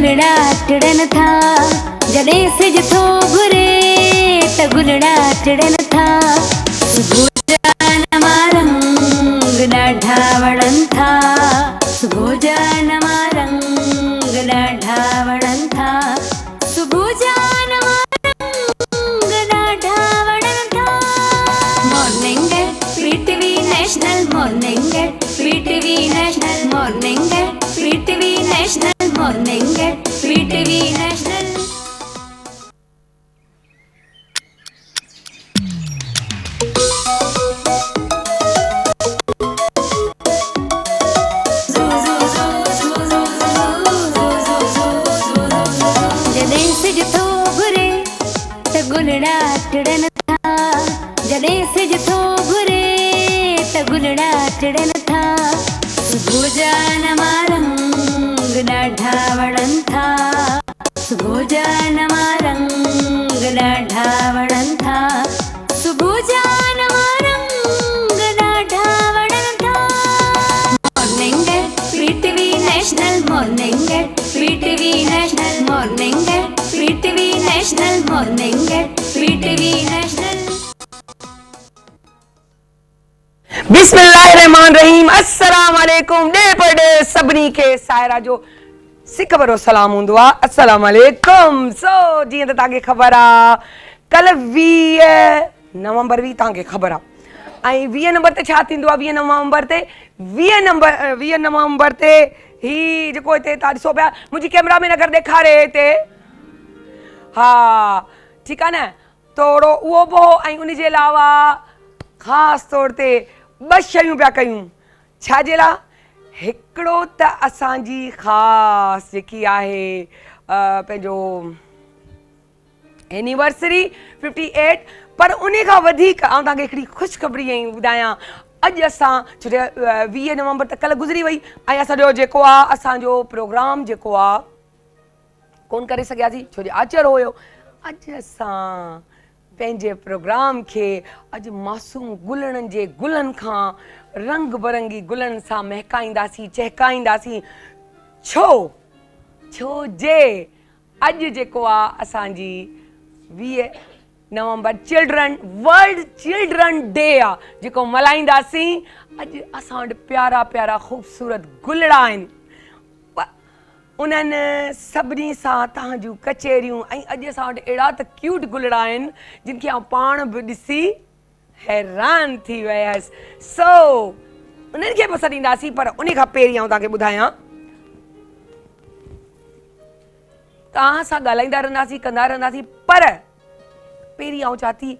गुलड़ा टिड़न था, जड़े से जथो घुरे त गुलड़ा टिड़न था। सुभोजान रंग ॾाढा वणन था, सुभोजान रंग ॾाढा वणन था, सुभोजान रंग ॾाढा वणन था। Morning PTV national, morning PTV national, morning PTV national, morning PTV national. गुलड़ा टिड़न था, जड़े से जथो घुरे त गुलड़ा टिड़न था। सुभोजान रंग ॾाढा वणन था, सुभोजान रंग ॾाढा वणन था, सुभोजान रंग ॾाढा वणन था। Morning PTV national, morning PTV national, morning PTV national, morning PTV national. बिस्मिल्लाहिर्रहमानिर्रहीम। अस्सलाम वालेकुम। डे पर डे सभिनी खे सायरा जो सिक भरो सलाम हूंदो आहे। अस्सलाम वालेकुम। सो जीअं त तव्हांखे ख़बर आहे कल्ह 20 नवंबर हुई, तव्हांखे ख़बर आहे। ऐं 20 नंबर ते छा थींदो आहे? 20 नवंबर ते ही जेको हिते तव्हां ॾिसो पिया, मुंहिंजी कैमरा में अगरि ॾेखारे हिते, हा ठीकु आहे न, थोरो उहो बि हो। ऐं उनजे अलावा ख़ासि तौर ते 2 शयूं पिया कयूं। छाजे लाइ? हिकिड़ो त असांजी ख़ासि जेकी आहे पंहिंजो एनिवर्सरी 58, पर उन खां वधीक आउं तव्हांखे हिकिड़ी ख़ुशख़बरी ऐं ॿुधायां। अॼु असां छो जो 20 नवंबर त कल्ह गुज़री वई, ऐं असांजो जेको आहे असांजो प्रोग्राम जेको आहे कोन करे सघियासीं छो जो आचर हुयो। अॼु असां पंहिंजे प्रोग्राम खे अॼु मासूम गुलनि जे गुलनि खां, रंग बरंगी गुलनि सां महकाईंदासीं, चहकाईंदासीं। छो जे अॼु जेको आहे असांजी 20 नवंबर वर्ल्ड चिल्ड्रन डे आहे, जेको मल्हाईंदासीं। अॼु असां वटि प्यारा प्यारा ख़ूबसूरत गुलड़ा आहिनि। उन्हनि सभिनी सां तव्हां जूं कचेरियूं, ऐं अॼु असां वटि अहिड़ा त क्यूट गुलड़ा आहिनि जिन खे आउं पाण बि ॾिसी हैरान थी वियसि। सो उन्हनि खे पसंदि ईंदासीं, पर उन खां पहिरीं आउं तव्हांखे ॿुधायां, तव्हां सां ॻाल्हाईंदा रहंदासीं, कंदा रहंदासीं, पर पहिरीं आउं चाहियां थी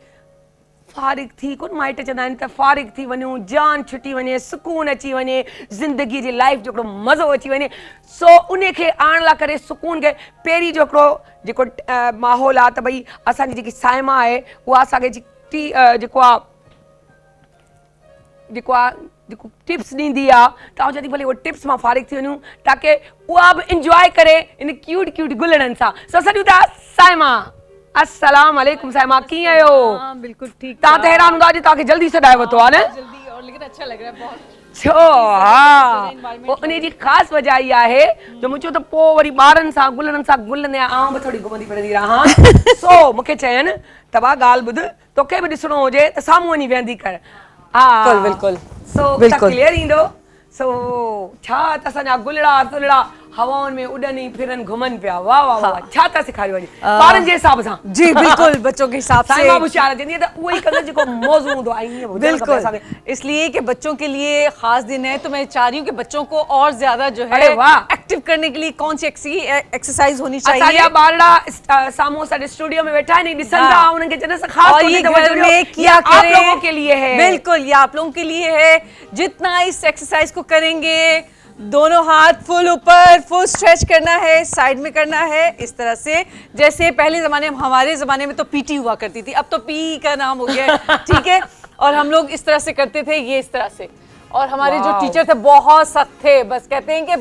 फारिग थी, कुझु माइट चवंदा आहिनि त फारिग थी वञूं, जान छुटी वञे, सुकून अची वञे, ज़िंदगी जी लाइफ जो हिकिड़ो मज़ो अची वञे। सो उन खे आणण लाइ करे सुकून खे पहिरीं जो हिकिड़ो जेको माहौल आहे त भई असांजी जेकी साइमा आहे उहा असांखे जेको टिप्स ॾींदी आहे, त आउं चवां थी भले उहो टिप्स मां फारिग थी वञूं ताकी उहा बि इंजॉय करे इन क्यूट क्यूट गुलड़नि सां। सो सॾियूं था साइमा। अस्सलाम वालेकुम साइमा, कीअं आहियो? हाँ बिल्कुल ठीक। तव्हां त हैरान हूंदा, अॼु तव्हांखे जल्दी सॾाए वरितो आहे न? जल्दी और लेकिन अच्छा लग रहा है बहुत। छो? हा, उन जी ख़ासि वजह इहा आहे जो मुंहिंजो त पोइ वरी ॿारनि सां गुलनि सां गुलनि आउं बि थोरी घुमंदी फिरंदी रहां। सो मूंखे चयनि त भाउ ॻाल्हि ॿुध, तोखे बि ॾिसणो हुजे त साम्हूं वञी वेहंदी कर। हा बिल्कुल सो क्लियर ईंदो। सो छा त असांजा गुलड़ा हवाउनि में उॾनि फिरनि घुमनि पिया। वाह वाह वाह, छा था सेखारियो अॼु ॿारनि जे हिसाब सां? जी बिल्कुल, बच्चों के हिसाब से। साइमा होशियार चवंदी त उहो ई कंदो जेको मौज़ू हूंदो आहे। बिल्कुल, इसलिए कि बच्चों के लिए खास दिन है, तो मैं चाह रही हूँ कि बच्चों को और ज्यादा जो है एक्टिव करने के लिए कौन सी एक्सरसाइज होनी चाहिए। असांजा ॿारड़ा साम्हूं असांजे स्टूडियो में वेठा आहिनि, ॾिसनि था, उन्हनि खे जॾहिं सां ख़ासि ये घर में क्या करें, आप लोगों के लिए है। बिल्कुल, ये आप लोगों के लिए है। जितना इस एक्सरसाइज को करेंगे, दोनों हाथ फुल ऊपर, फुल स्ट्रेच करना है, साइड में करना है, इस तरह से। जैसे पहले ज़माने में, हमारे ज़माने में तो पीटी हुआ करती थी, अब तो पी का नाम हो गया, ठीक है। और हम लोग इस तरह से करते थे, ये इस तरह से। और हमारे जो टीचर थे बहुत सख्त थे, बस कहते हैं कि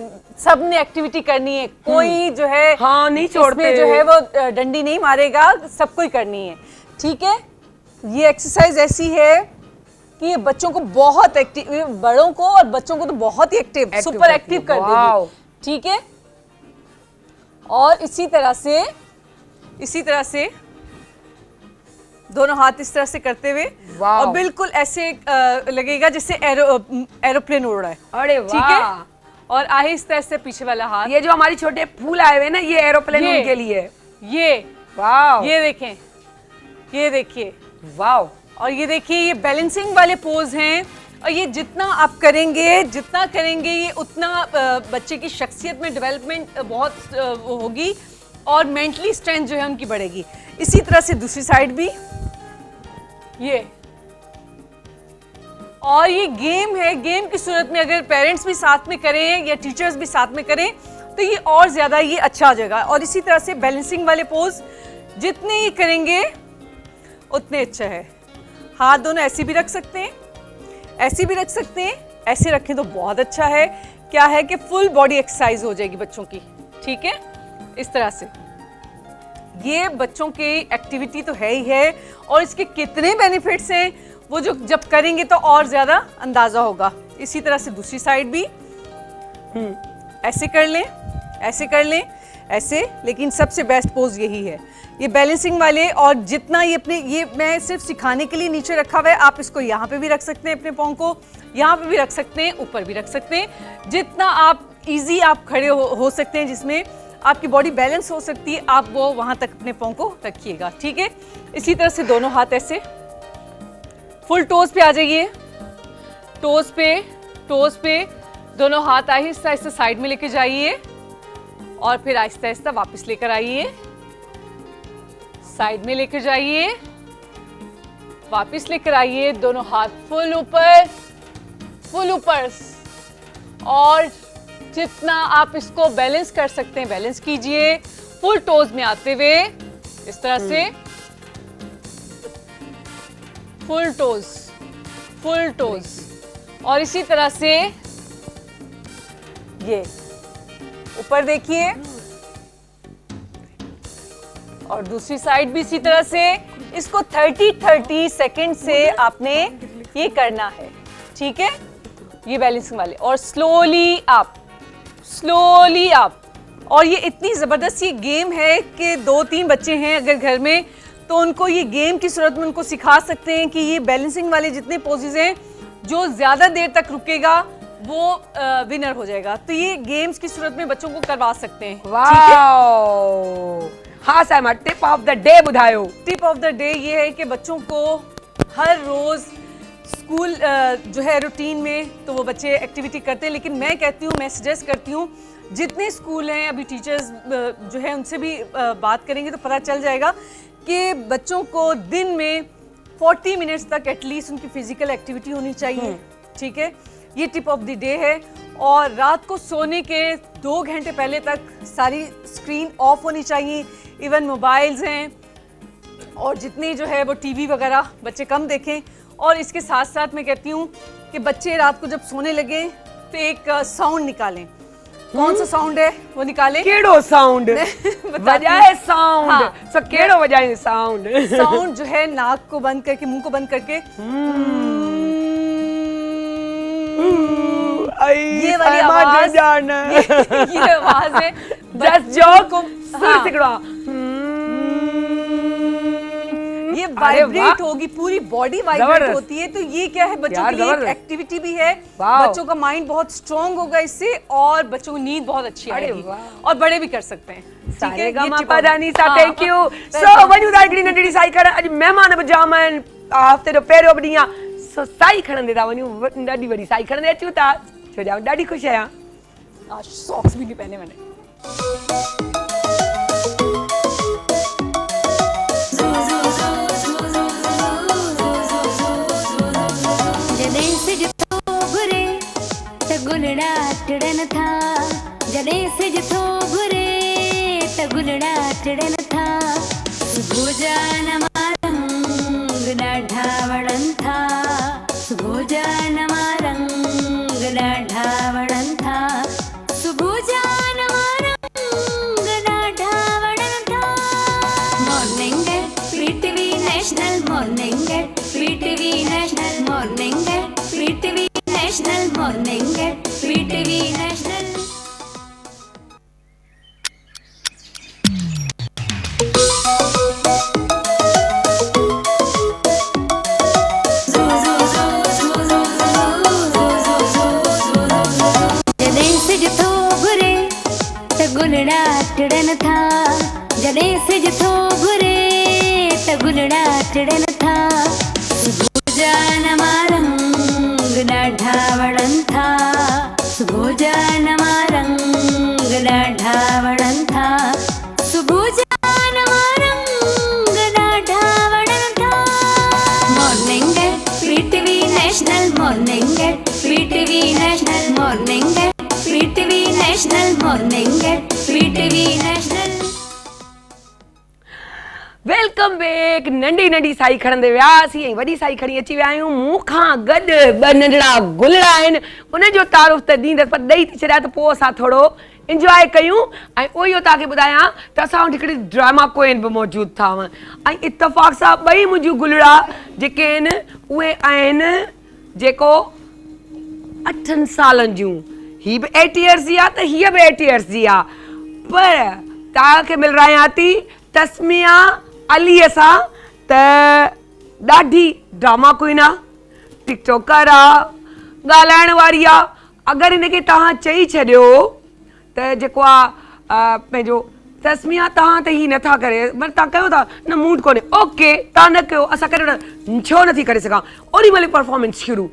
सब ने एक्टिविटी करनी है, कोई जो है हाँ नहीं छोड़ते, जो है वो डंडी नहीं मारेगा, सबको ही करनी है, ठीक है। ये एक्सरसाइज ऐसी है कि ये बच्चों को बहुत एक्टिव, बड़ों को और बच्चों को तो बहुत ही एक्टिव सुपर एक्टिव कर देगी, ठीक है। और इसी तरह से दोनों हाथ इस तरह से करते हुए, वाह। और बिल्कुल ऐसे लगेगा जैसे एरोप्लेन उड़ रहा है। अरे ठीक है, वाह। और आहिस्ता आहिस्ता पीछे वाला हाथ, ये जो हमारी छोटे फूल आए हुए हैं ना, ये एरोप्लेन ये। उनके लिए। ये वाह, ये देखें, ये देखिए, वाह। और ये देखिए, ये बैलेंसिंग वाले पोज हैं। और ये जितना आप करेंगे ये उतना बच्चे की शख्सियत में डेवलपमेंट बहुत वो होगी, और मेंटली स्ट्रेंथ जो है उनकी बढ़ेगी। इसी तरह से दूसरी साइड भी ये। और ये गेम है, गेम की सूरत में अगर पेरेंट्स भी साथ में करें या टीचर्स भी साथ में करें तो ये और ज़्यादा ये अच्छा हो जाएगा। और इसी तरह से बैलेंसिंग वाले पोज जितने ये करेंगे उतने अच्छा है। हाथ दोनों ऐसे भी रख सकते हैं, ऐसे भी रख सकते हैं, ऐसे रखें तो बहुत अच्छा है। क्या है कि फुल बॉडी एक्सरसाइज हो जाएगी बच्चों की। ठीक है, इस तरह से ये बच्चों की एक्टिविटी तो है ही है, और इसके कितने बेनिफिट्स हैं वो जो जब करेंगे तो और ज़्यादा अंदाज़ा होगा। इसी तरह से दूसरी साइड भी ऐसे कर लें, ऐसे कर लें, ऐसे। लेकिन सबसे बेस्ट पोज यही है, ये बैलेंसिंग वाले। और जितना ये अपने, ये मैं सिर्फ सिखाने के लिए नीचे रखा हुआ है, आप इसको यहाँ पे भी रख सकते हैं, अपने पाँव को यहाँ पे भी रख सकते हैं, ऊपर भी रख सकते हैं। जितना आप इजी आप खड़े हो सकते हैं, जिसमें आपकी बॉडी बैलेंस हो सकती है, आप वो वहाँ तक अपने पाँव को रखिएगा। ठीक है, इसी तरह से दोनों हाथ ऐसे फुल टोज पे आ जाइए, टोज पे दोनों हाथ आहिस्ता आहिस्ता साइड में लेके जाइए, और फिर आहिस्ता आहिस्ता वापस लेकर आइए, साइड में लेकर जाइए, वापस लेकर आइए। दोनों हाथ फुल ऊपर, और जितना आप इसको बैलेंस कर सकते हैं बैलेंस कीजिए, फुल टोज में आते हुए इस तरह से, फुल टोज। और इसी तरह से ये ऊपर देखिए, और दूसरी साइड भी इसी तरह से। इसको 30 सेकंड से आपने ये करना है। ठीक है, ये बैलेंसिंग वाले, और स्लोली अप। और ये इतनी ज़बरदस्त ये गेम है कि 2-3 बच्चे हैं अगर घर में, तो उनको ये गेम की सूरत में उनको सिखा सकते हैं कि ये बैलेंसिंग वाले जितने पोजेज हैं, जो ज़्यादा देर तक रुकेगा वो विनर हो जाएगा। तो ये गेम्स की सूरत में बच्चों को करवा सकते हैं। वाओ। हाँ Saima, tip of the day बुधायो। टिप ऑफ द डे ये है कि बच्चों को हर रोज़ स्कूल जो है रूटीन में तो वो बच्चे एक्टिविटी करते हैं, लेकिन मैं कहती हूँ, मैं सजेस्ट करती हूँ, जितने स्कूल हैं, अभी टीचर्स जो है उनसे भी बात करेंगे तो पता चल जाएगा कि बच्चों को दिन में 40 मिनट्स तक एटलीस्ट उनकी फिजिकल एक्टिविटी होनी चाहिए। ठीक है, ये टिप ऑफ द डे है। और रात को सोने के 2 घंटे पहले तक सारी स्क्रीन ऑफ होनी चाहिए, इवन मोबाइल्स हैं, और जितनी जो है वो टीवी वगैरह बच्चे कम देखें। और इसके साथ साथ मैं कहती हूँ कि बच्चे रात को जब सोने लगे तो एक साउंड निकालें। कौन सा साउंड है वो निकालें? केड़ो साउंड बजाए साउंड। हाँ, सो केड़ो बजाए साउंड? साउंड जो है नाक को बंद करके, मुंह को बंद करके, ये वाली आवाज, ये आवाज है जस्ट जो को सुर सिकड़ा। ये वाइब्रेट होगी, पूरी बॉडी वाइब्रेट होती है। तो ये क्या है, बच्चों के लिए एक एक्टिविटी भी है। बच्चों का माइंड बहुत स्ट्रांग होगा इससे, और बच्चों को नींद बहुत अच्छी आएगी, और बड़े भी कर सकते हैं। थैंक यू सो वञू था हिकिड़ी नंढड़ी साई खण। अॼु महिमान बि जाम आहिनि, हफ़्ते जो पहिरियों बि ॾींहुं आहे, सो साई खणंदे था वञूं, ॾाढी वॾी साई खणंदे अचूं था, छो जो ॾाढी ख़ुशि आहियां। आज सॉक्स भी नहीं पहने मैंने। गुलड़ा टिड़न था, जॾहिं सिज थो घुरे त गुलड़ा टिड़न था। सुबुह जा नवां रंग ॾाढा वणनि था, सुबुह जा नवां रंग ॾाढा वणनि था, सुबुह जा नवां रंग ॾाढा वणनि था। Morning PTV national, morning PTV national, morning PTV national, morning PTV national. गुलड़ा टिड़न था जॾहिं सिज थो घुरे त गुलड़ा टिड़न था सुबुह जा नवां रंग ॾाढा वणनि था सुबुह जा नवां रंग ॾाढा वणनि था सुबुह जा नवां रंग ॾाढा वणनि था morning PTV national morning PTV national morning PTV national morning PTV national welcome back. नंढी नंढी साई खणंदे वियासीं ऐं वॾी साई खणी अची विया आहियूं। मूंखां गॾु ॿ नंढड़ा गुलड़ा आहिनि, उनजो तारुफ़ त ॾींदसि पर ॾेई थी छॾियां त पोइ असां थोरो इंजॉय कयूं। ऐं उहो ई तव्हांखे ॿुधायां त असां वटि हिकिड़ी ड्रामा क्वीन बि मौजूदु अथव ऐं इत्तफ़ाक़ सां ॿई मुंहिंजूं गुलड़ा जेके आहिनि उहे आहिनि जेको 8 सालनि जूं। हीअ बि 8 इयर्स जी आहे त हीअ बि 8 इयर्स जी आहे। पर तव्हांखे मिल रहिया थी तस्मिया अलीअ सां त ॾाढी ड्रामा क्वीन आहे, टिकटॉकर आहे, ॻाल्हाइण वारी आहे। अगरि हिनखे तव्हां चई छॾियो त जेको आहे पंहिंजो तस्मिया तव्हां त हीअ नथा करे पर तव्हां कयो था न मूड कोन्हे ओके तव्हां न कयो असां करे वठूं छो नथी करे सघां ओॾी महिल परफॉर्मेंस शुरू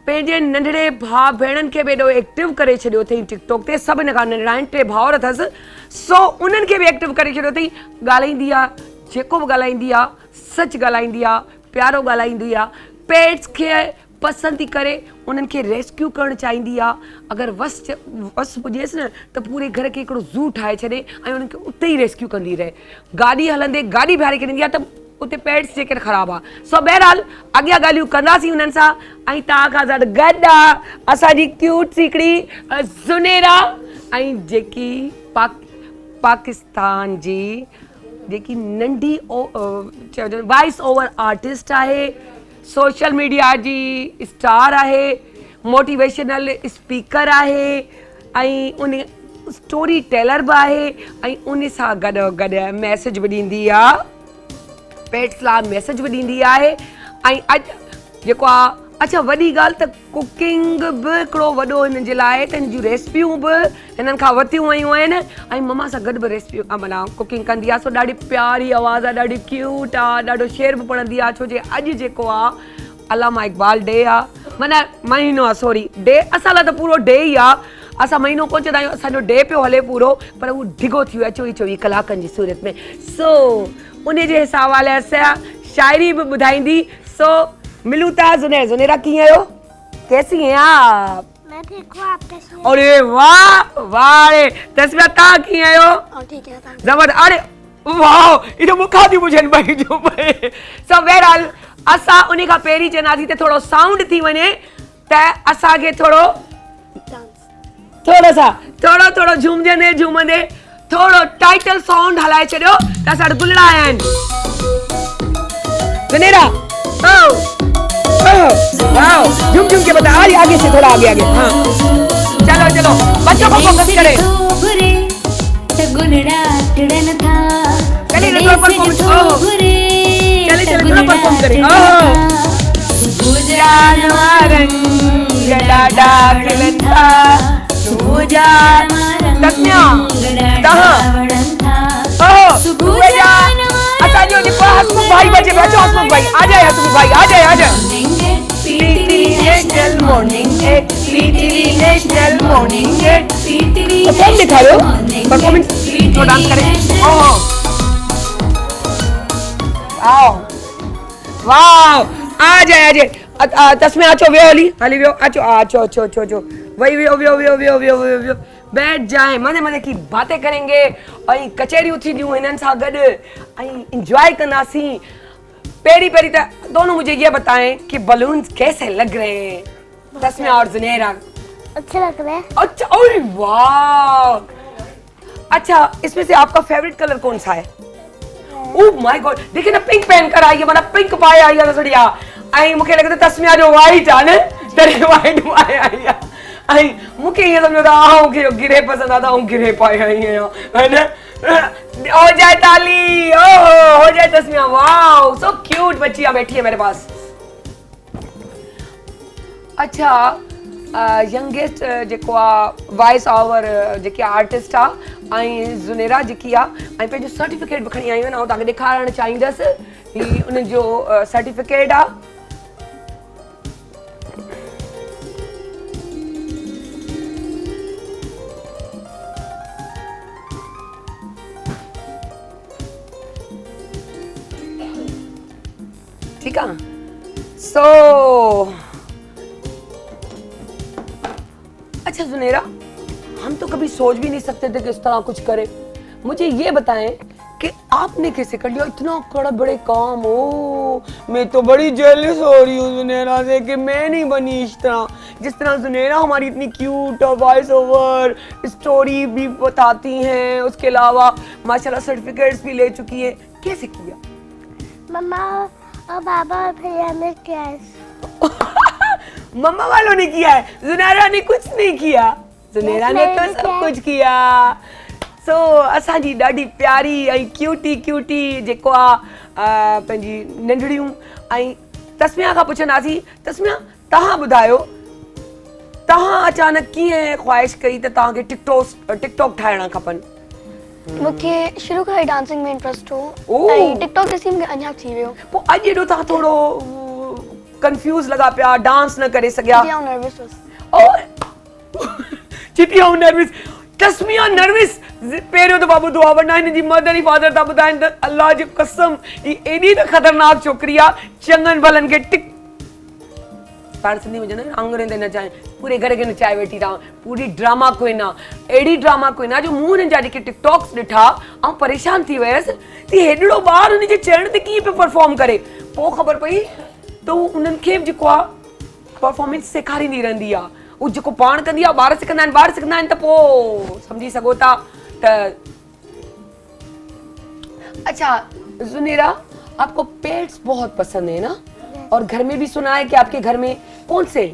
पंहिंजे नंढड़े भाउ भेणनि खे बि एॾो एक्टिव करे छॾियो अथई टिकटॉक ते। सभु हिन खां नंढड़ा आहिनि, 3 भाउर अथसि, सो उन्हनि खे बि एक्टिव करे छॾियो अथई। ॻाल्हाईंदी आहे, जेको बि ॻाल्हाईंदी आहे सच ॻाल्हाईंदी आहे, प्यारो ॻाल्हाईंदी आहे, पेट्स खे पसंदि थी करे, उन्हनि खे रेस्क्यू करणु चाहींदी आहे। अगरि वस पुॼेसि न त पूरे घर खे हिकिड़ो ज़ू ठाहे छॾे ऐं उन्हनि खे उते ई रेस्क्यू कंदी रहे। गाॾी हलंदे गाॾी बीहारे करे ईंदी आहे त उते पेट्स जेके ख़राबु आहे। सो बहरहाल अॻियां ॻाल्हियूं कंदासीं हुननि सां। ऐं तव्हां खां गॾु आहे असांजी क्यूट सी हिकिड़ी ज़ुनेरा ऐं जेकी पाकिस्तान जी जेकी नंढी वॉइस ओवर आर्टिस्ट आहे, सोशल मीडिया जी स्टार आहे, मोटिवेशनल स्पीकर आहे ऐं उन स्टोरी टेलर बि आहे ऐं उन सां गॾु गॾु मैसेज बि ॾींदी आहे, पेट्स लाइ मैसेज बि ॾींदी आहे। ऐं अॼु जेको आहे अच्छा वॾी ॻाल्हि त कुकिंग बि हिकिड़ो वॾो हिन जे लाइ त हिन जूं रेसिपियूं बि हिननि खां वरितियूं वयूं आहिनि ऐं मम्मा सां गॾु बि रेसिपियूं माना कुकिंग कंदी आहे। सो ॾाढी प्यारी आवाज़ आहे, ॾाढी क्यूट आहे, ॾाढो शेर बि पढ़ंदी आहे। छो जे अॼु जेको आहे अलामा इक़बाल डे आहे, माना महीनो आहे सॉरी डे, असां लाइ त पूरो डे ई आहे। असां महीनो कोन चवंदा आहियूं, असांजो डे पियो हले पूरो, पर उहो डिघो थी वियो आहे 24 कलाकनि जी सूरत में। सो उन जे हिसाब वाले असां शाइरी बि ॿुधाईंदी। सो मिलूं था ज़ुनेरा कीअं आहियो? कैसी हैं आप? मैं ठीक हूँ, आप कैसे हैं? अरे वाह वाह रे तस्मिया तव्हां कीअं आहियो? ठीक है, thank you. ज़बरदस्त। अरे वाह इहो मूंखां थी पुछनि भई जो सो बहरहाल असां उन खां पहिरीं चवंदासीं त थोरो साउंड थी वञे त असांखे थोरो थोरो झूमंदे थोरो टाइटल साउंड हलाए छॾियो त असां वटि गुलड़ा आया आहिनि। ज़ुनेरा वाओ झूम के बता आगे से थोड़ा आगे हाँ चलो बच्चों को फोकस करें। गुलड़ा टिड़न था चलिए थोड़ा परफॉर्मेंस चलिए थोड़ा परफॉर्म करें। ॾाढा खिलंदा तस्मिया असांजो जेको हसमुख भाई बचे अचो हसमुख भाई आ जाए हसमुख भाई आ जाए पीटीवी नेशनल मॉर्निंग परफॉर्म दिखाओ परफॉर्मेंस तो डांस करें। ओह आओ वाओ आ जाए तस्मिया अचो वियो हली वियो अचो वही वियो बैठ जाए मजे की बातें करेंगे और कचहरियूं थींदियूं हिननि सां गॾु ऐं इंजॉय कंदासीं। पेरी त दोनों मुझे ये बताएं कि बलून्स कैसे लग रहे हैं तस्मिया और ज़ुनेरा? अच्छे लग रहे हैं। अच्छा अरे वाह अच्छा इसमें से आपका फेवरेट कलर कौन सा है? ओह माय गॉड देखिए ना पिंक पहन कर आई है माना पिंक पाए आई है बढ़िया आई मुझे लगे तस्मिया जो वाइट है ना तेरे वाइट पाए आई है आई मुझे ये समझो था आऊं कि गिरे पसंद आता हूं गिरे पाए आई है ना हो जाए ताली ओह हो जाए तस्मिया वाओ सो क्यूट बच्चियां बैठी है मेरे पास। अच्छा यंगेस्ट जेको आहे वॉइस ओवर जेकी आर्टिस्ट आहे ऐं ज़ुनेरा जेकी आहे ऐं पंहिंजो सर्टिफिकेट बि खणी आयूं आहिनि ऐं तव्हांखे ॾेखारणु चाहींदसि ही उन्हनि जो सर्टिफिकेट आहे। ठीक है सो अच्छा ज़ुनेरा, हम तो कभी सोच भी नहीं सकते थे कि इस तरह कुछ करे। मुझे ये बताएं कि आपने कैसे कर लिया इतना बड़ा बड़े काम। हो मैं तो बड़ी जेलस हो रही हूँ ज़ुनेरा से कि मैं नहीं बनी इस तरह, जिस तरह ज़ुनेरा हमारी इतनी क्यूट वॉइस ओवर स्टोरी भी बताती हैं, उसके अलावा माशाल्लाह सर्टिफिकेट्स भी ले चुकी है। कैसे किया? मम्मा और पापा और भैया ने किया है। मम्मा वालों ने किया है, ज़ुनेरा ने कुछ नहीं किया। ज़ुनेरा ने तो सब कुछ किया। सो असांजी ॾाढी प्यारी ऐं क्यूटी जेको आहे पंहिंजी नंढड़ियूं ऐं तस्मिया खां पुछंदासीं। तस्मिया, तव्हां ॿुधायो तव्हां अचानक कीअं ख़्वाहिश कई त तव्हांखे टिकटॉक ठाहिणा खपनि? मूंखे शुरू खां ई डांसिंग में इंट्रस्ट हो ओ। ऐं टिकटॉक ॾिसी मूंखे अञा थी वियो। पोइ अॼु एॾो तव्हां थोरो कंफ्यूज लॻा पिया, डांस न करे सघिया। जी, आउं नर्वस हुअसि। ओ चिटी आउं नर्वस। तस्मिया नर्वस पहिरियों दफ़ा ॿुधो आहे, वरना हिन जी मदर ऐं फादर था ॿुधाइनि त अल्लाह जी कसम ही एॾी त ख़तरनाक छोकिरी आहे, चङनि भलनि खे टिक पाण सिंधी में चवंदा आहिनि आङुरियुनि ते नचाए, पूरे घर खे नचाए वेठी रहां। पूरी ड्रामा क्वीन आहे, अहिड़ी ड्रामा क्वीन आहे जो मूं हुननि जा जेके टिकटॉक्स ॾिठा ऐं परेशान थी वियसि त हेॾड़ो ॿार हुनजे चइण ते कीअं पियो परफॉर्म करे। पोइ ख़बर पई त हू उन्हनि खे जेको आहे परफॉर्मेंस सेखारींदी रहंदी आहे। उहो जेको पाण कंदी आहे ॿार सिखंदा आहिनि त पोइ सम्झी सघो था त। अच्छा ज़ुनेरा, आपको पेट्स बहुत पसंद है ना? और घर में भी सुना है कि आपके घर में कौन से?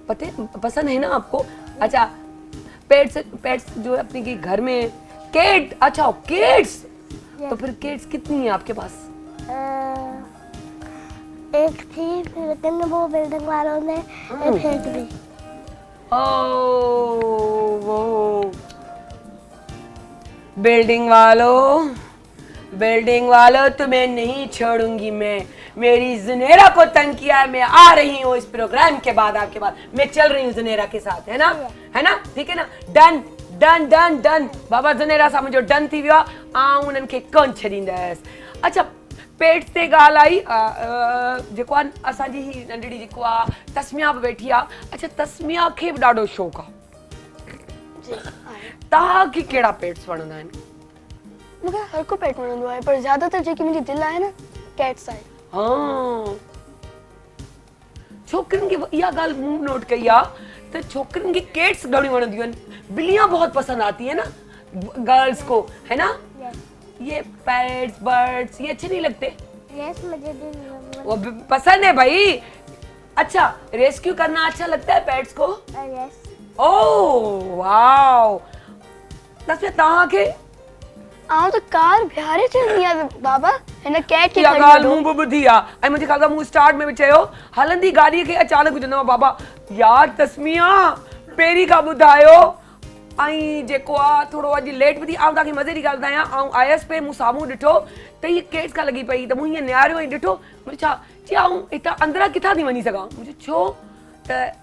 पते पसंद है ना आपको? अच्छा पेट्स जो है अपने के घर में केट। अच्छा केट्स, तो फिर केट्स कितनी है आपके पास? एक थी, फिर लेकिन वो बिल्डिंग वालों ने फेंक दी। वो बिल्डिंग वालों तुम्हें नहीं छोड़ूंगी मैं। मेरी ज़ुनेरा को तंग किया है, मैं आ रही हूँ इस प्रोग्राम के बाद, आपके बाद मैं चल रही हूँ ज़ुनेरा के साथ, है ना? ठीक है ना? डन डन डन डन बाबा ज़ुनेरा सां मुंहिंजो डन थी वियो आहे। आउं उन्हनि खे कोन छॾींदसि। अच्छा पेट्स ते ॻाल्हि आई, जेको आहे असांजी ही नंढड़ी जेको आहे तस्मिया बि वेठी आहे। अच्छा तस्मिया खे बि ॾाढो शौक़ु आहे। तव्हांखे कहिड़ा पेट्स वणंदा आहिनि? मूंखे हर को पेट वणंदो आहे, पर ज़्यादातर जेकी मुंहिंजी दिलि आहे न, कैट्स आहे। हाँ, छोकिरियुनि खे इहा ॻाल्हि मूं नोट कई आहे तो छोकरियों की कैट्स घणी वणंदियूं आहिनि। बिल्लियां बहुत पसंद आती है ना गर्ल्स को, है ना? ये पैरट्स बर्ड्स ये अच्छे नहीं लगते? यस, मुझे भी वो पसंद है भाई। अच्छा रेस्क्यू करना अच्छा लगता है पेट्स को? यस। Oh wow. तस्वीर तहां के आउं तो कार बिहारे चलनी आहे बाबा, हिन कैट खे खणी ॻाल्हि मूं बि ॿुधी आहे ऐं मुंहिंजे ख़्याल सां मूं स्टार्ट में बि चयो हलंदी गाॾीअ खे अचानक ॿुधंदो बाबा यार तस्मिया पहिरीं खां ॿुधायो। ऐं जेको आहे थोरो अॼु लेट बि थी। आउं तव्हांखे मज़े जी ॻाल्हि ॿुधायां, आउं आयसि पे मूं साम्हूं ॾिठो त हीअ कैट्स खां लॻी पई त मूं हीअं निहारियो ऐं ॾिठो। मुंहिंजो छा चई आउं हितां अंदरां किथां थी वञी सघां? मुंहिंजो छो त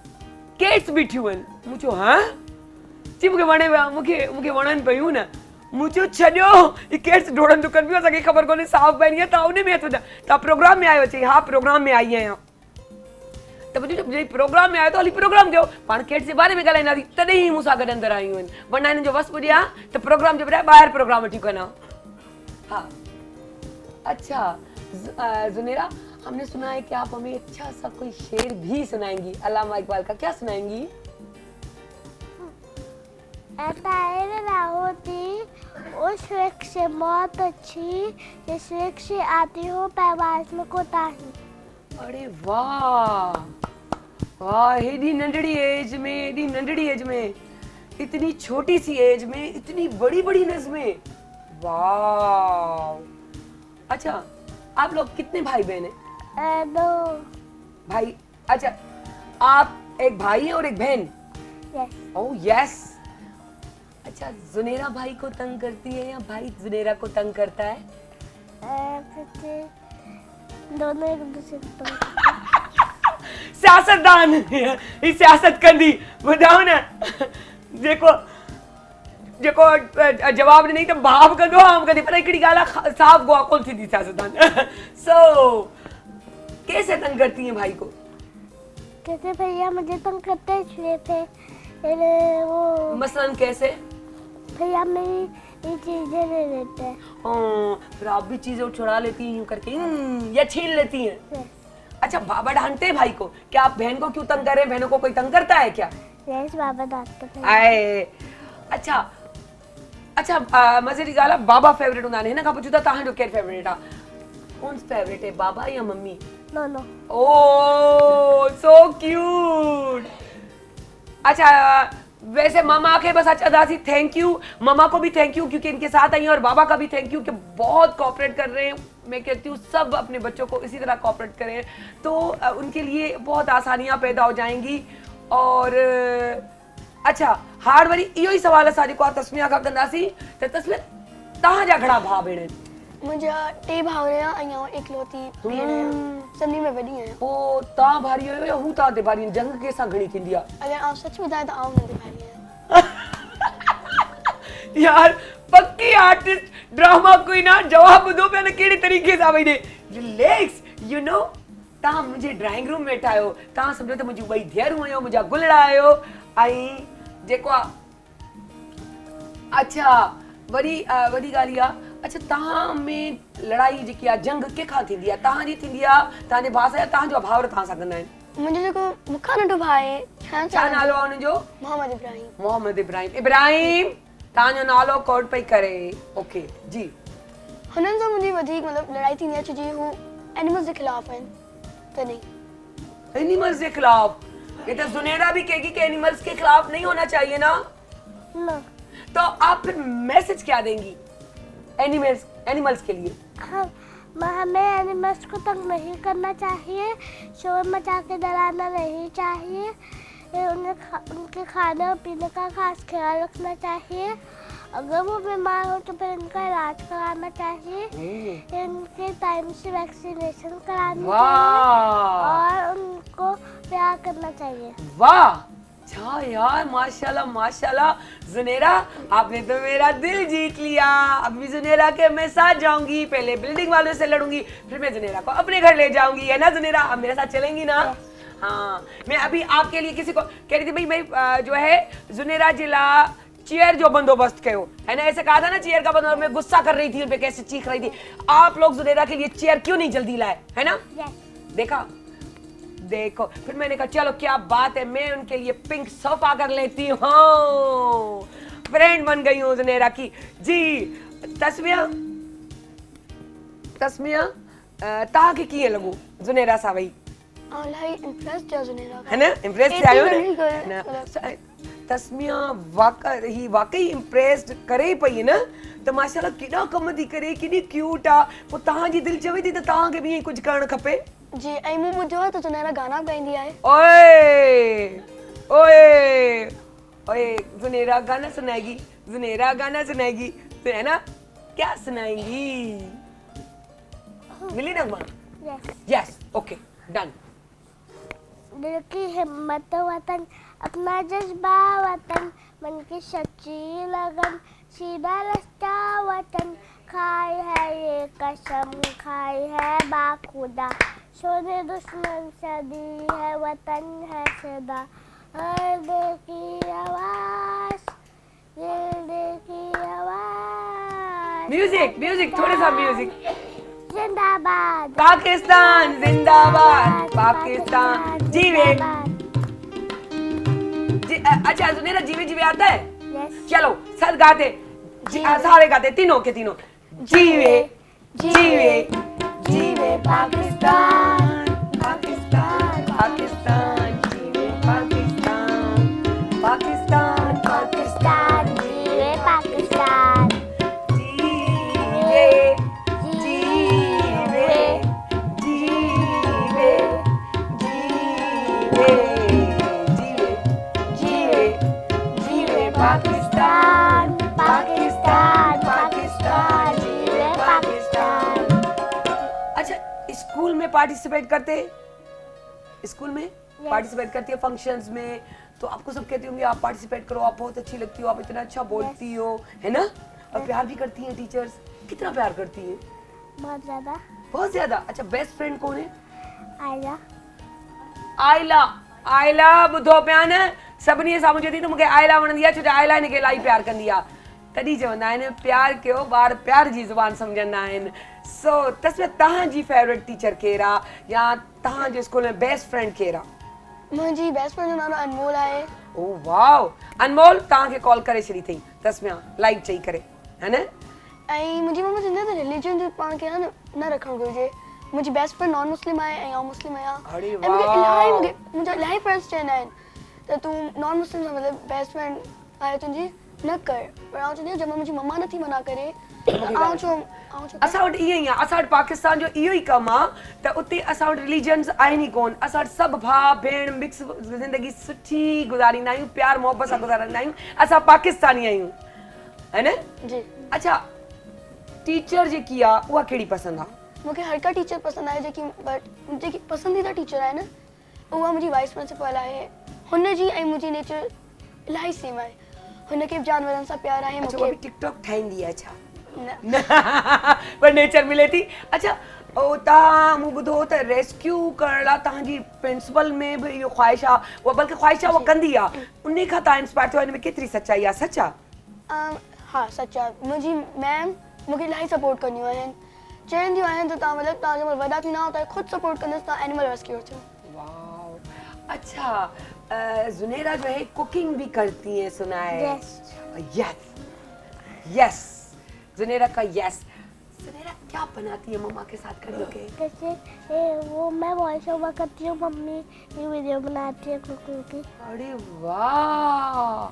कैट्स बीठियूं आहिनि। मूं चयो हा चई मूंखे वणे पिया, मूंखे वणनि पियूं न। मूं चयो छॾियो ही कैट्स डोड़नि थियूं कनि पियूं, असांखे ख़बर कोन्हे साफ़ पवंदी आहे। तव्हां उन में हथु विधा, तव्हां प्रोग्राम में आयो? चई हा प्रोग्राम में आई आहियां। त मुंहिंजो प्रोग्राम में आयो त हली प्रोग्राम कयो, पाण कैट्स जे बारे में ॻाल्हाईंदासीं, तॾहिं ई मूंसां गॾु अंदरि आयूं आहिनि। वरना हिननि जो वस पुॼिया त प्रोग्राम जे बजाए ॿाहिरि प्रोग्राम वठी कनि। हाँ अच्छा ज़ुनेरा, हमने सुना है कि आप हमें अच्छा सा कोई शेर भी सुनाएंगी, अल्लामा इकबाल का। क्या सुनाएंगी? होती उस वृक्ष से मौत अच्छी जिस वृक्ष से आती हो पैबास में कोताही। अरे वाह वाह, एडी नंढड़ी एज में, इतनी छोटी सी एज में इतनी बड़ी बड़ी नज़में, वाह। अच्छा, आप लोग कितने भाई बहन हैं? 2। भाई, अच्छा, आप एक भाई हैं और एक बहन? यस। Oh yes. अच्छा, जुनेरा भाई को तंग करती है या भाई जुनेरा को तंग करता है? दोनों एक दूसरे को तंग करते हैं। सियासतदान ये सियासत कंदी बताओ ना। देखो जेको जवाब नहीं तो भाव कंदो आम कंदी पर हिकिड़ी ॻाल्हि आहे साफ़ गोवा कोन थींदी सियासतदान। सो कैसे तंग करती हैं भाई को? कहते भैया मुझे तंग करते इसलिए थे वो मसलन कैसे? भैया मेरी ये चीजें ले लेते हैं। फिर आप भी चीजें छुड़ा लेती हैं यूं करके या छीन लेती हैं? यस। अच्छा, बाबा डांटते हैं भाई को? क्या आप बहन को क्यों तंग कर रहे हैं? बहनों को कोई तंग करता है क्या? यस, बाबा डांटते थे। आए अच्छा अच्छा मजे की ॻाल्हि आहे, बाबा फेवरेट हूंदा आहिनि। हिन खां पुछूं था तव्हांजो केरु फेवरेट आहे? कौन फेवरेट है, बाबा या मम्मी? नो। ओह सो क्यूट। अच्छा, वैसे मामा के बस अच्छा दासी थैंक यू, मामा को भी थैंक यू क्योंकि इनके साथ आई हैं और बाबा का भी थैंक यू कि बहुत कोऑपरेट कर रहे हैं। मैं कहती हूँ सब अपने बच्चों को इसी तरह कोऑपरेट करें तो उनके लिए बहुत आसानियां पैदा हो जाएंगी। और अच्छा, हार वरी इहो ई सवाल असां जेको आहे तस्मिया खां कंदासीं त तस्मिया तव्हांजा घणा भाउ भेण आहिनि? मुंहिंजा 2 भाउर आहियां ऐं इकलौती भेण आहियां, सभिनी में वॾी आहियां। पोइ तव्हां भारी आहियो या हू तव्हां ते भारी? जंग कंहिंसां घणी थींदी आहे? अगरि आउं सच ॿुधायां त आउं नंढी भारी आहियां। यार पक्की आर्टिस्ट ड्रामा क्वीन आहे। जवाब ॿुधो पिया न कहिड़े तरीक़े सां भई रिलैक्स यू नो। तव्हां मुंहिंजे ड्राइंग रूम में वेठा आहियो, तव्हां सम्झो त मुंहिंजूं 2 धीअरूं आहियो, मुंहिंजा गुलड़ा आहियो ऐं जेको आहे अच्छा वरी वॾी ॻाल्हि इहा, अच्छा तव्हां में लड़ाई जेकी आहे जंग कंहिंखां थींदी आहे? तव्हांजी थींदी आहे, तव्हांजे भाउ सां, या तव्हांजो भाउर तव्हां सां कंदा आहिनि? मुंहिंजो जेको मूंखां नंढो भाउ आहे छा नालो आहे हुनजो? मोहम्मद इब्राहिम। मोहम्मद इब्राहिम। इब्राहिम तव्हांजो नालो कोट पई करे। ओके जी। हुननि सां मुंहिंजी वधीक मतिलबु लड़ाई थींदी आहे छो जी हू एनिमल्स जे ख़िलाफ़ आहिनि त नहीं। एनिमल्स के खिलाफ? ये तो जुनेरा भी कहेगी कि एनिमल्स के खिलाफ नहीं होना चाहिए ना। नो। तो आप फिर मैसेज क्या देंगी एनिमल्स के लिए? हमें एनिमल्स को तंग नहीं करना चाहिए, शोर मचा के डराना नहीं चाहिए, उनके खाने और पीने का खास ख्याल रखना चाहिए। अगर वो बीमार हो तो फिर उनका इलाज कराना चाहिए, उनके टाइम से वैक्सीनेशन करानी चाहिए और उनको प्यार करना चाहिए। वाह, अच्छा यार, माशाल्लाह माशाल्लाह। जुनेरा आपने तो मेरा दिल जीत लिया। अभी जुनेरा के मैं साथ जाऊंगी, पहले बिल्डिंग वालों से लड़ूंगी, फिर मैं जुनेरा को अपने घर ले जाऊंगी, है ना जुनेरा? आप मेरे साथ चलेंगी ना? हाँ, मैं अभी आपके लिए किसी को कह रही थी भाई मैं जो है जुनेरा जिला चेयर जो बंदोबस्त करो, है ना? ऐसे कहा था ना चेयर का बंदोबस्त। मैं गुस्सा कर रही थी उन पे, कैसे चीख रही थी। आप लोग जुनेरा के लिए चेयर क्यों नहीं जल्दी लाए, है ना? देखा, देखो, फिर मैंने कहा चलो क्या बात है, मैं उनके लिए पिंक सोफा कर लेती हूँ। फ्रेंड बन गई हूँ जुनेरा की जी। तस्मिया तव्हांखे कीअं लॻो जुनेरा सां वई? इलाही इम्प्रेस थियो जुनेरा है ना? इम्प्रेस एतिरी थियो घणी न? करे, तस्मिया वाकई इम्प्रेस्ड करे ही पई न। त माशाल्लाह केॾा कम थी करे, केॾी क्यूट आहे। पोइ तव्हांजी दिलि चवे थी त तव्हांखे बि ईअं कुझु करणु खपे? जी, ऐं मूं ॿुधो आहे त जुनेरा गाना ॻाईंदी आहे। ओए ओए ओए, जुनेरा गाना सुनाएगी, जुनेरा गाना सुनाएगी तो है ना? क्या सुनाएगी? मिली नगमा? यस, ओके, डन। दिल की हिम्मत वतन, अपना जज्बा वतन, मन की सच्ची लगन, सीधा रास्ता वतन, खाई है ये कसम, खाई है बाखुदा, सोने दुश्मन से दी है वतन है सदा, हर दिल की आवाज, दिल की आवाज। म्यूजिक थोड़ा सा म्यूजिक। जिंदाबाद पाकिस्तान जिंदाबाद, पाकिस्तान जीवे। अच्छा जुनेरा जीवे जीवे आता है? चलो सब गाते, सारे गाते, तीनों के तीनों। जीवे जीवे जीवे पाकिस्तान, पाकिस्तान पाकिस्तान, जीवे पाकिस्तान, पाकिस्तान पाकिस्तान, जीवे पाकिस्तान, जीवे पार्टिसिपेट करते स्कूल में? पार्टिसिपेट करती है फंक्शंस में, तो आपको सब कहते होंगे आप पार्टिसिपेट करो, आप बहुत अच्छी लगती हो, आप इतना अच्छा बोलती हो, है ना? और प्यार भी करती हैं टीचर्स? कितना प्यार करती हैं? बहुत ज़्यादा। बहुत ज्यादा। अच्छा, बेस्ट फ्रेंड कौन है? आयला। आयला। आयला ॿुधो पिया न, सभिनी सां मुंहिंजे थी त मूंखे आयला वणंदी आहे, छो जो आयला हिनखे इलाही प्यार कंदी आहे। तॾहिं चवंदा आहिनि प्यार कयो, ॿार प्यार जी ज़ुबान सम्झंदा आहिनि। सो तस्वीर तव्हांजी फेवरेट टीचर केरु आहे, या तव्हांजे स्कूल में बेस्ट फ्रेंड केरु आहे? मुंहिंजी बेस्ट फ्रेंड जो नालो अनमोल आहे। ओ वाओ, अनमोल तव्हांखे कॉल करे छॾी अथई तस्मिया लाइक चई करे, है न? ऐं मुंहिंजी मम्मी चवंदी आहे त रिलीजन जो पाण खे न रखणु घुरिजे। मुंहिंजी बेस्ट फ्रेंड नॉन मुस्लिम आहे ऐं आउं मुस्लिम आहियां। अरे ऐं मूंखे वाह। मुंहिंजा इलाही फ्रेंड्स चवंदा आहिनि त तूं नॉन मुस्लिम सां मतिलबु बेस्ट फ्रेंड आहे तुंहिंजी, न कर। पर आउं चवंदी आहियां जब मुंहिंजी मम्मा नथी मना करे त आउं छो असां वटि ईअं ई आहे, असां वटि पाकिस्तान जो इहो ई कमु आहे त उते असां वटि रिलीजन्स आहिनि ई कोन। असां वटि सभु भाउ भेण मिक्स ज़िंदगी सुठी गुज़ारींदा आहियूं, प्यार मोहबत सां गुज़ारींदा आहियूं। असां पाकिस्तानी आहियूं, है न? जी। अच्छा, टीचर जेकी आहे उहा कहिड़ी पसंदि आहे? मूंखे हर का टीचर पसंदि आहे, जेकी पसंदीदा टीचर आहे न उहा मुंहिंजी वाइस प्रिंसिपल आहे। हुनजी ऐं मुंहिंजी नेचर इलाही सेम आहे। हुनखे बि जानवरनि सां प्यार आहे। अच्छा, उहा बि टिकटॉक ठाहींदी आहे छा? न। पर नेचर मिले थी। अच्छा, तव्हां मूं ॿुधो त रेस्क्यू करण लाइ तव्हांजी प्रिंसिपल में बि इहो ख़्वाहिश आहे, उहा बल्कि ख़्वाहिश आहे उहा कंदी आहे, उन खां तव्हां इंस्पायर थियो, हिन में केतिरी सचाई आहे? सच आहे? हा, सच आहे। मुंहिंजी मैम मूंखे इलाही सपोर्ट कंदियूं आहिनि, चवंदियूं आहिनि त तव्हां मतिलबु तव्हां जब वॾा थींदा त ख़ुदि सपोर्ट कंदसि, तव्हां एनिमल रेस्क्यूअर थियो। वाओ। अच्छा, जुनेरा जो है कुकिंग भी करती है, सुना है? यस यस, जुनेरा का यस। जुनेरा क्या बनाती है मम्मा के साथ खड़ी होके? जैसे वो मैं वॉइस ओवर करती हूँ, मम्मी ये वीडियो बनाती है कुकिंग की। अरे वाह,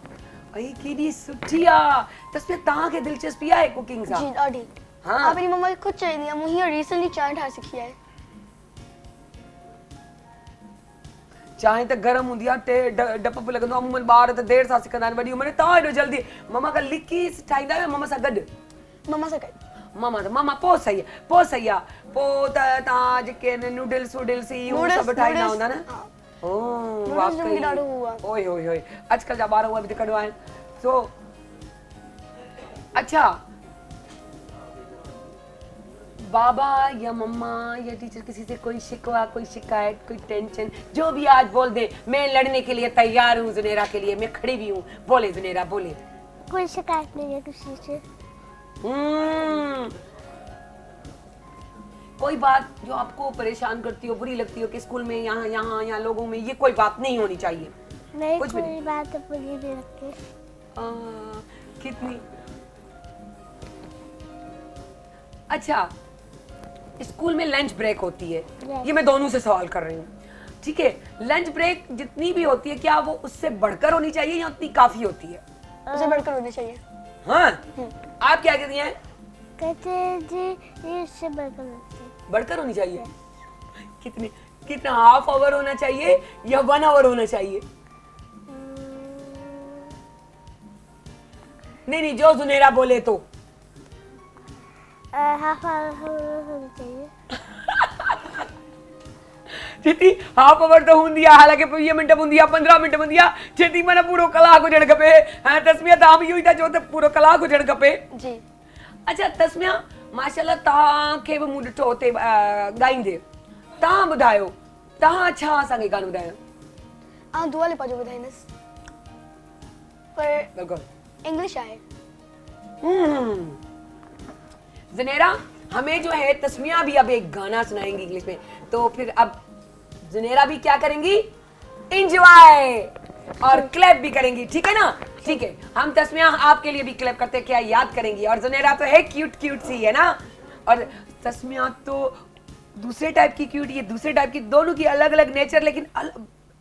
अई केडी सुठी आ। तस्वीर तव्हांखे दिलचस्पी आहे कुकिंग सां? जी ॾाढी। हाँ। आप मेरी मम्मा खुद चवंदी आहे, मूं हींअर रिसेंटली चांहि ठाहे सिखी आहे। चांहि त गरम हूंदी आहे, डप बि लॻंदो आहे। अमूमन ॿार त देरि सां सिखंदा आहिनि, वॾी उमिरि में तव्हां हेॾो जल्दी मम्मा खां लिकी ठाहींदा आहियो? मम्मा सां गॾु? मम्मा सां गॾु। मम्मा पोइ सही आहे, पोइ सही आहे। पोइ त तव्हां जेके आहिनि नूडल्स वूडल्स इहो सभु ठाहींदा हूंदा न? ओह वाकई, ओए होए होए, अॼुकल्ह जा ॿार उहा बि त कढियो आहिनि। सो अच्छा, बाबा या मम्मा या टीचर किसी से कोई शिकवा, कोई शिकायत, कोई टेंशन, जो भी आज बोल दे, मैं लड़ने के लिए तैयार हूँ जुनेरा के लिए, मैं खड़ी भी हूँ। बोले जुनेरा, बोले। कोई शिकायत नहीं है किसी से। कोई बात जो आपको परेशान करती हो, बुरी लगती हो कि स्कूल में यहाँ लोगों में ये कोई बात नहीं होनी चाहिए? नहीं, कुछ भी कोई बात बुरी नहीं लगती। कितनी अच्छा, स्कूल में लंच ब्रेक होती है, ये मैं दोनों से सवाल कर रही हूँ, ठीक है? लंच ब्रेक जितनी भी होती है, क्या वो उससे बढ़कर होनी चाहिए या उतनी काफी होती है? उससे बढ़कर होनी चाहिए। हाँ, आप क्या कहती हैं? कहते जी ये इससे बढ़कर होनी चाहिए। कितना हाफ आवर होना चाहिए या 1 आवर होना चाहिए? नहीं, जो जुनेरा बोले तो। हाफ आवर होनी चाहिए। जेती हाफ आवर तो हुंदी आहे, हालांकि 20 मिनट हूंदी आहे, 15 मिनट हूंदी आहे, जेती माना पूरो कलाक हुजणु खपे। हां तस्मिया, तव्हां बि इहो ई था चओ त पूरो कलाक हुजणु खपे? जी। अच्छा तस्मिया, माशाल्लाह तव्हांखे बि मूं ॾिठो हुते ॻाईंदे। तव्हां ॿुधायो, तव्हां छा असांखे गानो ॿुधायो? दुआ लिपा जो ॿुधाईंदसि, पर बिल्कुलु इंग्लिश आहे। जुनेरा, हमें जो है तस्मिया भी अब एक गाना सुनाएंगी इंग्लिश में, तो फिर अब जुनेरा भी क्या करेंगी? एंजॉय और क्लैप भी करेंगी, ठीक है ना? ठीक है, हम तस्मिया आपके लिए भी क्लैप करते क्या याद करेंगी। और जुनेरा तो है क्यूट सी, है ना? और तस्मिया तो दूसरे टाइप की क्यूट, ये दूसरे टाइप की, दोनों की अलग अलग नेचर, लेकिन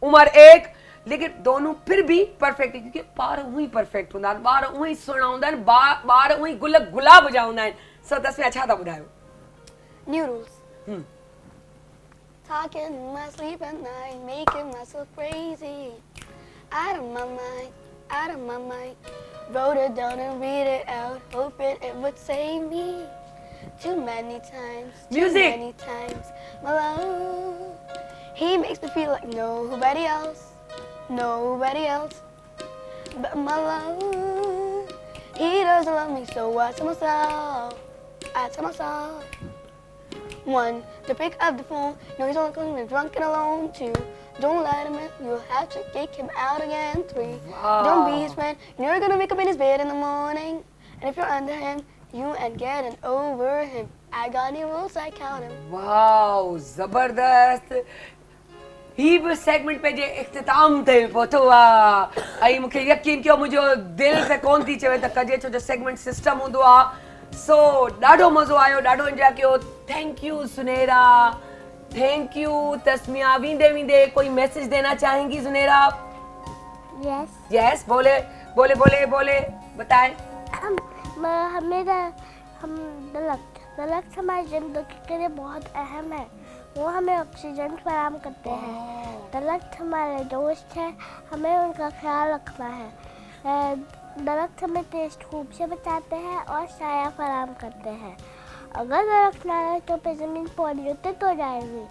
उम्र एक, लेकिन दोनों फिर भी परफेक्ट है, क्योंकि ॿार उही परफेक्ट हूंदा आहिनि, ॿार उही सुहिणा हूंदा आहिनि, ॿार उही गुलाब जा हूंदा आहिनि। सो तस्मिया छा था ॿुधायो? New rules. Talking in my sleep at night, making myself crazy. Out of my mind. Wrote it down and read it out, hoping it would save me. too many times. Music. Too many times. My love, he makes me feel like nobody else. Nobody else. But my love, he doesn't love me, so I tell myself. I tell myself. 1, to pick up the phone. No, he's only calling me drunk and alone. 2, don't let him in. You'll have to kick him out again. 3, don't be his friend. You're gonna wake up in his bed in the morning. And if you're under him, you ain't getting over him. I got any rules, I count him. Wow ज़बरदस्त ही बि segment पे जे इख्तिताम ते पहुतो आहे ऐं मूंखे यकीन कयो मुंहिंजो दिलि त कोन थी चवे त कजे छो जो सेगमेंट सिस्टम हूंदो आहे सो ॾाढो मज़ो आयो ॾाढो एंजॉय कयो thank you Sunera thank you Tasmia वींदे वींदे कोई मैसेज देना चाहेंगी सुनेरा यस यस बोले बोले बोले बोले बताएं हम दरख्त हमारी जिंदगी के लिए बहुत अहम है वो हमें ऑक्सीजन फराहम करते हैं दरख्त हमारे दोस्त हैं हमें उनका ख्याल रखना है दरख्त हमें तेज धूप से बचाते हैं और छाया फराहम करते हैं अगर दरख्त ना रहे तो पे ज़मीन पॉल्यूटेड हो जाएगी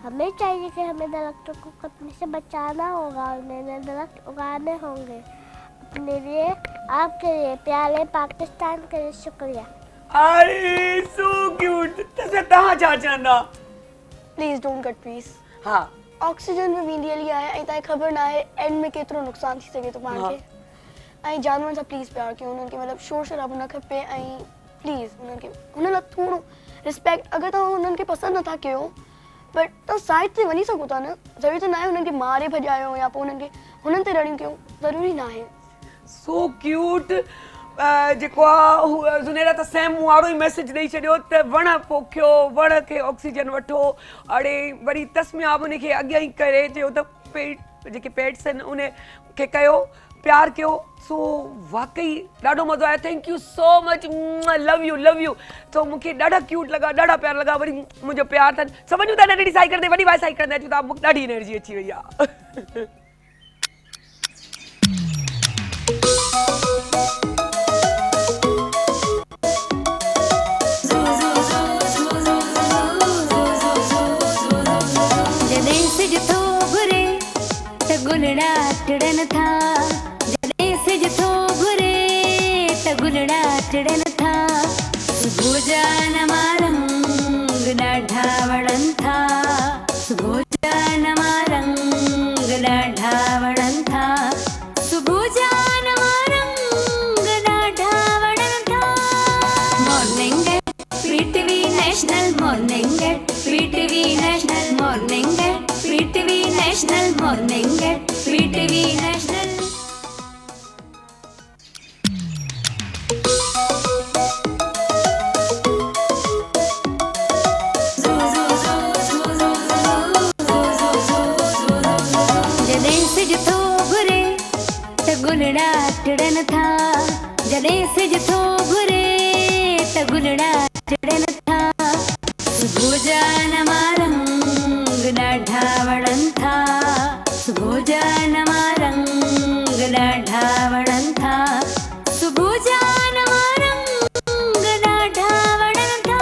हमें चाहिए कि हमें दरख्तों को कटने से बचाना होगा और नए नए दरख्त उगाने होंगे अपने लिए आपके लिए प्यारे पाकिस्तान के लिए शुक्रिया अरे सो क्यूट तसे तहां छा चवंदा Please don't cut trees. हाँ ऑक्सीजन में वेंदी हली आहे ऐं तव्हांखे ख़बर न आहे एंड में केतिरो नुक़सान थी सघे थो पाण खे ऐं जानवरनि सां प्लीज़ प्यार कयो उन्हनि खे मतिलबु शोर शराबो न खपे ऐं प्लीज़ उन्हनि खे हुन लाइ थोरो रिस्पेक्ट अगरि तव्हां हुननि खे पसंदि नथा कयो बट तव्हां साइड ते वञी सघो था न ज़रूरी त न आहे हुननि खे मारे भॼायो या पोइ हुननि खे हुननि ते रड़ियूं कयूं ज़रूरी न आहे सो क्यूट जेको आहे ज़ुनेरा त सेम मूं वारो ई मैसेज ॾेई छॾियो त वण पोखियो वण खे ऑक्सीजन वठो अड़े वरी तस्मिया बि उनखे अॻियां ई करे चयो त पेट जेके पेट्स आहिनि उन खे कयो प्यार कयो सो वाकई ॾाढो मज़ो आयो thank you so much love U तो मूंखे ॾाढा क्यूट लॻा ॾाढा प्यार लॻा वरी मुंहिंजो प्यार अथनि सभु वञूं था नंढड़ी साई कंदे वॾी वाई साई कंदे अचूं था मूंखे ॾाढी एनर्जी अची वई आहे गुलड़ा टिड़न था जॾहिं सिज थो घुरे त गुलड़ा टिड़न था सुबुह जा नवा रंग ॾाढा वणनि था सुबुह जा नवा रंग ॾाढा वणनि था सुबुह जा नवा रंग ॾाढा वणनि था morning PTV national morning PTV national morning PTV national morning PTV national जॾहिं सिज थो घुरे त गुलड़ा टिड़न था जॾहिं सिज थो घुरे त गुलड़ा टिड़न था सुबुह जा नवा रंग ॾाढा वणनि था सुबुह जा नवा रंग ॾाढा वणनि था सुबुह जा नवा रंग ॾाढा वणनि था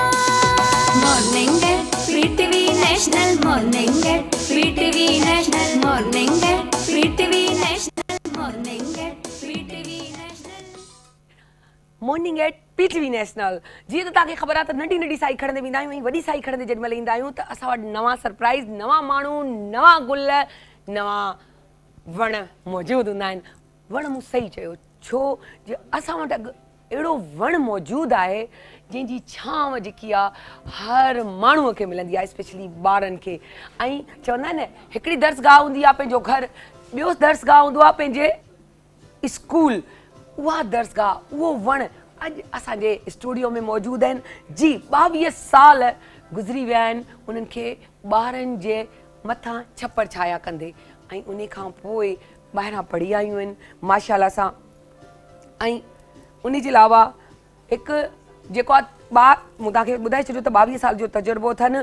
morning PTV national morning PTV national morning PTV national morning PTV national morning at PTV national जीअं त तव्हांखे ख़बर आहे त नंढी नंढी साई खणंदे वेंदा आहियूं ऐं वॾी साई खणंदे जेॾीमहिल ईंदा आहियूं त असां वटि नवां सरप्राइज़ नवां माण्हू नवां गुल नवां वण मौजूदु हूंदा आहिनि वण मूं सही चयो छो जे असां वटि अहिड़ो वणु मौजूदु आहे जंहिंजी छांव जेकी आहे हर माण्हूअ खे मिलंदी आहे स्पेशली ॿारनि खे ऐं चवंदा आहिनि न हिकिड़ी दर्सगाह हूंदी आहे पंहिंजो घरु ॿियो दर्सगाह हूंदो आहे पंहिंजे स्कूल उहा दर्सगाह उहो वणु अॼु असांजे स्टूडियो में मौजूदु आहिनि जी 22 साल गुज़री विया आहिनि उन्हनि खे ॿारनि जे मथां छप्पर छाया कंदे ऐं उन खां पोइ ॿाहिरां पढ़ी आयूं आहिनि माशाअल्लाह सां ऐं उन जे अलावा हिकु जेको आहे ॿार मूं तव्हांखे ॿुधाए छॾियो त 22 साल जो तजुर्बो अथनि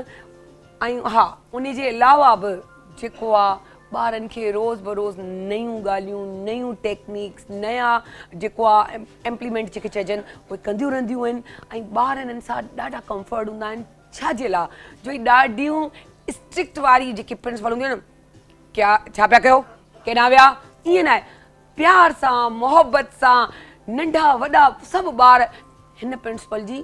ऐं हा उन जे अलावा बि जेको आहे ॿारनि खे रोज़ बरोज़ नयूं ॻाल्हियूं, नयूं टेक्निक्स, नया जेको आहे इम्प्लीमेंट जेके चइजनि उहे कंदियूं रहंदियूं आहिनि ऐं ॿार हिननि सां ॾाढा कंफर्ट हूंदा आहिनि। छाजे लाइ? जो ही ॾाढियूं स्ट्रिक्ट वारी जेकी प्रिंसिपल हूंदियूं आहिनि, क्या छा पिया कयो, केॾां विया, ईअं न आहे। प्यार सां, मोहबत सां, नंढा वॾा सभु ॿार हिन प्रिंसिपल जी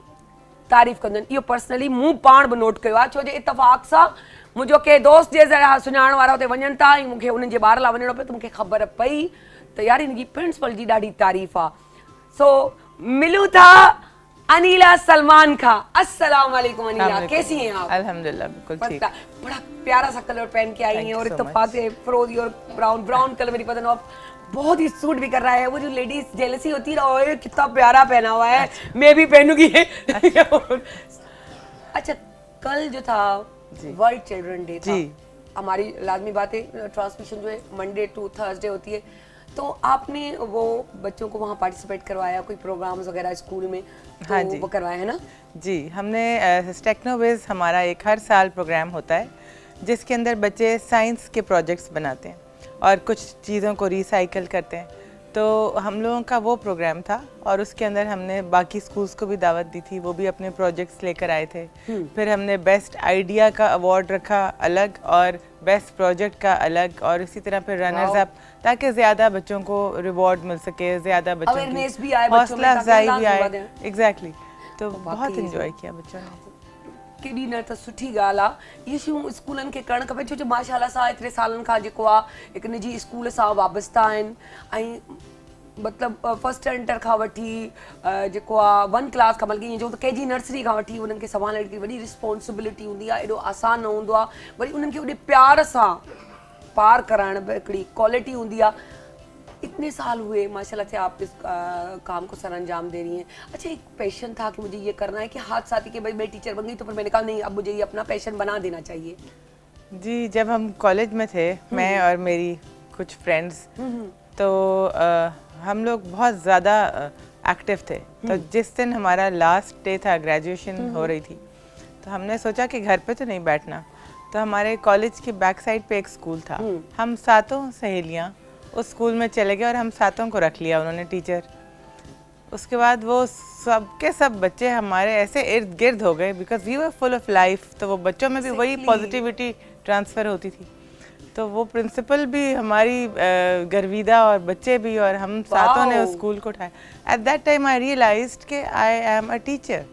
तारीफ़ कंदा आहिनि। इहो पर्सनली मूं पाण बि नोट कयो आहे, छो जो इतफ़ाक़ सां मुंहिंजो के दोस्त जे ज़रिया सुञाणण वारा हुते वञनि था ऐं मूंखे उन्हनि जे ॿार लाइ वञिणो पियो त मूंखे ख़बर पई त यार हिन जी प्रिंसिपल जी ॾाढी तारीफ़ आहे। सो मिलूं था अनीला सलमान खां। अस्सलाम वालेकुम अनीला, कैसी हैं आप? अल्हम्दुलिल्लाह बिल्कुल ठीक। बड़ा प्यारा सा कलर पहन के आई हैं और इत्तेफाक से फिरोजी और ब्राउन कलर मेरी पसंद है, बहुत ही सूट भी कर रहा है। वो जो लेडीज जेलसी होती है, ओए कितना प्यारा पहना हुआ है, मैं भी पहनूंगी। अच्छा, कल जो था वर्ल्ड चिल्ड्रन डे था, हमारी लाजमी बात है ट्रांसमिशन जो है मंडे टू थर्सडे होती है, तो आपने वो बच्चों को वहाँ पार्टिसिपेट करवाया, कोई प्रोग्राम्स वगैरह स्कूल में? तो हाँ जी, वो करवाया है ना? जी, हमने टेक्नोविज हमारा एक हर साल प्रोग्राम होता है जिसके अंदर बच्चे साइंस के प्रोजेक्ट्स बनाते हैं और कुछ चीज़ों को रिसाइकल करते हैं। तो हम लोगों का वो प्रोग्राम था और उसके अंदर हमने बाकी स्कूल्स को भी दावत दी थी, वो भी अपने प्रोजेक्ट्स लेकर आए थे। फिर हमने बेस्ट आइडिया का अवार्ड रखा अलग और बेस्ट प्रोजेक्ट का अलग, और इसी तरह फिर रनर्स अप, ताकि ज़्यादा बच्चों को रिवॉर्ड मिल सके, ज़्यादा बच्चों की हौसला अफजाई भी आए। एग्जैक्टली, तो बहुत इंजॉय किया बच्चों ने। केॾी न त सुठी ॻाल्हि आहे, इहे शयूं स्कूलनि खे करणु खपे, छो जो माशाअल्लाह सां एतिरे सालनि खां जेको आहे हिकु निजी स्कूल सां वाबस्ता आहिनि ऐं मतिलबु फर्स्ट स्टैंडर्ड खां वठी जेको आहे 1 क्लास खां, बल्कि ईअं जो त केजी नर्सरी खां वठी उन्हनि खे संभालण जी वॾी रिस्पॉन्सिबिलिटी हूंदी आहे, एॾो आसान न हूंदो आहे, वरी उन्हनि खे ओॾे प्यार सां पार कराइण बि हिकिड़ी क्वालिटी हूंदी आहे। इतने साल हुए माशाल्लाह से आप इस काम को सर अंजाम दे रही हैं। अच्छा, एक पैशन था कि मुझे ये करना है, कि हाथ साथी के भाई मैं टीचर बन गई तो फिर मैंने कहा नहीं, अब मुझे ये अपना पैशन बना देना चाहिए? जी, जब हम कॉलेज में थे, मैं और मेरी कुछ फ्रेंड्स, तो हम लोग बहुत ज़्यादा एक्टिव थे। तो जिस दिन हमारा लास्ट डे था, ग्रेजुएशन हो रही थी, तो हमने सोचा कि घर पे तो नहीं बैठना, तो हमारे कॉलेज की बैक साइड पे एक स्कूल था, हम सातों सहेलियाँ उस स्कूल में चले गए और हम सातों को रख लिया उन्होंने टीचर। उसके बाद वो सब के सब बच्चे हमारे ऐसे इर्द गिर्द हो गए, because we were full of life, तो वो बच्चों में भी वही पॉजिटिविटी ट्रांसफ़र होती थी। तो वो प्रिंसिपल भी हमारी गर्विदा और बच्चे भी, और हम सातों ने उस स्कूल को उठाया। At that time I realised कि आई एम अ टीचर।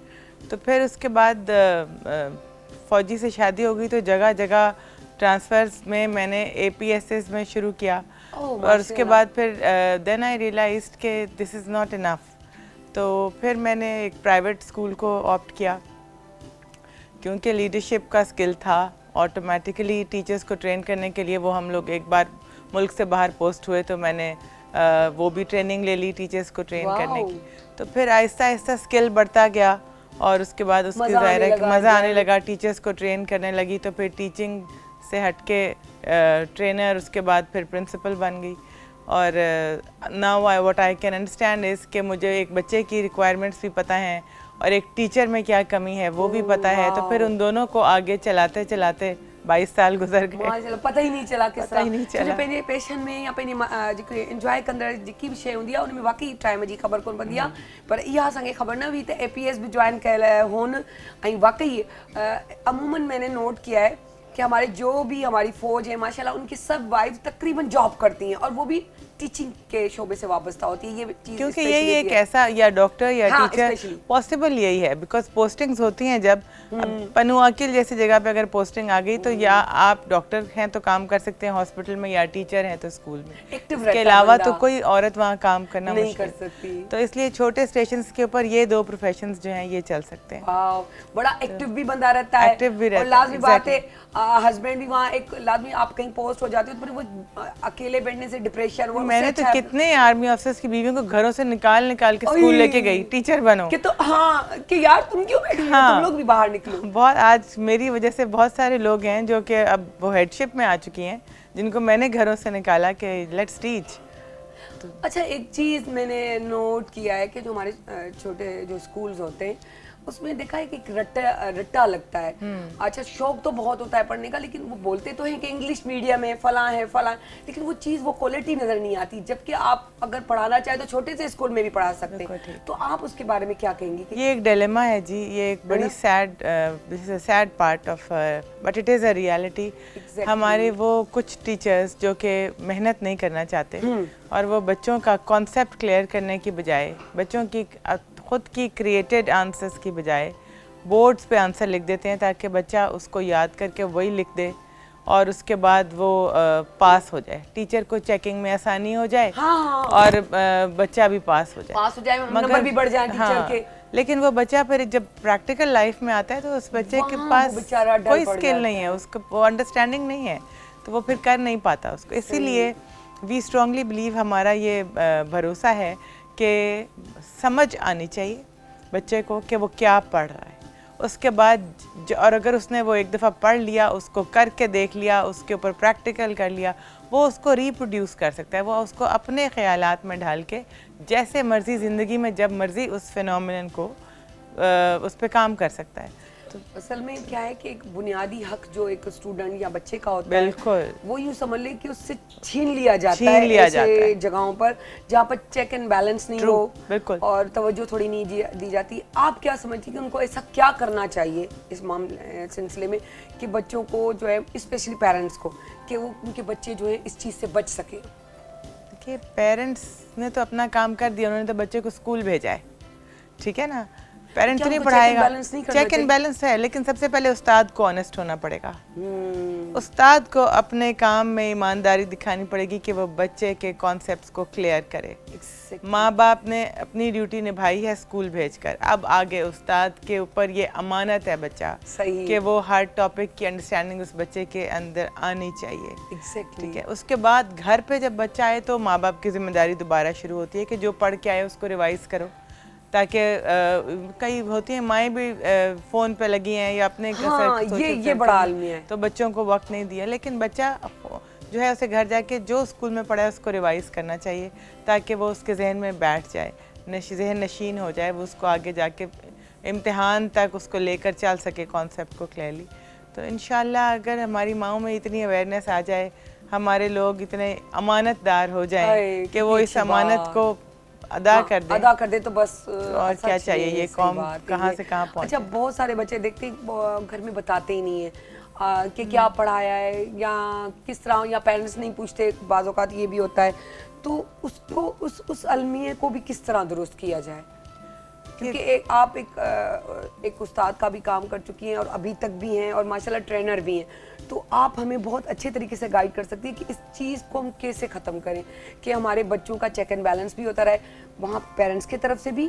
तो फिर उसके बाद फ़ौजी से शादी हो गई, तो जगह जगह ट्रांसफ़र्स में मैंने APSS में शुरू किया, और उसके बाद फिर देन आई रियलाइज्ड कि दिस इज़ नॉट इनफ। तो फिर मैंने एक प्राइवेट स्कूल को ऑप्ट किया, क्योंकि लीडरशिप का स्किल था। ऑटोमेटिकली टीचर्स को ट्रेन करने के लिए वो हम लोग एक बार मुल्क से बाहर पोस्ट हुए, तो मैंने वो भी ट्रेनिंग ले ली टीचर्स को ट्रेन करने की। तो फिर आहिस्ता आहिस्ता स्किल बढ़ता गया, और उसके बाद उसके ज़ाहिर है कि मज़ा आने लगा, टीचर्स को ट्रेन करने लगी। तो फिर टीचिंग से हटके ट्रेनर, उसके बाद फिर प्रिंसिपल बन गई। और now I what I can understand is कि मुझे एक बच्चे की रिक्वायरमेंट्स भी पता हैं और एक टीचर में क्या कमी है वो भी पता है। तो फिर उन दोनों को आगे चलाते चलाते 22 साल गुजर गए, पता ही नहीं चला किस तरह पंहिंजे पैशन में या पंहिंजे जेके इंजॉय कंदड़ जेकी बि शइ हूंदी आहे उन में वाकई टाइम जी ख़बर कोन पवंदी आहे। पर इहा असांखे ख़बर न हुई त APS भी ज्वाइन कयल हुन, ऐं वाकई अमूमन मैंने नोट किया है कि हमारे जो भी हमारी फौज है माशाल्लाह उनकी सब वाइफ तकरीबन जॉब करती हैं, और वो भी टीचिंग के शोबे से वाबस्ता होती है। ये चीज़ क्योंकि यही एक ऐसा या डॉक्टर या टीचर पॉसिबल यही है, बिकॉज पोस्टिंग्स होती हैं जब पन्नू अकील जैसी जगह पे अगर पोस्टिंग आ गई, तो या आप डॉक्टर हैं तो काम कर सकते हैं हॉस्पिटल में, या टीचर हैं तो स्कूल में। इसके अलावा तो कोई औरत वहाँ काम करना नहीं कर सकती। तो इसलिए छोटे स्टेशन के ऊपर ये 2 प्रोफेशंस जो हैं ये चल सकते हैं। बड़ा एक्टिव भी बंदा रहता है, एक्टिव भी रहता है, और लाजमी बात है हस्बैंड भी वहाँ एक लाजमी, आप कहीं पोस्ट हो जाते हो तो वो अकेले बैठने से डिप्रेशन। मैंने तो कितने आर्मी ऑफिसर्स की बीवियों को घरों से निकाल के स्कूल लेके गई, टीचर बनो कि, तो हाँ कि यार तुम क्यों बैठी हो, तुम लोग भी बाहर निकलो। बहुत आज मेरी वजह से बहुत सारे लोग हैं जो कि अब वो हेडशिप में आ चुकी हैं, जिनको मैंने घरों से निकाला कि लेट्स टीच। अच्छा, एक चीज़ मैंने नोट किया है कि जो हमारे छोटे जो स्कूल्स होते हैं उसमें देखा है कि एक रट्टा लगता है। अच्छा, शौक तो बहुत होता है पढ़ने का, लेकिन वो बोलते तो हैं कि इंग्लिश मीडियम है, फलां है फलां, लेकिन वो चीज़, वो क्वालिटी नजर नहीं आती। जबकि आप अगर पढ़ाना चाहे तो छोटे से स्कूल में भी पढ़ा सकते हैं। तो आप उसके बारे में क्या कहेंगे? ये एक डिलेमा है जी, ये एक बड़ी sad part of, but it is a reality. हमारे वो कुछ टीचर्स जो कि मेहनत नहीं करना चाहते और वो बच्चों का कॉन्सेप्ट क्लियर करने की बजाय, बच्चों की खुद की क्रिएटेड आंसर्स की बजाय बोर्ड्स पे आंसर लिख देते हैं ताकि बच्चा उसको याद करके वही लिख दे और उसके बाद वो पास हो जाए, टीचर को चेकिंग में आसानी हो जाए। हाँ। और बच्चा भी पास हो जाए, नंबर भी बढ़ जाए टीचर के। लेकिन वो बच्चा फिर जब प्रैक्टिकल लाइफ में आता है तो उस बच्चे के पास कोई स्किल नहीं है, उसको वो अंडरस्टैंडिंग नहीं है, तो वो फिर कर नहीं पाता उसको। इसीलिए वी स्ट्रांगली बिलीव, हमारा ये भरोसा है कि समझ आनी चाहिए बच्चे को कि वो क्या पढ़ रहा है। उसके बाद और अगर उसने वो एक दफ़ा पढ़ लिया, उसको करके देख लिया, उसके ऊपर प्रैक्टिकल कर लिया, वो उसको रिप्रोड्यूस कर सकता है। वो उसको अपने ख़यालात में ढाल के जैसे मर्ज़ी ज़िंदगी में जब मर्ज़ी उस फिनोमिनन को उस पर काम कर सकता है। तो असल में क्या है कि एक बुनियादी हक जो एक स्टूडेंट या बच्चे का होता बिल्कुल, है, वो यूँ समझ ले कि उससे छीन लिया जाता है ऐसे जगहों पर जहाँ पर चेक एंड बैलेंस नहीं हो, बिल्कुल, और तवज्जो थोड़ी नहीं दी जाती। आप क्या समझती कि उनको ऐसा क्या करना चाहिए इस मामले सिलसिले में कि बच्चों को जो है, स्पेशली पेरेंट्स को, कि वो उनके बच्चे जो है इस चीज़ से बच सके? देखिए, पेरेंट्स ने तो अपना काम कर दिया, उन्होंने तो बच्चे को स्कूल भेजा है, ठीक है ना, पेरेंट्स तो नहीं पढ़ाएगा। चेक एंड बैलेंस है, लेकिन सबसे पहले उस्ताद को ऑनेस्ट होना पड़ेगा। उस्ताद को अपने काम में ईमानदारी दिखानी पड़ेगी कि वो बच्चे के कॉन्सेप्ट्स को क्लियर करे। माँ बाप ने अपनी ड्यूटी निभाई है स्कूल भेजकर, अब आगे उस्ताद के ऊपर ये अमानत है बच्चा कि वो हर टॉपिक की अंडरस्टैंडिंग उस बच्चे के अंदर आनी चाहिए। ठीक है, उसके बाद घर पे जब बच्चा आए तो माँ बाप की जिम्मेदारी दोबारा शुरू होती है कि जो पढ़ के आए उसको रिवाइज करो, ताकि कई होती हैं माएँ भी फ़ोन पे लगी हैं या अपने ये बड़ा आलमी है, तो बच्चों को वक्त नहीं दिया। लेकिन बच्चा जो है उसे घर जाके जो स्कूल में पढ़ा है उसको रिवाइज करना चाहिए ताकि वो उसके जहन में बैठ जाए, जहन नशीन हो जाए, वो उसको आगे जाके इम्तिहान तक उसको लेकर चल सके कॉन्सेप्ट को क्लियरली। तो इंशाल्लाह अगर हमारी माँओं में इतनी अवेयरनेस आ जाए, हमारे लोग इतने अमानतदार हो जाएं कि वो इस अमानत को अदा कर दे तो बस और क्या चाहिए, ये कौम कहाँ से कहाँ पहुँचे। अच्छा, बहुत सारे बच्चे देखते घर में बताते ही नहीं है कि क्या पढ़ाया है या किस तरह, या पेरेंट्स नहीं पूछते, बाज़ औक़ात ये भी होता है। तो उसको उस अलमिये को भी किस तरह दुरुस्त किया जाए? क्योंकि आप एक उस्ताद का भी काम कर चुकी हैं और अभी तक भी हैं और माशाल्लाह ट्रेनर भी हैं, तो आप हमें बहुत अच्छे तरीके से गाइड कर सकती हैं कि इस चीज़ को हम कैसे ख़त्म करें कि हमारे बच्चों का चेक एंड बैलेंस भी होता रहे, वहाँ पेरेंट्स की तरफ से भी,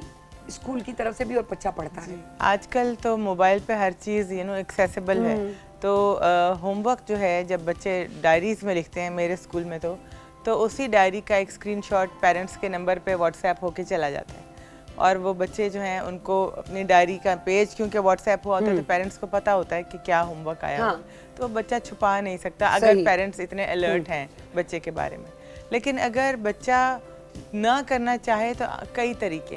स्कूल की तरफ से भी, और बच्चा पढ़ता है। आजकल तो मोबाइल पे हर चीज़ एक्सेसिबल है, तो होमवर्क जो है जब बच्चे डायरीज़ में लिखते हैं, मेरे स्कूल में तो उसी डायरी का एक स्क्रीनशॉट पेरेंट्स के नंबर पे व्हाट्सएप होके चला जाता है और वो बच्चे जो हैं उनको अपनी डायरी का पेज, क्योंकि व्हाट्सएप हुआ होता है तो पेरेंट्स को पता होता है कि क्या होमवर्क आया। हाँ। तो बच्चा छुपा नहीं सकता अगर पेरेंट्स इतने अलर्ट हैं बच्चे के बारे में। लेकिन अगर बच्चा ना करना चाहे तो कई तरीके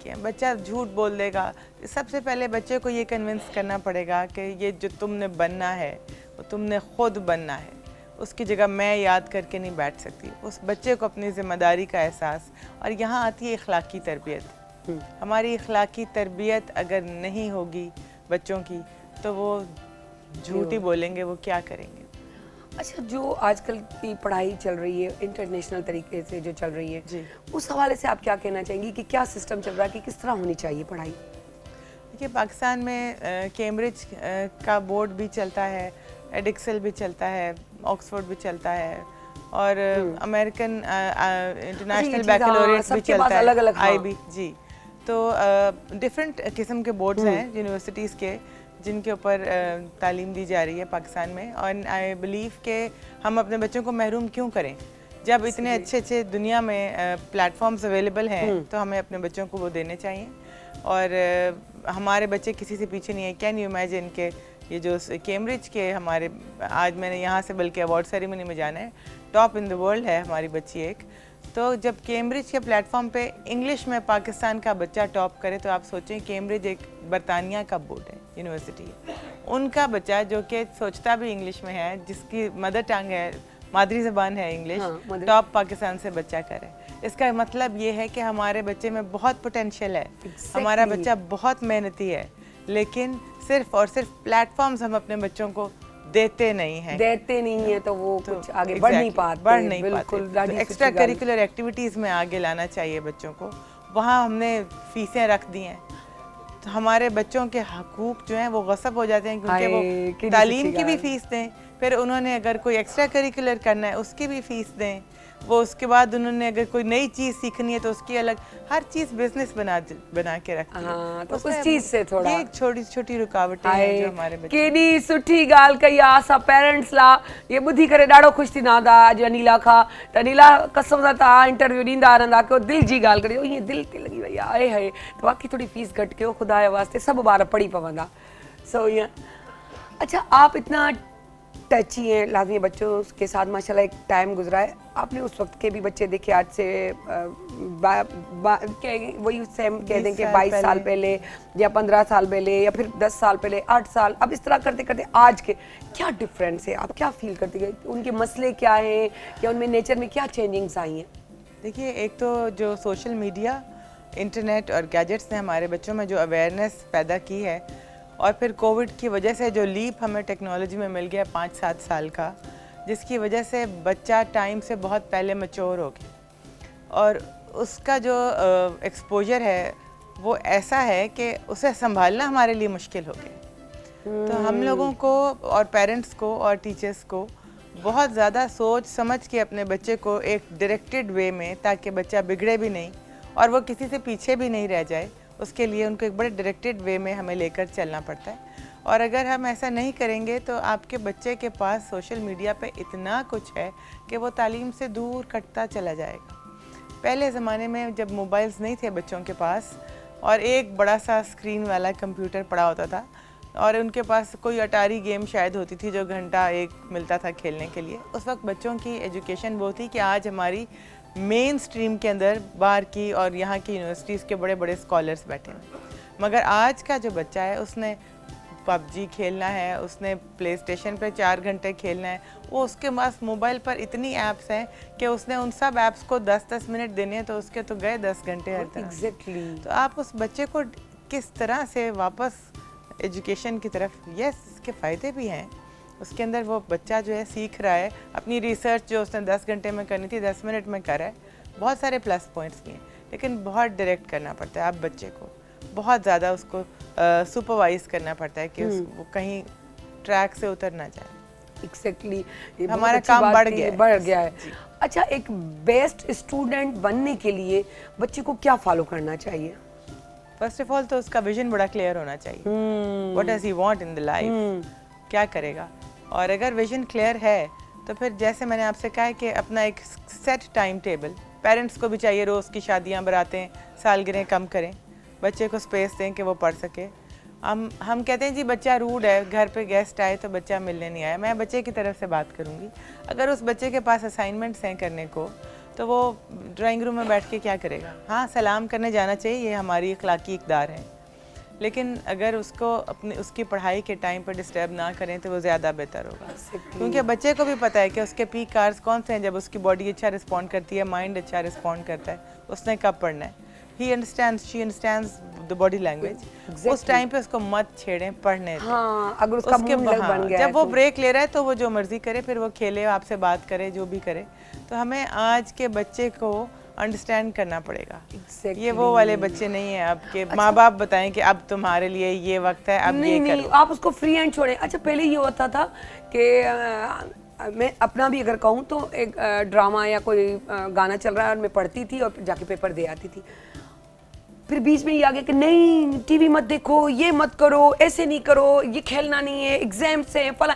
हैं। बच्चा झूठ बोल देगा, सबसे पहले बच्चे को ये कन्विंस करना पड़ेगा कि ये जो तुमने बनना है वो तुमने खुद बनना है, उसकी जगह मैं याद करके नहीं बैठ सकती। उस बच्चे को अपनी ज़िम्मेदारी का एहसास, और यहाँ आती है इखलाकी तरबियत। हमारी इखलाकी तरबियत अगर नहीं होगी बच्चों की तो वो झूठ ही बोलेंगे, वो क्या करेंगे। अच्छा, जो आजकल की पढ़ाई चल रही है इंटरनेशनल तरीके से जो चल रही है जी, उस हवाले से आप क्या कहना चाहेंगी कि क्या सिस्टम चल रहा है कि किस तरह होनी चाहिए पढ़ाई? देखिए, पाकिस्तान में कैम्ब्रिज का बोर्ड भी चलता है, एडिक्सल भी चलता है, ऑक्सफोर्ड भी चलता है और अमेरिकन इंटरनेशनल बैकलॉरेट भी चलता है, अलग-अलग। IB जी। तो डिफरेंट किस्म के बोर्ड्स हैं यूनिवर्सिटीज़ के जिनके ऊपर तालीम दी जा रही है पाकिस्तान में, और आई बिलीव के हम अपने बच्चों को महरूम क्यों करें जब इतने अच्छे दुनिया में प्लेटफॉर्म्स अवेलेबल हैं, तो हमें अपने बच्चों को वो देने चाहिए। और हमारे बच्चे किसी से पीछे नहीं है। कैन यू इमेजिन के ये जो कैम्ब्रिज के हमारे, आज मैंने यहाँ से बल्कि अवार्ड सेरेमनी में जाना है, टॉप इन द वर्ल्ड है हमारी बच्ची एक। तो जब कैम्ब्रिज के प्लेटफॉर्म पे इंग्लिश में पाकिस्तान का बच्चा टॉप करे तो आप सोचें, कैम्ब्रिज एक बरतानिया का बोर्ड है, यूनिवर्सिटी है, उनका बच्चा जो कि सोचता भी इंग्लिश में है, जिसकी मदर टंग है, मादरी ज़बान है इंग्लिश, टॉप पाकिस्तान से बच्चा करे। इसका मतलब ये है कि हमारे बच्चे में बहुत पोटेंशियल है, हमारा बच्चा बहुत मेहनती है, लेकिन सिर्फ और सिर्फ प्लेटफॉर्म्स हम अपने बच्चों को देते नहीं हैं तो वो कुछ आगे बढ़ नहीं पाते। एक्स्ट्रा करिकुलर एक्टिविटीज़ में आगे लाना चाहिए बच्चों को। वहाँ हमने फीसें रख दी हैं, तो हमारे बच्चों के हकूक जो हैं वो गसब हो जाते हैं, क्योंकि वो तालीम की भी फीस दें, फिर उन्होंने अगर कोई एक्स्ट्रा करिकुलर करना है उसकी भी फीस दें, वो उसके बाद उन्होंने अगर कोई नई चीज़ सीखनी है तो उसकी अलग, हर चीज़ बिजनेस बना के रखती है। तो उस चीज़ से थोड़ा ये छोटी छोटी रुकावटें हैं जो हमारे बच्चे। केॾी सुठी ॻाल्हि कई आहे, असां पेरेंट्स ला ये ॿुधी करे ॾाढो ख़ुशि थींदा हुआ अॼु अनिला खां, त अनिला कसम सां तव्हां इंटरव्यू ॾींदा रहंदा कयो, दिलि जी ॻाल्हि करियो, ईअं दिलि ते लॻी वई आहे, आहे त बाक़ी थोड़ी फीस घटि कयो, ख़ुदा जे वास्ते सभु ॿार पढ़ी पवंदा। सो ईअं। अच्छा, आप इतना टची हैं लाजमी बच्चों के साथ, माशाल्लाह एक टाइम गुजरा है, आपने उस वक्त के भी बच्चे देखे आज से वही सेम कह दें कि 22 साल पहले या 15 साल पहले या फिर 10 साल पहले, 8 साल, अब इस तरह करते करते आज के क्या डिफरेंस है, आप क्या फील करते हैं, उनके मसले क्या हैं या उनमें नेचर में क्या चेंजिंग्स आई हैं? देखिए, एक तो जो सोशल मीडिया, इंटरनेट और गैजेट्स ने हमारे बच्चों में जो अवेयरनेस पैदा की है, और फिर कोविड की वजह से जो लीप हमें टेक्नोलॉजी में मिल गया 5-7 साल का, जिसकी वजह से बच्चा टाइम से बहुत पहले मैच्योर हो गया, और उसका जो एक्सपोजर है वो ऐसा है कि उसे संभालना हमारे लिए मुश्किल हो गया। तो हम लोगों को और पेरेंट्स को और टीचर्स को बहुत ज़्यादा सोच समझ के अपने बच्चे को एक डायरेक्टेड वे में, ताकि बच्चा बिगड़े भी नहीं और वो किसी से पीछे भी नहीं रह जाए, उसके लिए उनको एक बड़े डायरेक्टेड वे में हमें लेकर चलना पड़ता है। और अगर हम ऐसा नहीं करेंगे तो आपके बच्चे के पास सोशल मीडिया पे इतना कुछ है कि वो तालीम से दूर कटता चला जाएगा। पहले ज़माने में जब मोबाइल्स नहीं थे बच्चों के पास और एक बड़ा सा स्क्रीन वाला कंप्यूटर पड़ा होता था, और उनके पास कोई अटारी गेम शायद होती थी जो घंटा एक मिलता था खेलने के लिए, उस वक्त बच्चों की एजुकेशन वो थी कि आज हमारी मेन स्ट्रीम के अंदर बाहर की और यहाँ की यूनिवर्सिटीज़ के बड़े बड़े स्कॉलर्स बैठे हैं। मगर आज का जो बच्चा है उसने पबजी खेलना है, उसने प्ले स्टेशन पर 4 घंटे खेलना है, वो उसके पास मोबाइल पर इतनी ऐप्स हैं कि उसने उन सब ऐप्स को 10-10 मिनट देने हैं, तो उसके तो गए 10 घंटे हर तरह। एग्जैक्टली। तो आप उस बच्चे को किस तरह से वापस एजुकेशन की तरफ, यस इसके फ़ायदे भी हैं, उसके अंदर वो बच्चा जो है सीख रहा है, अपनी रिसर्च जो उसने 10 घंटे में करनी थी 10 मिनट में कर रहा है, बहुत सारे प्लस पॉइंट्स भी हैं, लेकिन बहुत डायरेक्ट करना पड़ता है आप बच्चे को, बहुत ज़्यादा उसको सुपरवाइज करना पड़ता है कि वो कहीं ट्रैक से उतर ना जाए। एग्जैक्टली, हमारा काम बढ़ गया है। अच्छा, एक बेस्ट स्टूडेंट बनने के लिए बच्चे को क्या फॉलो करना चाहिए? फर्स्ट ऑफ ऑल तो उसका विजन बड़ा क्लियर होना चाहिए, what does he want in the life, क्या करेगा। और अगर विजन क्लियर है तो फिर जैसे मैंने आपसे कहा है कि अपना एक सेट टाइम टेबल, पेरेंट्स को भी चाहिए रोज़ की शादियां बरातें सालगिरह कम करें, बच्चे को स्पेस दें कि वो पढ़ सके। हम कहते हैं जी बच्चा रूड है, घर पे गेस्ट आए तो बच्चा मिलने नहीं आया, मैं बच्चे की तरफ से बात करूँगी। अगर उस बच्चे के पास असाइनमेंट्स हैं करने को तो वो ड्राइंग रूम में बैठ के क्या करेगा? हाँ, सलाम करने जाना चाहिए, ये हमारी अखलाकी इक़दार है, लेकिन अगर उसको उसकी पढ़ाई के टाइम पर डिस्टर्ब ना करें तो वो ज़्यादा बेहतर होगा, क्योंकि बच्चे को भी पता है कि उसके पीक आवर्स कौन से हैं जब उसकी बॉडी अच्छा रिस्पॉन्ड करती है, माइंड अच्छा रिस्पॉन्ड करता है, उसने कब पढ़ना है। He understands, she understands the body language. उस टाइम पे उसको मत छेड़ें, पढ़ने दें। हाँ, अगर उसका मूड बन गया जब वो ब्रेक ले रहा है तो वो जो मर्जी करे, फिर वो खेले, आपसे बात करे, जो भी करे। तो हमें आज के बच्चे को अंडरस्टैंड करना पड़ेगा। ये वो वाले बच्चे नहीं है अब के माँ बाप बताएं कि अब तुम्हारे लिए ये वक्त है, अब ये करो। नहीं, आप उसको फ्री हैंड छोड़ें। अच्छा, पहले ये होता था कि मैं अपना भी अगर कहूँ तो एक ड्रामा या कोई गाना चल रहा है और मैं पढ़ती थी और जाके पेपर दे आती थी, फिर बीच में ये आ गया कि नहीं टीवी मत देखो, ये मत करो, ऐसे नहीं करो, ये खेलना नहीं है, एग्जाम्स हैं, फला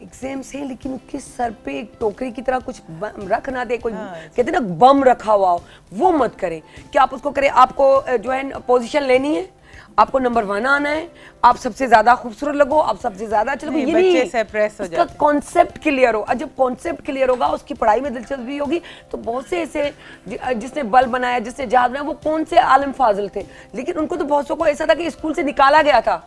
एग्जाम्स हैं, लेकिन उसके सर पे एक टोकरी की तरह कुछ रख ना दे, कोई कहते ना बम रखा हुआ हो, वो मत करें। क्या आप उसको करें? आपको जो है पोजीशन लेनी है, आपको नंबर 1 आना है, आप सबसे ज्यादा खूबसूरत लगो, आप सबसे ज्यादा अच्छे लगो, नहीं, ये बच्चे नहीं, suppress हो उसका जाते हैं। कॉन्सेप्ट क्लियर हो। और जब कॉन्सेप्ट क्लियर होगा, उसकी पढ़ाई में दिलचस्पी होगी, तो बहुत से ऐसे जिसने बल्ब बनाया, जिसने जहाज बनाया, वो कौन से आलम फाजिल थे, लेकिन उनको तो बहुत सौ को ऐसा था कि स्कूल से निकाला गया था,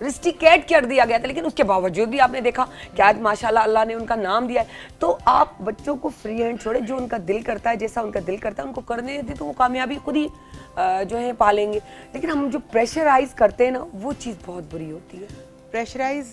रिस्टिकेट कर दिया गया था, लेकिन उसके बावजूद भी आपने देखा कि आज माशाल्लाह अल्लाह ने उनका नाम दिया है। तो आप बच्चों को फ्री हैंड छोड़े, जो उनका दिल करता है, जैसा उनका दिल करता है उनको करने देते, तो वो कामयाबी खुद ही जो है पालेंगे। लेकिन हम जो प्रेशराइज करते हैं ना, वो चीज़ बहुत बुरी होती है। प्रेशराइज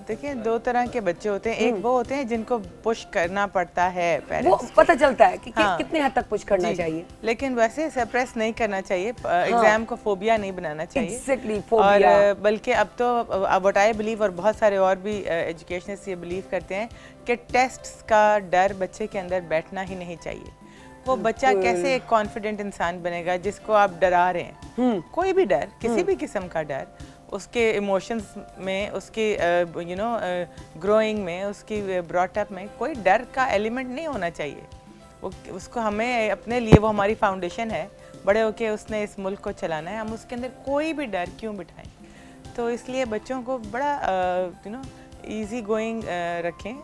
देखिए, 2 तरह के बच्चे होते हैं। एक वो होते हैं जिनको पुश करना पड़ता है वो पेरेंट्स, पता चलता है कि हाँ। कितने हद तक पुश करना जी, चाहिए। लेकिन वैसे सप्रेस नहीं करना चाहिए, एग्जाम को फोबिया नहीं बनाना चाहिए। Exactly, और phobia। बल्कि अब तो व्हाट आई बिलीव, और बहुत सारे और भी एजुकेशनिस्ट ये बिलीव करते हैं कि टेस्ट्स का डर बच्चे के अंदर बैठना ही नहीं चाहिए। वो बच्चा कैसे एक कॉन्फिडेंट इंसान बनेगा जिसको आप डरा रहे हैं? कोई भी डर, किसी भी किस्म का डर, उसके इमोशंस में, उसके ग्रोइंग में, उसकी ब्रॉटअप में कोई डर का एलिमेंट नहीं होना चाहिए। वो उसको हमें अपने लिए, वो हमारी फाउंडेशन है, बड़े होके उसने इस मुल्क को चलाना है, हम उसके अंदर कोई भी डर क्यों बिठाएं? तो इसलिए बच्चों को बड़ा इजी गोइंग रखें,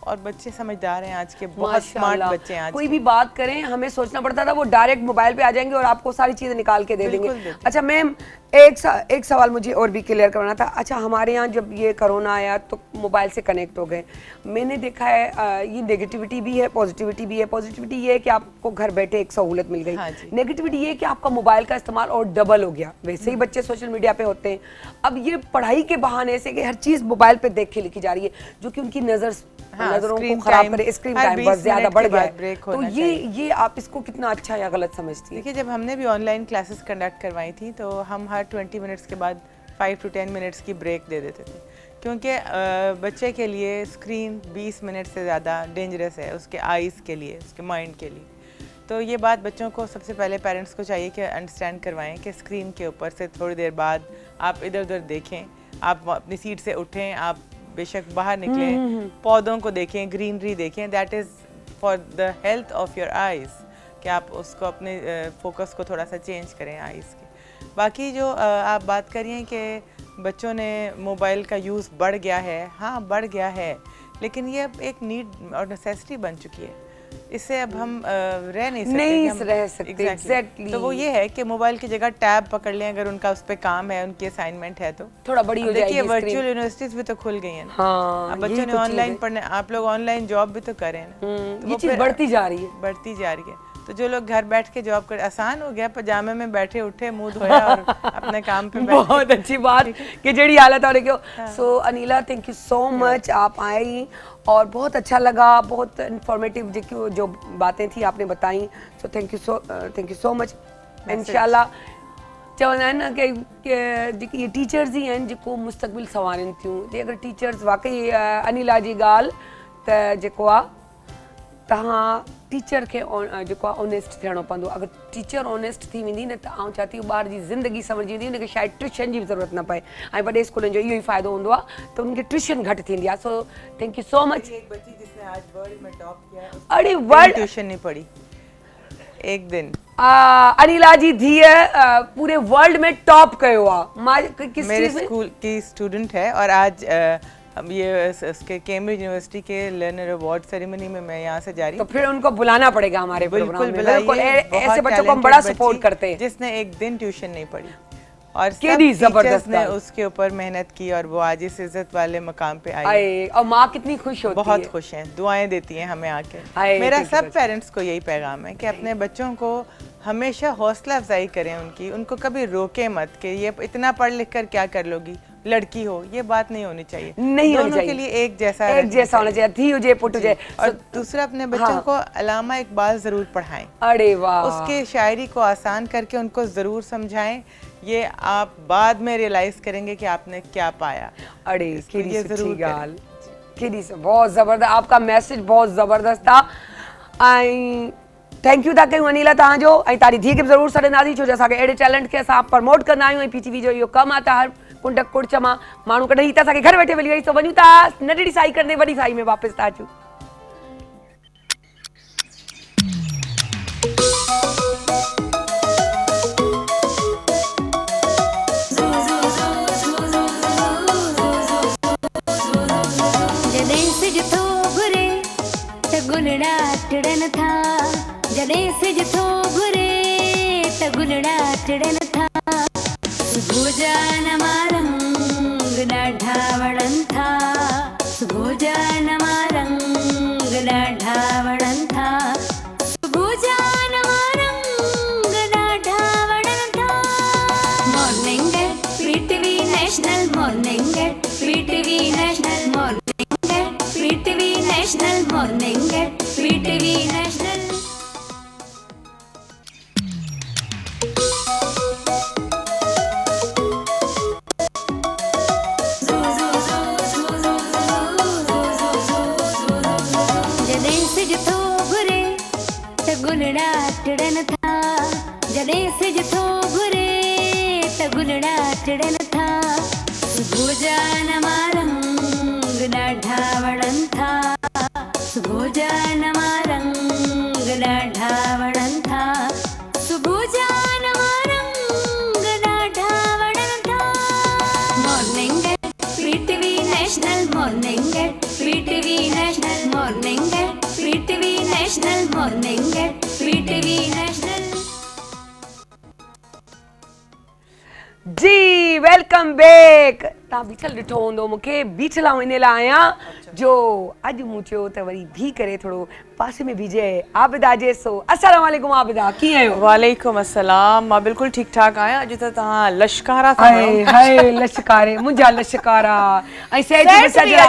और बच्चे समझदार हैं आज के, बहुत स्मार्ट माशाल्लाह। बच्चे हैं आज कोई के। भी बात करें, हमें सोचना पड़ता था, वो डायरेक्ट मोबाइल पे आ जाएंगे और आपको सारी चीजें निकाल के दे बिल्कुल देंगे। देते। अच्छा मैम, एक सवाल मुझे और भी क्लियर करना था। अच्छा, हमारे यहाँ जब ये कोरोना आया तो मोबाइल से कनेक्ट हो गए। मैंने देखा है ये नेगेटिविटी भी है, पॉजिटिविटी भी है। पॉजिटिविटी ये है कि आपको घर बैठे एक सहूलत मिल गई। हाँ जी। नेगेटिविटी ये है कि आपका मोबाइल का इस्तेमाल और डबल हो गया। वैसे ही बच्चे सोशल मीडिया पे होते हैं, अब ये पढ़ाई के बहाने से कि हर चीज मोबाइल पे देख के लिखी जा रही है, जो कि उनकी नजरों को screen खराब time करे, स्क्रीन हर टाइम 20 बहुत ज्यादा मिनट बढ़ के गया बाद है। break तो होना ये आप इसको कितना अच्छा या गलत समझती है? देखिए, जब हमने भी ऑनलाइन क्लासेस कंडक्ट करवाई थी तो हम हर 20 मिनट्स के बाद 5 to 10 मिनट्स की ब्रेक दे देते थे, क्योंकि बच्चे के लिए स्क्रीन 20 मिनट से ज़्यादा डेंजरस है, उसके आइज़ के लिए, उसके माइंड के लिए। तो ये बात बच्चों को सबसे पहले पेरेंट्स को चाहिए कि अंडरस्टैंड करवाएं कि स्क्रीन के ऊपर से थोड़ी देर बाद आप इधर उधर देखें, आप अपनी सीट से उठें, आप बेशक बाहर निकलें, पौधों को देखें, ग्रीनरी देखें। That is for the health of your आइज़, कि आप उसको अपने फोकस को थोड़ा सा चेंज करें आइज़ के। बाकी जो आप बात करिए कि बच्चों ने मोबाइल का यूज़ बढ़ गया है, हाँ बढ़ गया है, लेकिन ये अब एक नीड और नेसेसिटी बन चुकी है। इससे अब हम रह नहीं सकते। नहीं हम- रह सकते, exactly। तो वो ये है कि मोबाइल की जगह टैब पकड़ लें, अगर उनका उस पर काम है, उनकी असाइनमेंट है तो। थोड़ा बड़ी हो अब देखिए, जाएगी वर्चुअल स्क्रीन। यूनिवर्सिटीज भी तो खुल गई हैं ना। हाँ, अब यही बच्चों ने तो चीज़ ऑनलाइन है। पढ़ने, आप लोग ऑनलाइन जॉब भी तो करें ना, तो ये वो चीज फिर बढ़ती जा रही है। बढ़ती जा रही है। तो जो लोग घर बैठ के जॉब कर, आसान हो गया, पजामे में बैठे उठे, मुंह धोया और अपने काम पे बैठ बहुत अच्छी बात कि जेड़ी हालत हो रही हो। So Anila, thank you so much, आप आई और बहुत अच्छा लगा, बहुत इंफॉर्मेटिव जो बातें थी आपने बताई। So thank you so much. इंशाल्लाह चवंदा आहिनि न कि जेकी ये टीचर्स ही आहिनि जेको मुस्तक़बिल संवारनि थियूं। जे अगरि टीचर्स वाकई अनिला जी ॻाल्हि त जेको आहे, तव्हां टीचर खे जेको आहे ऑनेस्ट थियणो पवंदो। अगरि टीचर ऑनेस्ट थी वेंदी न, त आउं चाहती हूँ ॿार जी ज़िंदगी समझी वेंदी, हुनखे शायदि ट्यूशन जी बि ज़रूरत न पए। ऐं वॾे स्कूलनि जो इहो ई फ़ाइदो हूंदो आहे त उनखे ट्यूशन घटि थींदी आहे। So thank you so much. एक बच्ची जिसने आज वर्ल्ड में टॉप किया है, अरे वर्ल्ड ट्यूशन नहीं पढ़ी एक दिन। अनिला जी धीअ पूरे वर्ल्ड में टॉप कयो आहे। मां किस मेरे चीज़ में? स्कूल की स्टूडेंट है, और आज अब ये उसके कैम्ब्रिज यूनिवर्सिटी के लर्नर अवार्ड सेरेमनी में मैं यहाँ से जा रही तो हूँ। फिर उनको बुलाना पड़ेगा हमारे प्रोग्राम बिल्कुल में। बुलाइए, बिल्कुल, बहुत ऐसे बच्चों को हम talented बड़ा बच्ची सपोर्ट करते हैं। जिसने एक दिन ट्यूशन नहीं पढ़ी, और सब केडी जबरदस्त टीचर्स ने बात। उसके ऊपर मेहनत की, और वो आज इस इज्जत वाले मकाम पे आई। आए, और माँ कितनी खुश होती बहुत है। खुश हैं, दुआएं देती हैं हमें आके। आए, मेरा thank you सब much। पेरेंट्स को यही पैगाम है कि अपने बच्चों को हमेशा हौसला अफजाई करें उनको कभी रोके मत कि ये इतना पढ़ लिख कर क्या कर लोगी, लड़की हो, ये बात नहीं होनी चाहिए। नहीं होनी दोनों चाहिए। के लिए एक जैसा होना चाहिए, धी हुजे पुट हुजे। और दूसरा, अपने बच्चों को अल्लामा इकबाल जरूर पढ़ाएं, अरे वाह, उसके शायरी को आसान करके उनको जरूर समझाएं। ये आप बाद में रियलाइज करेंगे कि आपने क्या पाया। अरे इसको केडी ये सुठी जरूर करें। गाल, केडी से बहुत जबरदस्त, आपका मैसेज बहुत जबरदस्त था। ऐं थैंक यू था कयूं अनिला तव्हांजो, ऐं तव्हांजी धीउ खे बि ज़रूरु सॾंदासीं, छो जो असांखे अहिड़े टैलेंट खे असां प्रमोट कंदा आहियूं, ऐं पीटीवी जो इहो कमु आहे त हर कुंड कुड़च मां माण्हू कढी था असांखे घर वेठे मिली वई। सो वञूं था नंढड़ी साई कंदे वॾी साई में वापसि था अचूं। गुलड़ा टिड़न था जॾहिं सिज थो घुरे त गुलड़ा टिड़न था सुबुह जा नवा रंग ॾाढा वणनि था सुबुह जा नवा रंग ॾाढा वणनि था सुबुह जा नवा रंग ॾाढा वणनि था morning PTV national morning PTV national morning PTV national morning PTV national जॾहिं सिज थो घुरे त गुलड़ा टिड़न था जॾहिं सिज थो घुरे त गुलड़ा टिड़न था सुबुह जा नवा रंग ॾाढा वणनि था सुबुह जा नवा रंग ॾाढा वणनि था सुबुह जा नवा रंग ॾाढा वणनि था morning PTV national morning PTV national morning PTV national morning PTV national जी वेलकम बैक। तव्हां बीठल ॾिठो हूंदो मूंखे बीठल आऊं इन लाइ आहियां जो अॼु मूं चयो त वरी बीह करे थोरो पासे में बीजे आबिदा जे सो अस्सलाम वालेकुम आबिदा कीअं आहियो? वालेकुम अस्सलाम मां बिल्कुलु ठीकु ठाक आहियां। अॼु त तव्हां लश्कारा था हाय हाय लश्कारे मुंहिंजा लश्कारा ऐं सेठ में सॼा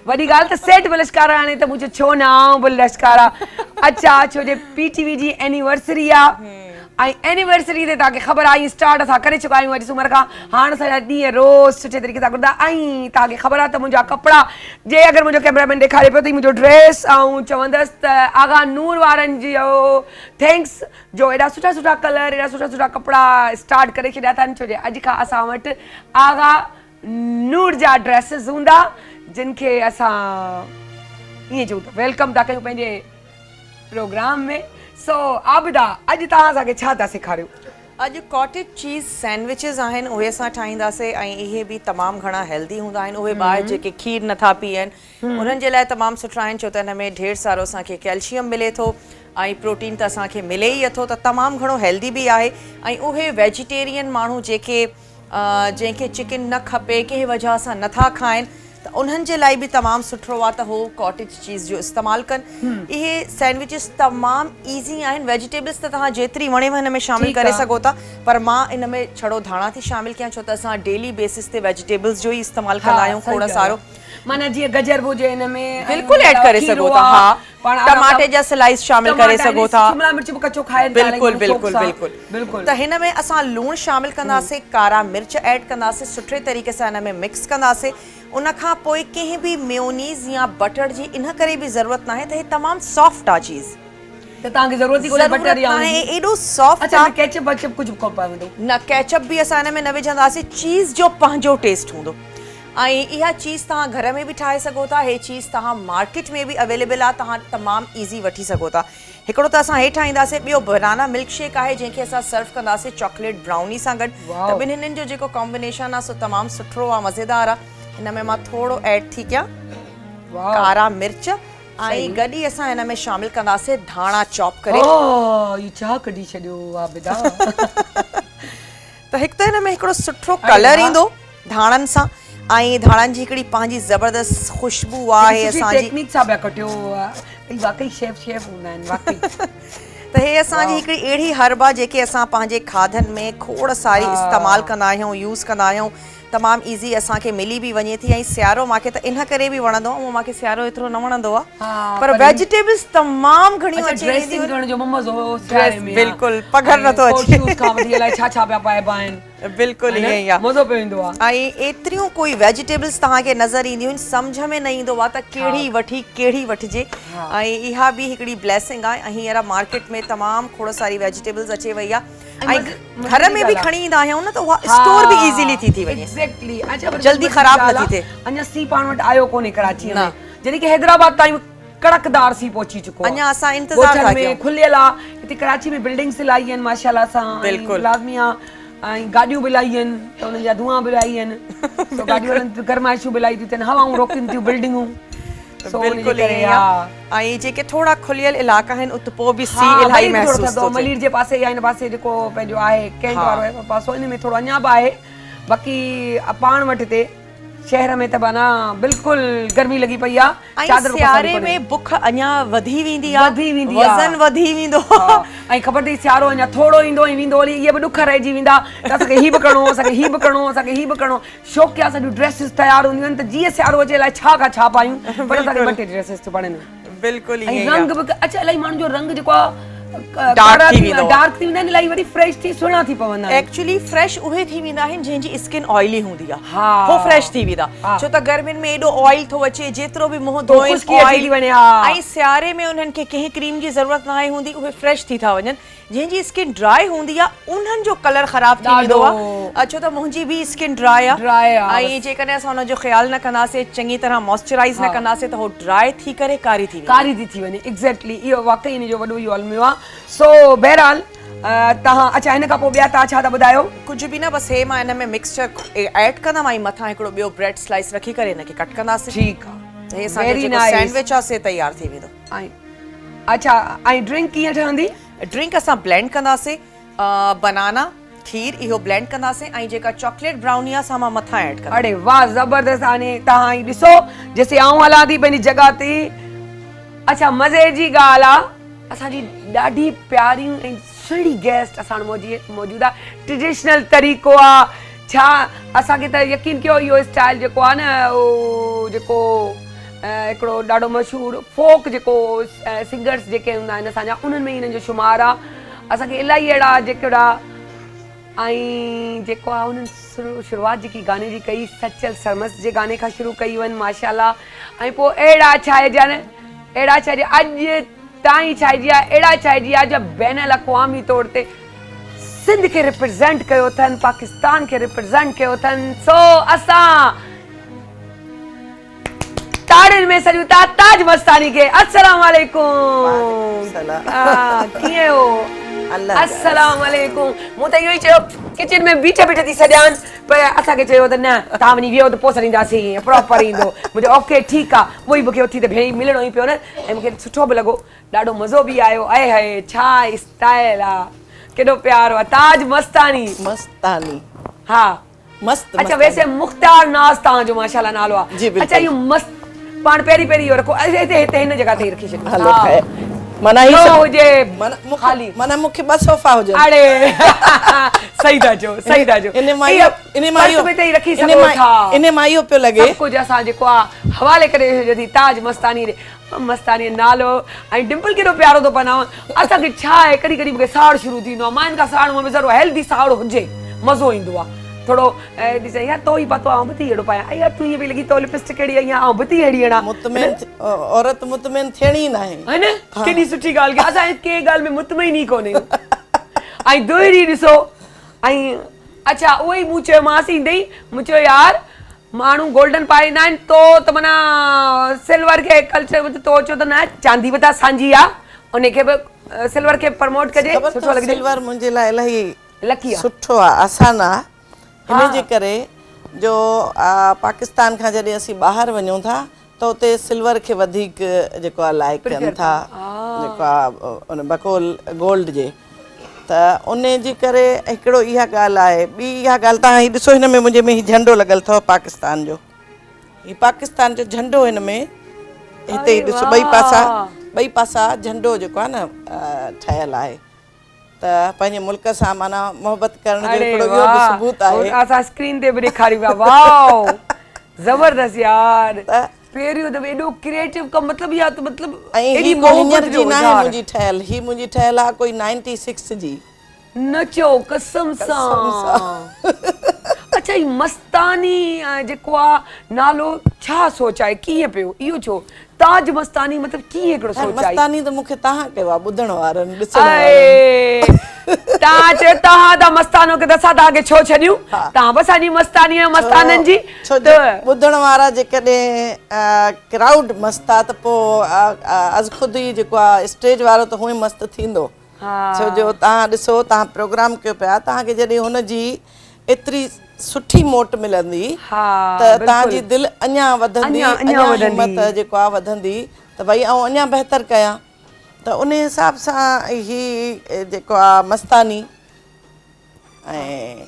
वॾी ॻाल्हि त सेठ में लश्कारा हाणे त मुंहिंजो छो न आऊं बि लश्कारा अच्छा छो जे पीटीवी जी एनिवर्सरी आहे ऐं एनिवर्सरी ते तव्हांखे ख़बर आहे स्टार्ट असां करे चुका आहियूं अॼु सूमर खां हाणे असांजा ॾींहं रोज़ सुठे तरीक़े सां गुज़रंदा ऐं तव्हांखे ख़बर आहे त मुंहिंजा कपिड़ा जे अगरि मुंहिंजो कैमरामैन ॾेखारे पियो त मुंहिंजो ड्रेस ऐं चवंदसि त आगा नूर वारनि जो थैंक्स जो एॾा सुठा सुठा कलर एॾा सुठा सुठा कपिड़ा स्टार्ट करे छॾिया अथनि छो जे अॼु खां असां वटि आगा नूर जा ड्रेसिस हूंदा जिन खे असां ईअं चऊं था वेलकम था कयूं पंहिंजे प्रोग्राम में सो आबिदा अॼु तव्हां असांखे छा था सेखारियो? अॼु कॉटेज चीज़ सैंडविचेस आहिनि उहे असां ठाहींदासीं ऐं इहे बि तमामु घणा हेल्दी हूंदा आहिनि उहे ॿार जेके खीर नथा पीअनि उन्हनि जे लाइ तमामु सुठा आहिनि छो त हिन में ढेर सारो असांखे कैल्शियम मिले थो ऐं प्रोटीन त असांखे मिले ई अथो त तमामु घणो हेल्दी बि आहे ऐं उहे वेजिटेरियन माण्हू जेके जंहिंखे चिकन न खपे कंहिं वजह सां नथा खाइनि त उन्हनि जे लाइ बि तमामु सुठो आहे त हो कॉटेज चीज़ जो इस्तेमालु कनि इहे सैंडविचिस तमामु ईज़ी आहिनि वेजिटेबल्स त तव्हां जेतिरी वणेव हिन में शामिलु करे सघो था पर मां इन में छड़ो धाणा थी शामिलु कयां छो त असां डेली बेसिस ते वेजिटेबल्स जो ई इस्तेमालु कंदा आहियूं खोड़ सारो माना जीअं गजर हुजे हिन में बिल्कुलु ऐड करे सघो था हा टमाटे जा स्लाइस शामिलु करे सघो था शिमला मिर्च बि कचो खाइनि बिल्कुलु बिल्कुलु बिल्कुलु त हिन में असां लूणु शामिलु कंदासीं कारा मिर्च ऐड कंदासीं सुठे तरीक़े सां हिन में मिक्स कंदासीं उन खां पोइ कंहिं बि मेयोनीज़ या बटर जी इन करे बि ज़रूरत नाहे त हे तमामु सॉफ्ट आहे चीज़ त तव्हांखे ज़रूरत ई कोन्हे बटर या एॾो सॉफ्ट आहे केचप वचप कुझु कोन पवंदो न केचप बि असां हिन में न विझंदासीं चीज़ जो पंहिंजो टेस्ट हूंदो ऐं इहा चीज़ तव्हां घर में बि ठाहे सघो था हे चीज़ तव्हां मार्केट में बि अवेलेबल आहे तव्हां तमामु ईज़ी वठी सघो था हिकिड़ो त असां हे ठाहींदासीं ॿियो बनाना मिल्क शेक आहे जंहिंखे असां सर्व कंदासीं चॉकलेट ब्राउनी सां गॾु त ॿिन्हिनि जो जेको कॉम्बिनेशन आहे सो तमामु सुठो आहे मज़ेदार आहे हिन में मां थोरो ऐड थी कयां कारा मिर्च ऐं गॾु ई असां हिन में शामिलु कंदासीं धाणा चॉप करे इहो छा कढी छॾियो आबिदा त हिकु त हिन में हिकिड़ो सुठो कलर ईंदो धाणनि सां ऐं धाणनि जी हिकिड़ी पंहिंजी ज़बरदस्त खुशबू आहे असांजी टेक्निक सां पिया कटियो वाकई शेफ हूंदा आहिनि वाकई त हे असांजी हिकिड़ी अहिड़ी हर्ब आहे जेके असां पंहिंजे खाधनि में खोड़ सारी इस्तेमालु कंदा आहियूं यूज़ कंदा आहियूं तमामु ईज़ी असांखे मिली बि वञे थी ऐं सियारो मूंखे त इन करे बि वणंदो आहे मूंखे सियारो एतिरो न वणंदो आहे पर वेजिटेबल्स तमामु घणियूं बिल्कुलु पघर नथो अचे छा छा पिया पाइबा आहिनि बिल्कुलु ईअं ई आहे मज़ो पवंदो आहे ऐं एतिरियूं कोई वेजिटेबल्स तव्हांखे नज़र ईंदियूं आहिनि सम्झ में न ईंदो आहे त कहिड़ी वठिजे ऐं इहा बि हिकिड़ी ब्लेसिंग आहे ऐं हींअर मार्केट में तमामु खोड़ सारी वेजिटेबल्स अचे वई आहे ऐं घर में बि खणी ईंदा आहियूं न त उहा स्टोर बि ईज़िली थी वञे एग्जैक्टली अच्छा जल्दी ख़राब नथी थिए अञा सी पाण वटि आयो कोन्हे कराची में जॾहिं की हैदराबाद ताईं कड़कदार सी पहुची चुको आहे अञा असां इंतज़ार था कयूं खुलियल आहे हिते कराची में बिल्डिंग्स इलाही आहिनि माशाल्लाह सां बिल्कुलु लाज़मी आहे ऐं गाॾियूं बि इलाही आहिनि त उन्हनि जा धुआं बि इलाही आहिनि गाॾियूं वारनि गरमाइशूं बि इलाही थियूं थियनि हवाऊं रोकनि थियूं बिल्डिंगूं सो उन जे बिल्कुलु करे ईअं हा आहे। ऐं जेके थोड़ा खुलियल इलाइक़ा आहिनि उते पोइ बि सी हाँ, इलाही वरी बि थोरो महसूस थधो, मलीर जे पासे या हिन पासे जेको पंहिंजो आहे कैंट वारो आहे पासो, इन में थोरो अञा बि आहे। बाक़ी पाण वटि हिते शहर में त माना बिल्कुलु गर्मी लॻी पई आहे। ऐं सियारे में बुख अञा वधी वेंदी आहे, वधी वेंदी आहे। वज़न वधी वेंदो। हा, ऐं ख़बर अथई सियारो अञा थोरो ईंदो ऐं वेंदो वरी इहे बि ॾुख रहिजी वेंदा त असांखे हीअ बि करिणो, असांखे हीअ बि करिणो, असांखे हीअ बि करिणो। शौक़िया सॼियूं ड्रेसिस तयारु हूंदियूं आहिनि त जीअं सियारो अचे अलाए छा खां छा पायूं, पर असांखे ॿ टे ड्रेसिस थियूं पड़नि। बिल्कुलु ऐं ईअं रंग बि अच्छा इलाही माण्हुनि जो रंग जेको आहे Dark थी वेंदो आहे। डार्क थी वेंदा आहिनि, इलाही वरी फ्रेश थी सुहिणा थी पवंदा आहिनि। एक्चुअली फ्रेश उहे थी वेंदा आहिनि जंहिंजी स्किन ऑयली हूंदी आहे, हा। हो फ्रेश थी वेंदा। हा। छो त गर्मियुनि में एॾो ऑयल थो अचे, जेतिरो बि मुंहुं तो धोए ख़ुश्की अची थी वञे, हा। ऐं सियारे में उन्हनि खे कंहिं क्रीम जी ज़रूरत न आहे हूंदी, उहे फ्रेश थी था वञनि। जंहिंजी स्किन ड्राई हूंदी आहे उन्हनि जो कलर ख़राब थी वेंदो आहे। छो त मुंहिंजी बि स्किन ड्राई आहे ऐं जेकॾहिं असां हुनजो ख़्यालु न कंदासीं, चङी तरह मॉइस्चराइज़ न कंदासीं त हो ड्राई थी करे कारी थी वञे। एग्ज़ैक्टली इहो वाकई इन जो वॾो इहो अलमियो आहे। सो बहरहाल तव्हां अच्छा हिन खां पोइ ॿिया तव्हां छा था ॿुधायो? कुझु बि न, बसि हे मां हिन में मिक्सचर ऐड कंदमि ऐं मथां हिकिड़ो ॿियो ब्रेड स्लाइस रखी करे हिनखे कट कंदासीं। ठीकु आहे, हे असांजो जेको सैंडविच आहे से तयारु थी वेंदो। ऐं अच्छा ऐं ड्रिंक कीअं ठहंदी? ड्रिंक असां ब्लेंड कंदासीं, बनाना खीर इहो ब्लेंड कंदासीं ऐं जेका चॉकलेट ब्राउनी आहे असां मां मथां ऐड कंदासीं। अड़े वाह ज़बरदस्त। हाणे तव्हां ही ॾिसो जेसे आऊं हलां थी पंहिंजी जॻह ते। अच्छा मज़े जी ॻाल्हि आहे, असांजी ॾाढी प्यारियूं ऐं सुहिणी गेस्ट असां वटि मौजूदु आहे। ट्रेडिशनल तरीक़ो आहे छा, असांखे त यकीन कयो इहो स्टाइल जेको आहे न उहो जेको हिकिड़ो ॾाढो मशहूरु फोक जेको सिंगर्स जेके हूंदा आहिनि असांजा, उन्हनि में हिननि जो शुमारु आहे। असांखे इलाही अहिड़ा जेकड़ा ऐं जेको आहे उन्हनि शुरूआति जेकी गाने जी कई सचल सरमस जे गाने खां शुरू कई हुअनि माशाल्लाह। ऐं पोइ अहिड़ा छाइजनि अॼु ताईं छाइजी आहे, अहिड़ा छाइजी आहे जो बैन अल-अक़वामी तौर ते सिंध खे रिप्रेज़ेंट कयो अथनि, पाकिस्तान खे रिप्रेज़ेंट कयो अथनि। सो असां ताड़ियुनि में सॼूं था ताज मस्तानी खे। अस्सलाम वालेकुम। कीअं हो? अस्सलाम वालेकुम। मूं त इहो ई चयो किचन में बीठ थी सॼानि, पर असांखे चयो त न तव्हां वञी वियो त पोइ सॾींदासीं, प्रॉपर ईंदो। मुंहिंजो ओके ठीकु आहे, उहो ई मूंखे उथी त भेण मिलणो ई पियो न, ऐं मूंखे सुठो बि लॻो, ॾाढो मज़ो बि आयो। आहे हाय छा स्टाइल आहे, केॾो प्यारो आहे। ताज मस्तानी हा मस्त। अच्छा वैसे मुख्तार नाज़ तव्हांजो माशाल्लाह नालो आहे। अच्छा इहो मस्त पाण पहिरीं इहो रखो, हिते हिन जॻह ते रखी छॾियो। मना ही हुजे खाली मना मूंखे ॿ सोफ़ा हुजनि। अड़े सही था चओ, सही था चओ। इन मां इहो पियो लॻे सभु कुझु असां जेको आहे हवाले करे छॾियोसीं ताज मस्तानी ॾे। मस्तानी नालो ऐं डिंपल केॾो प्यारो थो बनाव। असांखे छा आहे कॾहिं कॾहिं मूंखे साड़ शुरू थींदो आहे, मां हिन खां साड़ में ज़रूरु हेल्दी साड़ हुजे, मज़ो ईंदो आहे। थोरो ॾिसे यार तो ई पतो आहे, बि अहिड़ो पायां, यार तूं ईअं बि लॻी तो लिपस्टिक अहिड़ी आई आहे, बि अहिड़ी अहिड़ा मुतमिन औरत मुतमिन थियणी न आहे, है न? केॾी सुठी ॻाल्हि की असां कंहिं ॻाल्हि में मुतमिन ई कोन्हे। ऐं दुहिरी ॾिसो ऐं अच्छा उहो ई मूं चयोमांसि ईंदे ई, मूं चयो यार माण्हू गोल्डन पाईंदा आहिनि तो त माना सिल्वर खे कल्चर तो चयो त न चांदी बि त असांजी आहे, उनखे बि सिल्वर खे प्रमोट कजे। सुठो लॻे। सिल्वर मुंहिंजे लाइ इलाही लकी आहे, सुठो आहे, आसान आहे। हिन जे करे जो पाकिस्तान खां जॾहिं असीं ॿाहिरि वञूं था त उते सिल्वर खे वधीक जेको आहे लाइक कनि था, जेको आहे उन बकोल गोल्ड जे, त उन जी करे हिकिड़ो इहा ॻाल्हि आहे। ॿी इहा ॻाल्हि तव्हां हीअ ॾिसो, हिन में मुंहिंजे में हीउ झंडो लॻल अथव पाकिस्तान जो, हीउ पाकिस्तान जो झंडो हिन में, हिते ई ॾिसो ॿई पासा झंडो जेको आहे न ठहियलु आहे। त पंहिंजे मुल्क सां माना मोहबत करण जो हिकिड़ो इहो बि सबूत आहे। असां स्क्रीन ते बि ॾेखारियूं पिया, वाओ ज़बरदस्त यार। पहिरियों दफ़ो एॾो क्रिएटिव कमु, मतिलबु इहा त मतिलबु एॾी मोहबत जो मुंहिंजी ठहियल, ही मुंहिंजी ठहियल आहे कोई 96 जी। न चओ कसम सां। अच्छा ही मस्तानी जेको आहे नालो छा सोच आहे, कीअं पियो इहो छो ताज मस्तानी, मतिलबु कीअं हिकिड़ो सोच आहे? मस्तानी त मूंखे तव्हां कयो आहे, ॿुधण वारनि ॾिसण वारनि। तव्हां चयो तव्हां त मस्तानो खे त असां तव्हांखे छो छॾियूं, तव्हां बि असांजी मस्तानी आहियो मस्ताननि जी। ॿुधण वारा जेकॾहिं क्राउड मस्त आहे त पोइ अॼु ख़ुदि ई जेको आहे स्टेज वारो त हूअं मस्तु थींदो। छो जो तव्हां ॾिसो, तव्हां प्रोग्राम कयो पिया, तव्हांखे जॾहिं हुनजी एतिरी सुठी मोट मिलंदी हा, त तव्हांजी दिलि अञा वधंदी, अञा अञा वधंदी। हिमत जेको आहे वधंदी त भई ऐं अञा बहितर कयां। त उन हिसाब सां ही जेको आहे मस्तानी ऐं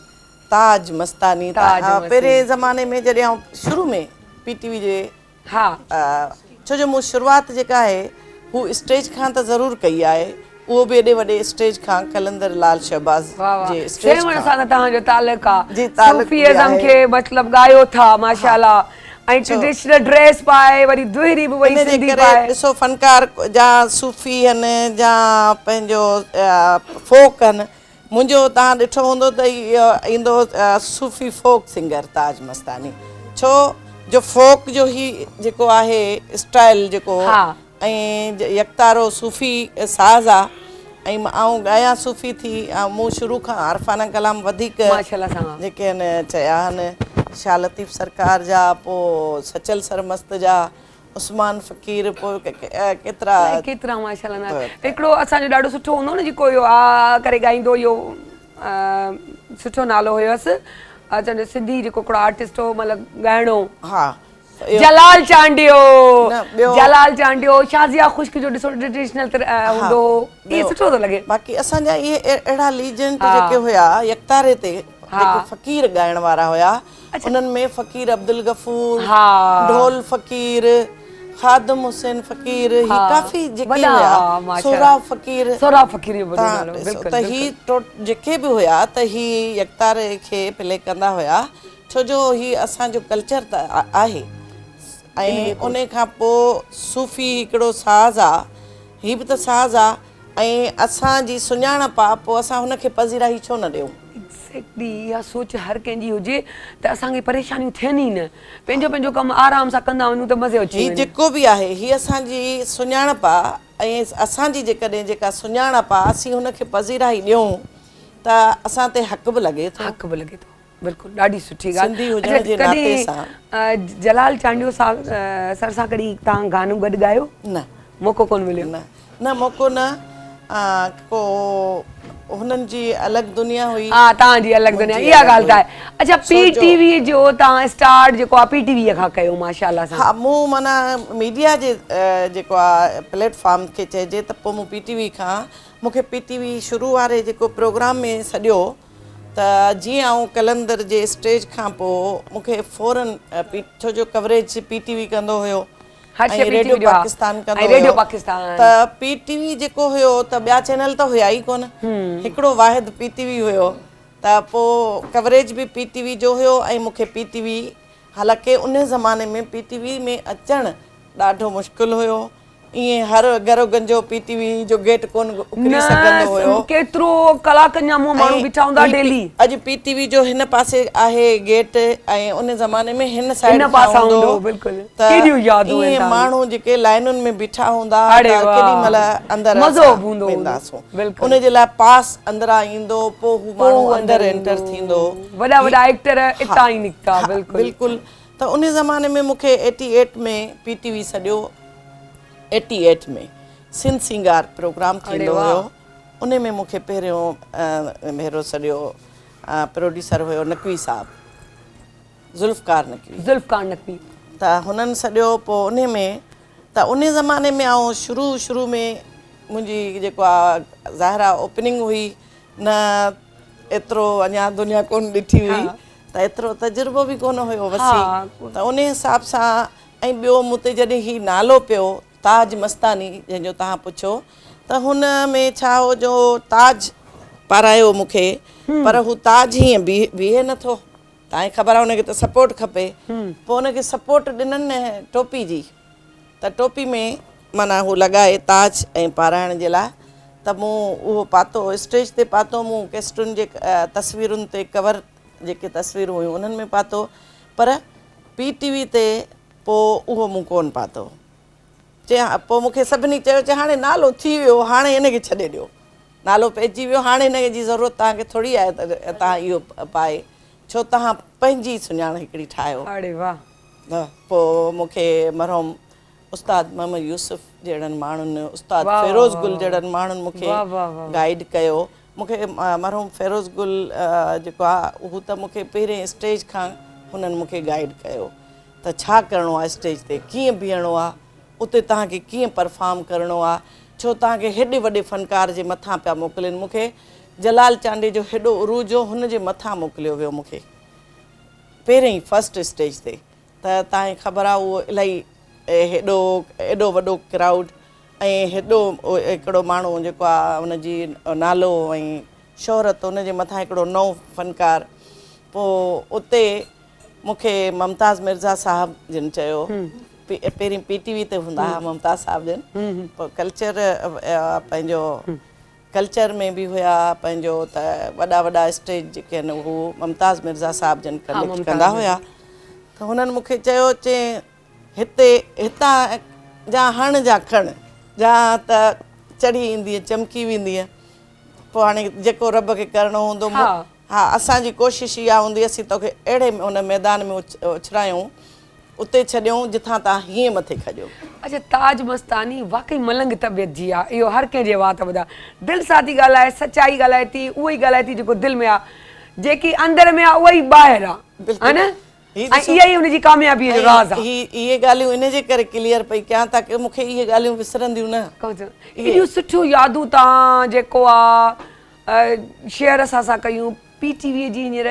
ताज मस्तानी पहिरें ज़माने में जॾहिं आउं शुरू में PTV जे हा छो जो मूं शुरूआत जेका आहे हू स्टेज खां त ज़रूरु कई आहे, उहो बि एॾे वॾे स्टेज खां कलंदर लाल शहबाज़ जे स्टेज सेवण खां। सां त तव्हांजो तालुक आहे, जी, तालुक बि सूफ़ीज़म आहे। खे मतिलबु ॻायो था माशाल्लाह, ऐं ट्रेडिशनल ड्रेस पाए वरी दुहिरी बि वई इन जे सिंधी करे पाए। ॾिसो फनकार जा सूफ़ी आहिनि जा पंहिंजो फोक आहिनि। मुंहिंजो तव्हां ॾिठो हूंदो त इहो ईंदो सूफ़ी फोक सिंगर ताज मस्तानी, छो जो फोक जो ही जेको आहे स्टाइल जेको ऐं यकतारो सूफ़ी साज़ आहे, ऐं आउं ॻायां सूफ़ी थी। ऐं मूं शुरू खां आरफ़ाना कलाम वधीक माशाल्लाह सां जेके आहिनि चया आहिनि शाह लतीफ़ सरकार जा, पोइ सचल सरमस्त जा, उस्मान फ़कीर, पोइ केतिरा माशाल्लाह। हिकिड़ो असांजो ॾाढो सुठो हूंदो न जेको इहो आ करे ॻाईंदो, इहो सुठो नालो हुयसि असांजो सिंधी जेको हिकिड़ो आर्टिस्ट हो मतिलबु ॻाइणो, हा जलाल चांडियो, न, ॿियो जलाल चांडियो, शाज़िया ख़ुश्क जो ॾिसो ट्रेडिशनल हूंदो हो, इहे सुठो थो लॻे। बाक़ी असांजा इहे अहिड़ा लीजेंड जेके हुया यकतारे ते जेके फ़क़ीर ॻाइण वारा हुया, उन्हनि में फ़क़ीर अब्दुल गफ़ूर, ढोल फ़क़ीर, खादम हुसैन फ़क़ीर, ही काफ़ी जेके हुया, सोरा फ़क़ीर, त ही जेके बि हुया त ही यकतारे खे प्ले कंदा हुया, छो जो ही असांजो कल्चर त आहे। ऐं उन खां पोइ सूफ़ी हिकिड़ो साज़ आहे, हीअ बि त साज़ आहे, ऐं असांजी सुञाणप आहे, पोइ असां हुनखे पज़ीराई छो न ॾियूं। एग्ज़ैक्टली, इहा सोच हर कंहिंजी हुजे त असांखे परेशानियूं थियनि ई न, पंहिंजो पंहिंजो कमु आराम सां कंदा वञूं त मज़ो अची हीअ जेको बि आहे हीअ असांजी सुञाणप आहे, ऐं असांजी जेकॾहिं जेका सुञाणप आहे असीं हुनखे पज़ीराई ॾियूं त असां ते हक़ बि लॻे थो। हक़ बि लॻे थो, बिल्कुलु ॾाढी सुठी ॻाल्हि। सिंधी हुजण जे नाते सां जलाल चांडियो सर सां कॾहिं तव्हां गानो गॾु ॻायो? न, मौक़ो कोन मिलियो? न मौक़ो न, को हुननि जी अलॻि दुनिया हुई। हा, तव्हांजी अलॻि दुनिया, इहा ॻाल्हि त आहे। अच्छा, PTV जो तव्हां स्टार्ट जेको आहे PTV खां कयो माशाल्लाह सां? हा, मूं माना मीडिया जे जेको आहे प्लेटफॉर्म खे चइजे त पोइ मूं PTV खां, मूंखे PTV शुरू वारे जेको प्रोग्राम में सॼो त जीअं आउं कलंदर जे स्टेज खां पोइ मूंखे फौरन छो जो कवरेज PTV कंदो हुयो, रेडियो पाकिस्तान कंदो हुयो, त PTV जेको हुयो त ॿिया चैनल त हुया ई कोन, हिकिड़ो वाहिद PTV हुयो, त पोइ कवरेज बि PTV जो हुयो। ऐं मूंखे PTV, हालांकि उन ज़माने में PTV में अचणु ॾाढो मुश्किल हुयो, ईअं हर घरो गंजो PTV जो गेट कोन उकरी सघंदो हुयो, केतिरो कलाकनि जा माण्हू बीठा हूंदा डेली। अॼु PTV जो हिन पासे आहे गेट, ऐं उन ज़माने में हिन साइड हूंदो, त ईअं माण्हू जेके लाइनुनि में बीठा हूंदा केॾी महिल अंदरि वेंदासीं, उन जे लाइ पास अंदरां ईंदो, पोइ हू माण्हू अंदरि एंटर थींदो, वॾा वॾा एक्टर इतां ई निकिता। बिल्कुलु। त उन ज़माने में मूंखे 88 में PTV सॼो 88 में सिंध सिंगार प्रोग्राम थींदो हुयो, उन में मूंखे पहिरियों भेरो सॼो प्रोड्यूसर हुयो नक़वी साहब, ज़ुल्फ़कार नक़वी, त हुननि सॼो पोइ उन में त उन ज़माने में आउं शुरू में मुंहिंजी जेको आहे ज़ाहिरा ओपनिंग हुई, न एतिरो अञा दुनिया कोन ॾिठी हुई, त एतिरो तजुर्बो बि कोन हुयो वसी, त उन हिसाब सां। ऐं ॿियो मूं ते जॾहिं ही नालो पियो ताज मस्तानी जंहिंजो तव्हां पुछो, त हुन में छा हो जो ताज पारायो मूंखे, पर हू ताज हीअं बीहे नथो, तव्हांखे ख़बर आहे हुनखे त सपोर्ट खपे, पोइ हुनखे सपोर्ट ॾिननि न टोपी जी, त टोपी में माना हू लॻाए ताज ऐं पाराइण जे लाइ, त मूं उहो पातो, स्टेज ते पातो, मूं केस्टुनि जे तस्वीरुनि ते कवर जेके तस्वीरूं हुयूं उन्हनि में पातो, पर PTV ते पोइ उहो मूं कोन पातो। पोइ मूंखे सभिनी चयो हाणे नालो थी वियो, हाणे हिनखे छॾे ॾियो, नालो पइजी वियो, हाणे हिन जी ज़रूरत तव्हांखे थोरी आहे त तव्हां इहो पाए, छो तव्हां पंहिंजी सुञाण हिकिड़ी ठाहियो। पोइ मूंखे मरहूम उस्ताद मोहम्मद यूसुफ जहिड़नि माण्हुनि, उस्ताद फिरोज़ गुल जहिड़नि माण्हुनि मूंखे गाइड कयो, मूंखे मरहूम फ़िरोज़ गुल जेको आहे हू त मूंखे पहिरें स्टेज खां हुननि मूंखे गाइड कयो त छा करिणो आहे स्टेज ते, कीअं बीहणो आहे, उते तव्हांखे कीअं परफॉर्म करिणो आहे, छो तव्हांखे हेॾे वॾे फ़नकार जे मथां पिया मोकिलिनि। मूंखे जलाल चांडे जो हेॾो उरूज हो, हुन जे मथां मोकिलियो वियो मूंखे पहिरें ई फस्ट स्टेज ते। त तव्हांखे ख़बर आहे उहो इलाही एॾो वॾो क्राउड ऐं हेॾो हिकिड़ो माण्हू जेको आहे हुनजी नालो ऐं शोहरत, हुनजे मथां हिकिड़ो नओं फ़नकार। पोइ उते मूंखे मुमताज़ मिर्ज़ा साहब जिन चयो, पहिरीं PTV ते हूंदा हुआ मुमताज़ साहब जिन, पोइ पंहिंजो कल्चर में बि हुया पंहिंजो, त वॾा वॾा स्टेज जेके आहिनि उहो मुमताज़ मिर्ज़ा साहब जिन कनेक्ट कंदा हुया। त हुननि मूंखे चयो हितां जा हण जा खण जा त चढ़ी ईंदी चमकी वेंदी। पोइ हाणे जेको रब खे करिणो हूंदो, हा असांजी कोशिशि इहा हूंदी असीं तोखे अहिड़े हुन मैदान में उछरायूं, उते छॾियूं जिथां तव्हां हीअं मथे खॼो। अच्छा, ताज मस्तानी वाकई मलंग तबियत जी आहे, इहो हर कंहिंजे वात ॿुधा, दिलि सां थी ॻाल्हाए, सचाई ॻाल्हाए थी, उहो ई ॻाल्हाए थी जेको दिलि में आहे, जेकी अंदरि में आहे उहा ई ॿाहिरि आहे, है न? ऐं इहा ई हुनजी कामयाबीअ जो राज़ आहे। इहे ॻाल्हियूं इन जे करे क्लियर पई कयां ताकी मूंखे इहे ॻाल्हियूं विसरंदियूं न। एॾियूं सुठियूं यादूं तव्हां जेको आहे शेयर असां सां कयूं। PTV जी हींअर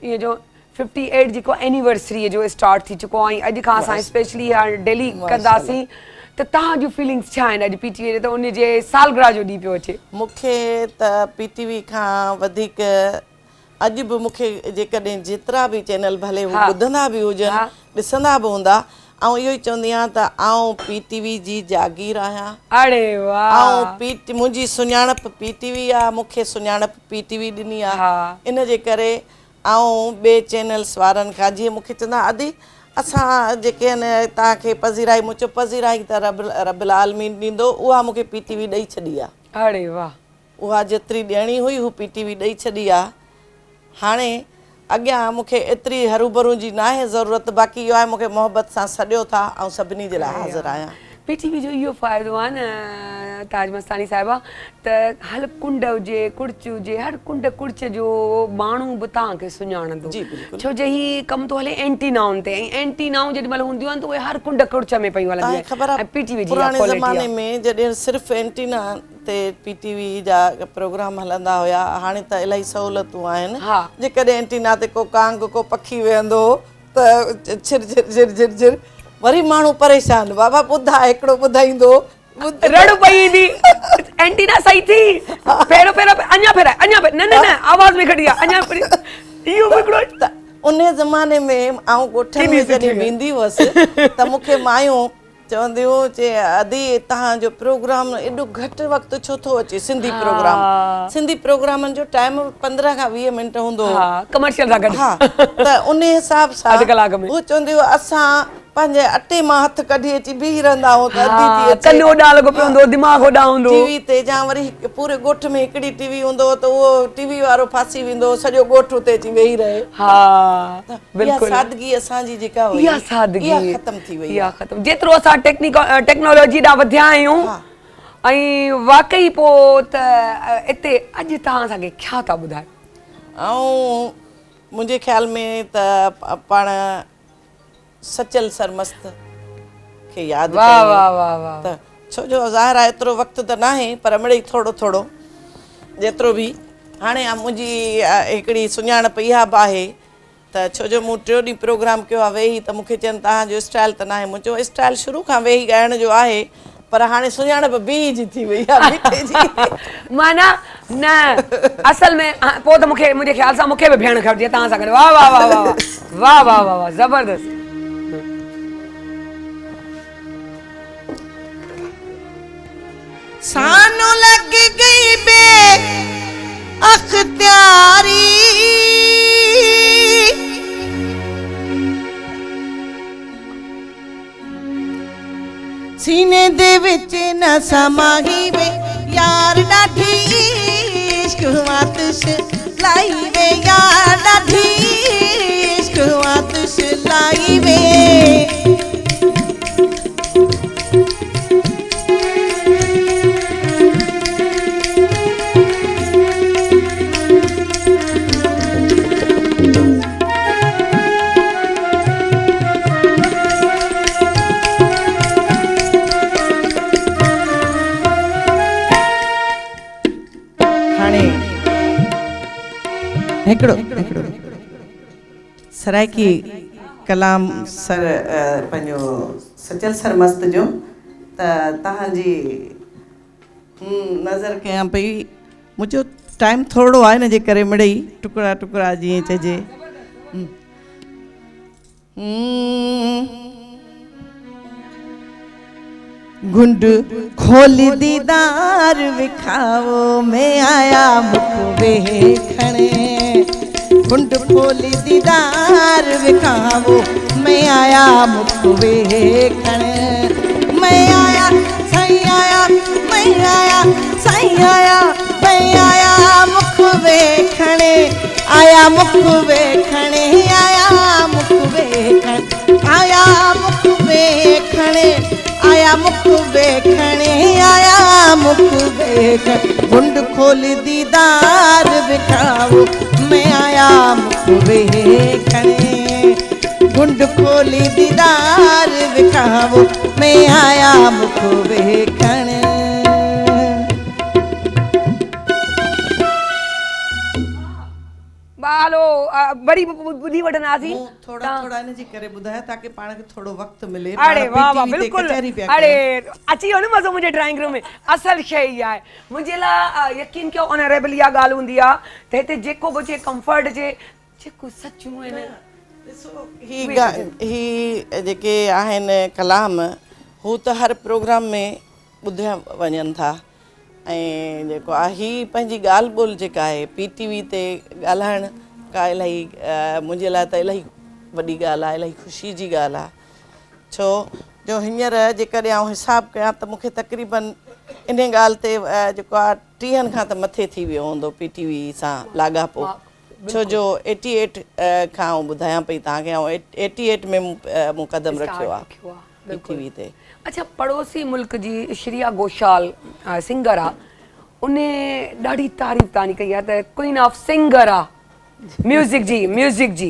इहो जो 58 जेको एनिवर्सरी जो स्टार्ट थी चुको आहे, अॼु खां असां स्पेशली हाणे डेली कंदासीं, त तव्हांजूं फीलिंग्स छा आहिनि अॼु PTV ते, उनजे सालगिरह जो ॾींहुं पियो अचे? मूंखे त PTV खां वधीक अॼु बि मूंखे जेकॾहिं जेतिरा बि चैनल भले हू ॿुधंदा बि हुजनि, ॾिसंदा बि हूंदा, ऐं इहो ई चवंदी आहियां त आउं PTV जी जागीर आहियां। अड़े वाह! मुंहिंजी सुञाणप PTV आहे, मूंखे सुञाणप PTV ॾिनी आहे। इन जे करे ऐं ॿिए चैनल्स वारनि खां जीअं मूंखे चवंदा अदी असां जेके आहिनि तव्हांखे पज़ीराई, मूं चयो पज़ीराई त रब्बुल आलमीन ॾींदो, उहा मूंखे PTV ॾेई छॾी आहे। अड़े वाह! उहा जेतिरी ॾियणी हुई हू PTV ॾेई छॾी आहे। हाणे अॻियां मूंखे एतिरी हरूभरू जी न आहे ज़रूरत, बाक़ी इहो आहे मूंखे मोहबत सां सॾियो था ऐं सभिनी जे लाइ हाज़िर आहियां। PTV जो इहो फ़ाइदो आहे न ताज मस्तानी साहिबा, त हल कुंड हुजे, कुड़च हुजे, हर कुंड कुड़च जो माण्हू बि तव्हांखे सुञाणंदो, छो जो ही कमु थो हले एंटीनाउनि ते, ऐं एंटीनाऊं जेॾीमहिल हूंदियूं आहिनि त उहे हर कुंड कुड़च में पियूं हलंदियूं आहिनि। ख़बर आहे पुराणे ज़माने में जॾहिं सिर्फ़ु एंटीना ते PTV जा प्रोग्राम हलंदा हुया, हाणे त इलाही सहूलियतूं आहिनि। जेकॾहिं एंटीना ते को कांग को पखी वेहंदो त झिर वरी माण्हू परेशान, बाबा ॿुधा हिकिड़ो ॿुधाईंदो, रड़ पई ईंदी, एंटीना सही थी, फेरो अञा फेराए, न आवाज़ में खड़ी आहे, अञा इहो हिकिड़ो। उन ज़माने में आउं ॻोठनि में जॾहिं वेंदी हुअसि त मूंखे मायूं चवंदियूं चे अदी तव्हांजो प्रोग्राम एॾो घटि वक़्तु छो थो अचे, सिंधी प्रोग्रामनि जो टाइम 15 खां 20 मिंट हूंदो हो, कमर्शियल सां गॾु। त उन हिसाब सां उहो चवंदियूं असां पंहिंजे अटे मां हथ कढी अची बीही रहंदा आहियूं त अधी थी अचे, कल्लो ओॾा लॻो पियो हूंदो, दिमाग़ ओॾा हूंदो TV ते, या वरी पूरे ॻोठ में हिकिड़ी TV हूंदो त उहो TV वारो फासी वेंदो, सॼो ॻोठ उते अची वेही रहे। इहा सादगी असांजी जेका हुई, इहा सादगी ख़तम थी वई आहे। जेतिरो असां टेक्नोलॉजी ॾांहुं वधिया आहियूं, ऐं वाकई पोइ त हिते अॼु तव्हां असांखे छा था ॿुधायो? ऐं मुंहिंजे ख़्याल में त पाण सचल सरमस्त खे यादि त छो जो ज़ाहिर आहे एतिरो वक़्तु त न आहे, पर मिड़ई थोरो थोरो जेतिरो बि। हाणे मुंहिंजी हिकिड़ी सुञाणप इहा बि आहे त छो जो मूं 3 ॾींहं प्रोग्राम कयो आहे वेही, त मूंखे चवनि तव्हांजो स्टाइल त न आहे, मुंहिंजो स्टाइल शुरू खां वेही ॻाइण जो आहे, पर हाणे सुञाणप ॿी जी थी वई आहे। माना न असल में पोइ त मूंखे मुंहिंजे ख़्याल सां मूंखे बि भेण खपजे तव्हां सां गॾु। वाह वाह वाह वाह वाह वाह वाह वाह, ज़बरदस्त। सानू लग गई बे अख्तियारी, सीने दे विच न समाही वे यार डाठी इश्क वातश लाई वे यार डाठी इश्क वातश लाई वे। हिकिड़ो सराइकी कलाम सर पंहिंजो सचल सर मस्त जो त तव्हांजी नज़र कयां पई मुंहिंजो टाइम थोरो आहे न जे करे मिड़ई टुकड़ा टुकड़ा जीअं चइजे घुंड खोल दीदार विखाओ में आया मुख वेखणे घुंड खोल दीदार विखाओ में आया मुख वेखणे मैं आया साईं आया मैं आया साईं आया मैं आया मुख वेखणे आया मुख वेखणे आया मुख वेखणे आया मुख वेखणे आया मुख वेखणे आया मुख वेखणे घुंड खोल दीदार विखाओ मैं आया मुख वेखणे घुंड खोली दीदार विखाओ मैं आया मुख वेखणे बालो बड़ी बुधी वठंदासीं थोड़ा थोड़ा इन जे करे ॿुधाया ताकि पाण खे थोरो वक़्तु मिले अरे वाह वाह बिल्कुल अरे अची वियो न मज़ो मुंहिंजे ड्राइंग रूम में असल शइ इहा आहे मुंहिंजे लाइ यकीन कयो ऑनरेबल इहा ॻाल्हि हूंदी आहे त हिते जेको बि हुजे कंफर्ट हुजे जेको सचूं आहिनि ही जेके आहिनि कलाम हू त हर प्रोग्राम में ॿुधिया वञनि था ऐं जेको आहे ही पंहिंजी ॻाल्हि ॿोल जेका आहे PTV ते ॻाल्हाइण का इलाही मुंहिंजे लाइ त इलाही वॾी ॻाल्हि आहे इलाही ख़ुशी जी ॻाल्हि आहे छो जो हींअर जेकॾहिं आउं हिसाबु कयां त मूंखे तक़रीबन इन ॻाल्हि ते जेको आहे 30 खां त मथे थी वियो हूंदो PTV सां लाॻापो छो जो 88 खां आउं ॿुधायां पई तव्हांखे ऐं 88 में मूं कदम रखियो आहे PTV ते अच्छा पड़ोसी मुल्क जी श्रेया घोषाल सिंगर आहे उन ॾाढी तारीफ़ तव्हांजी कई आहे त क्वीन ऑफ सिंगर आहे म्यूज़िक जी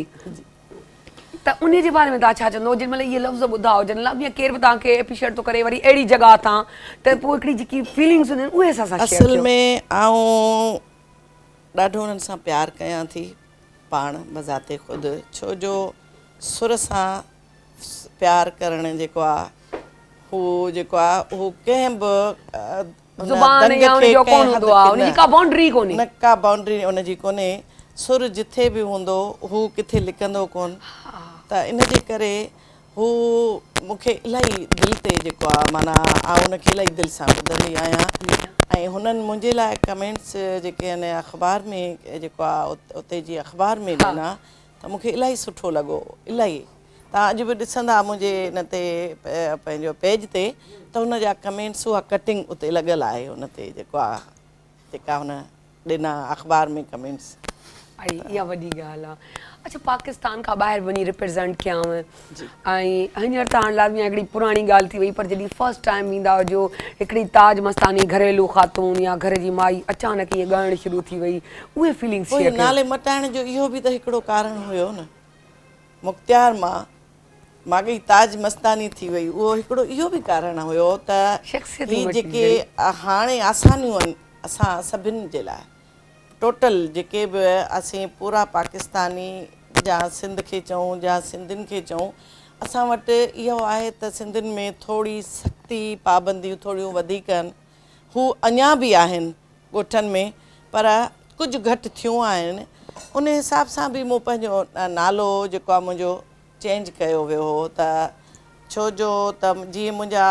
त उन जे बारे में तव्हां छा चवंदो जेॾी महिल इहे लफ़्ज़ ॿुधा हुजनि ॿिया केरु बि तव्हांखे एप्रिशिएट थो करे वरी अहिड़ी जॻह तां त पोइ हिकिड़ी जेकी फीलिंग्स हूंदियूं आहिनि उहे असां सां शेयर असल में आउं ॾाढो उन्हनि सां प्यार कयां थी पाण बज़ाते ख़ुदि छो जो सुर सां प्यार करणु जेको आहे हू जेको आहे हू कंहिं बि ज़ुबान या उनजो कोन हूंदो आहे उनजी का बाउंड्री कोन्हे न का बाउंड्री उनजी कोन्हे सुर जिथे बि हूंदो हू किथे लिकंदो कोन त इन जे करे हू मूंखे इलाही दिलि ते जेको आहे माना आउं उनखे इलाही दिलि सां ॿुधंदी आहियां ऐं हुननि मुंहिंजे लाइ कमेंट्स जेके आहिनि अख़बार में जेको आहे उते जी अख़बार में ॾिना त मूंखे इलाही सुठो लॻो इलाही तव्हां अॼु बि ॾिसंदा मुंहिंजे हिन ते पंहिंजो पेज ते त हुन जा कमेंट्स उहा कटिंग उते लॻियल आहे हुन ते जेको आहे जेका हुन ॾिना अख़बार में कमेंट्स इहा वॾी ॻाल्हि आहे अच्छा पाकिस्तान खां ॿाहिरि वञी रिप्रेज़ेंट कयांव ऐं हींअर तव्हां लाइ हिकिड़ी पुराणी ॻाल्हि थी वई पर जॾहिं फस्ट टाइम ईंदा हुजो हिकिड़ी ताज मस्तानी घरेलू ख़ातून या घर जी माई अचानक ईअं ॻाइणु शुरू थी वई उहे फीलिंग्स नाले मटाइण जो इहो बि त हिकिड़ो कारण हुयो न मुख़्तियार माॻई ताज मस्तानी थी वई उहो हिकिड़ो इहो बि कारण हुयो त ही जेके हाणे आसानियूं आहिनि असां सभिनि जे लाइ टोटल जेके बि असीं पूरा पाकिस्तानी या सिंध खे चऊं या सिंधियुनि खे चऊं असां वटि इहो आहे त सिंधियुनि में थोरी सख़्ती पाबंदियूं थोरियूं वधीक आहिनि हू अञा बि आहिनि ॻोठनि में पर कुझु घटि थियूं आहिनि उन हिसाब सां बि मूं पंहिंजो नालो जेको आहे मुंहिंजो चेंज कयो वियो हो त छो जो त जीअं मुंहिंजा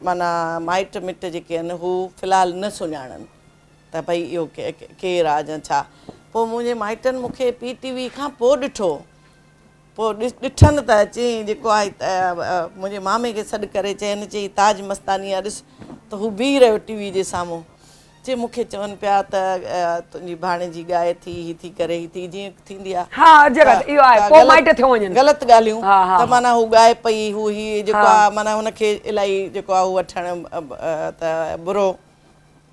माना माइट मिट जेके आहिनि हू फ़िलहालु न सुञाणनि त भई इहो केरु आहे या छा पोइ मुंहिंजे माइटनि मूंखे PTV खां पोइ ॾिठो पोइ ॾिठनि त चई जेको आहे मुंहिंजे मामे खे सॾु करे चयनि चई ताज मस्तानी आहे ॾिस त हू बीह रहियो TV जे साम्हूं जे मूंखे चवनि पिया त तुंहिंजी भाणे जी ॻाए थी ही थी करे ही थी जीअं थींदी आहे ग़लति ॻाल्हियूं त माना हू ॻाए पई हू ही जेको आहे माना हुनखे इलाही जेको आहे हू वठणु त बुरो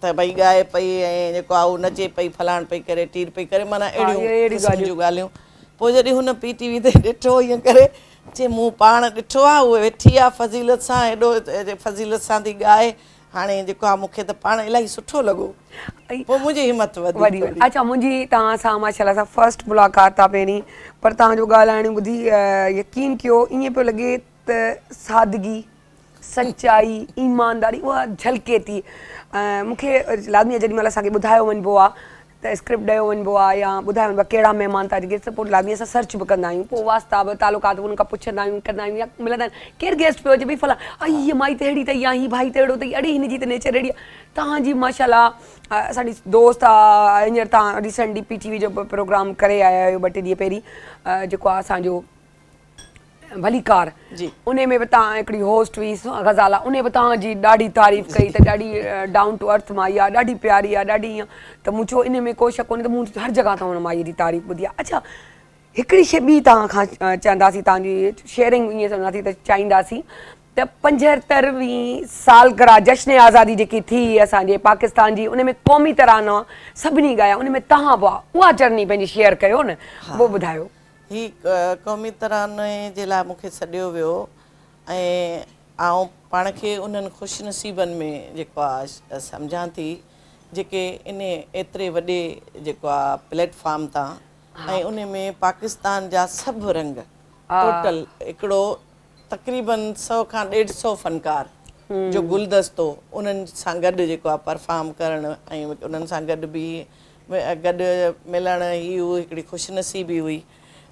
त भई ॻाए पई ऐं जेको आहे हू नचे पई फलाण पई करे टीर पई करे माना अहिड़ियूं ॻाल्हियूं पोइ जॾहिं हुन PTV ते ॾिठो ईअं करे चए मूं पाण ॾिठो आहे उहे वेठी आहे फज़ीलत सां हेॾो फज़ीलत सां थी ॻाए हाणे जेको आहे मूंखे त पाण इलाही सुठो लॻो, पोइ मुंहिंजी हिमत वधी वधी वधी। अच्छा, मुंहिंजी तव्हां सां माशाल्लाह सां फर्स्ट मुलाक़ात आहे पहिरीं, पर तव्हांजो ॻाल्हाइण ॿुधी यकीन कयो ईअं पियो लॻे त सादगी, सच्चाई, ईमानदारी उहा झलके थी। मूंखे लाज़मी आहे जेॾी महिल असांखे ॿुधायो वञिबो आहे त स्क्रिप्ट ॾियो वञिबो आहे या ॿुधायो वञिबो आहे कहिड़ा महिमान था अचे, त पोइ लाज़मी असां सर्च बि कंदा आहियूं, पोइ वास्ता बि तालुकात उन्हनि खां पुछंदा आहियूं, कंदा आहियूं, या मिलंदा आहिनि केरु गेस्ट पियो अचे भई फला हीअ माई त अहिड़ी अथई या हीअ भाई त अहिड़ो अथई, अड़े हिन जी त नेचर अहिड़ी आहे। तव्हांजी माशाल्लाह असांजी दोस्त आहे, हींअर तव्हां रिसेंटली PTV जो प्रोग्राम करे आया आहियो 2-3 ॾींहं पहिरीं, जेको आहे असांजो भलीकार जी, उन में बि तव्हां हिकिड़ी होस्ट हुई ग़ज़ाला, उन बि तव्हांजी ॾाढी तारीफ़ कई त ॾाढी डाउन टू अर्थ माई आहे, ॾाढी प्यारी आहे, ॾाढी ईअं, त मूं चयो इन में को शक कोन्हे, त मूं हर जॻह तां हुन माईअ जी तारीफ़ ॿुधी आहे। अच्छा, हिकिड़ी शइ ॿी तव्हां खां चवंदासीं, तव्हांजी शेयरिंग ईअं चवंदासीं त चाहींदासीं त 75वीं सालगिरह जश्न आज़ादी जेकी थी असांजे पाकिस्तान जी, उन में क़ौमी तराना सभिनी ॻाया, उन में तव्हां बि उहा जर्नी पंहिंजी शेयर कयो न, उहो ॿुधायो। ही क़ौमी तराने जे लाइ मूंखे सॾियो वियो ऐं आउं पाण खे उन्हनि ख़ुशनसीबनि में जेको आहे सम्झां थी जेके इन एतिरे वॾे जेको आहे प्लेटफॉर्म तां ऐं उन में पाकिस्तान जा सभु रंग टोटल हिकिड़ो तक़रीबन 100 खां 150 फ़नकार जो गुलदस्तो उन्हनि सां गॾु जेको आहे परफॉर्म करणु ऐं उन्हनि सां गॾु बि गॾु मिलणु, ही हिकिड़ी ख़ुशनसीबी हुई।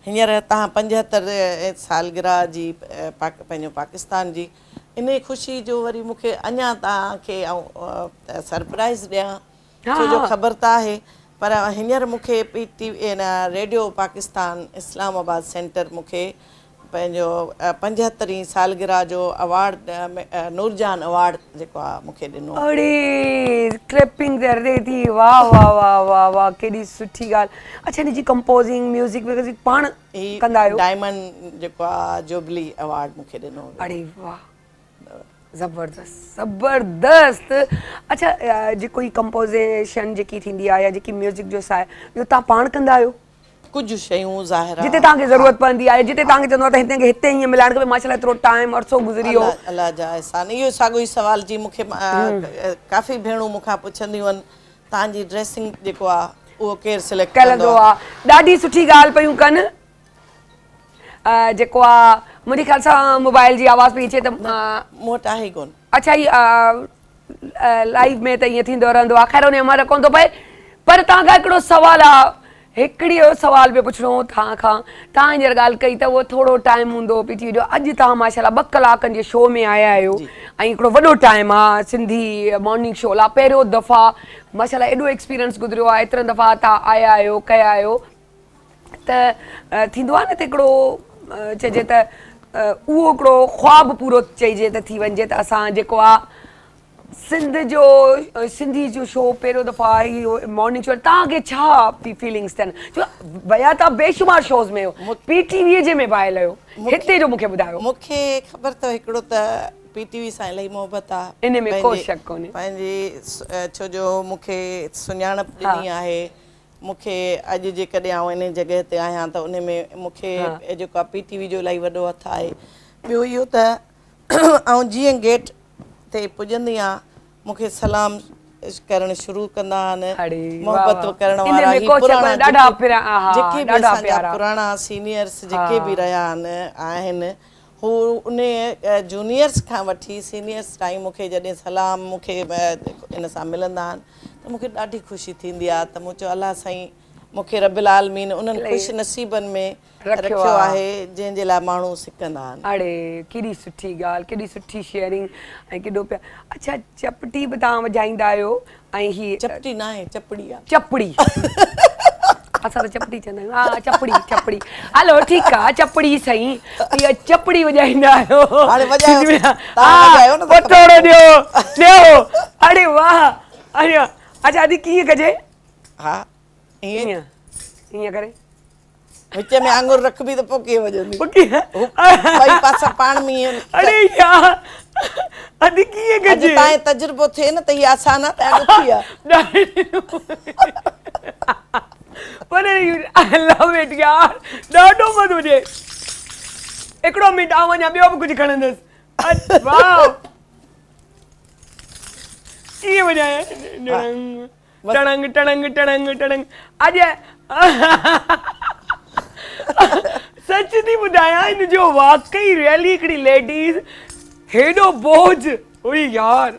हींअर तव्हां 75 सालगिरह जी पंहिंजो पाकिस्तान जी इन ख़ुशी जो वरी मूंखे अञा तव्हांखे ऐं सरप्राइज़ ॾियां, छो जो ख़बर त आहे, पर हींअर मूंखे PTV radio Pakistan Islamabad centre मूंखे पंहिंजो 75वीं सालगिरह जो अवार्ड नूरजान अवार्ड जेको आहे मूंखे ॾिनो। अड़े क्लिपिंग दे थी, वाह वाह वाह वाह वाह, केॾी सुठी ॻाल्हि। अच्छा, हिन जी कंपोज़िंग म्यूज़िक वग़ैरह पाण कंदा आहियो? डायमंड जेको आहे जुबली अवार्ड मूंखे ॾिनो। अड़े वाह, ज़बरदस्त ज़बरदस्त। अच्छा, जेको ही कंपोज़िशन जेकी थींदी आहे या जेकी म्यूज़िक जो आहे इहो तव्हां पाण कंदा आहियो? कुझु शयूं ज़ाहिर जिते तव्हांखे ज़रूरत पवंदी आहे, जिते तव्हांखे चवंदो आहे त हिते हीअं मिलाइण खपे, माशाल्लाह एतिरो टाइम अरसो गुज़री वियो। अलाह जा एहसान। इहो साॻियो ई सवाल जी मूंखे काफ़ी भेणूं मूंखां पुछंदियूं आहिनि तव्हांजी ड्रेसिंग जेको आहे उहो केरु सिलेक्ट कंदो आहे। ॾाढी सुठी ॻाल्हि पयूं कनि, जेको आहे मुंहिंजे ख़्याल सां मोबाइल जी आवाज़ पई अचे त मूं वटि आहे ई कोन। अच्छा, हीअ लाइव में त ईअं थींदो रहंदो आहे, ख़ैर उन में कोन थो पए, पर तव्हां खां हिकिड़ो सुवालु आहे, हिकिड़ी सवाल बि पुछिणो तव्हां खां। तव्हां हींअर ॻाल्हि कई त उहो थोरो टाइम हूंदो PTV जो, अॼु तव्हां माशाल्लाह 2 कलाकनि जे शो में आया आहियो ऐं हिकिड़ो वॾो टाइम आहे सिंधी मॉर्निंग शो लाइ, पहिरियों दफ़ा माशाल्लाह एॾो एक्सपीरियंस गुज़रियो आहे, एतिरनि दफ़ा तव्हां आया आहियो, कया आहियो, त थींदो आहे न त हिकिड़ो चइजे त उहो हिकिड़ो ख्वाबु पूरो चइजे त थी वञिजे त असां जेको आहे सिंधी जो शो पहिरियों दफ़ा इहो मॉर्निंग शो, तव्हांखे छा फीलिंग्स अथनि? छो विया तव्हां बेशुमार शोज़ में हो, PTV जे में बि आयल आहियो, हिते जो मूंखे ॿुधायो। मूंखे ख़बर अथव हिकिड़ो त PTV सां इलाही मोहबत आहे, इन में को शक कोन्हे, पंहिंजी छो जो मूंखे सुञाणप ॾिनी आहे, मूंखे अॼु जेकॾहिं आउं इन जॻह ते आहियां त उन में मूंखे जेको आहे PTV जो इलाही वॾो हथु आहे। ॿियो इहो त ऐं जीअं गेट ते पुॼंदी आहियां मूंखे सलाम करणु शुरू कंदा आहिनि, मोहबत करण वारा जेके बि असांजा पुराणा सीनियर्स जेके बि रहिया आहिनि, हू उन जूनियर्स खां वठी सीनियर्स ताईं मूंखे जॾहिं सलाम मूंखे इन सां मिलंदा आहिनि त मूंखे ॾाढी ख़ुशी थींदी आहे। त मूं चयो अलाह साईं मूंखे रबिल आलमीन उन्हनि ख़ुशि नसीबनि में रखियो आहे जंहिंजे लाइ माण्हू सिकंदा आहिनि। अड़े केॾी सुठी ॻाल्हि, केॾी सुठी शेयरिंग ऐं केॾो पिया। अच्छा, चपटी बि तव्हां वॼाईंदा आहियो ऐं हीअ चपटी न आहे, चपड़ी आहे। चपड़ी असां त चपड़ी चवंदा आहियूं। हा, चपड़ी चपड़ी, हलो ठीकु आहे, चपड़ी सही, इहा चपड़ी वॼाईंदा आहियो। थोरो ॾियो। अड़े वाह, अच्छा अॼु कीअं कजे? हा, ईअं ईअं करे विच में आंगुर रखबी त पोइ कीअं वॼंदी? ॿई पासा पाण में। अड़े यार, अॼु कीअं कजे? तव्हां तजुर्बो थिए न त हीअ आसान आहे, त ॾुखी आहे। पर आई लव इट यार, ॾाढो मज़ो अचे। हिकिड़ो मिंट आउं वञा, ॿियो बि कुझु खणंदसि। वाह, वॼायां टणंग टणंग टणंग टणंग अॼु सच थी ॿुधायां हिन जो वाकई रियली हिकिड़ी लेडीज़ हेॾो बोझ हुई यार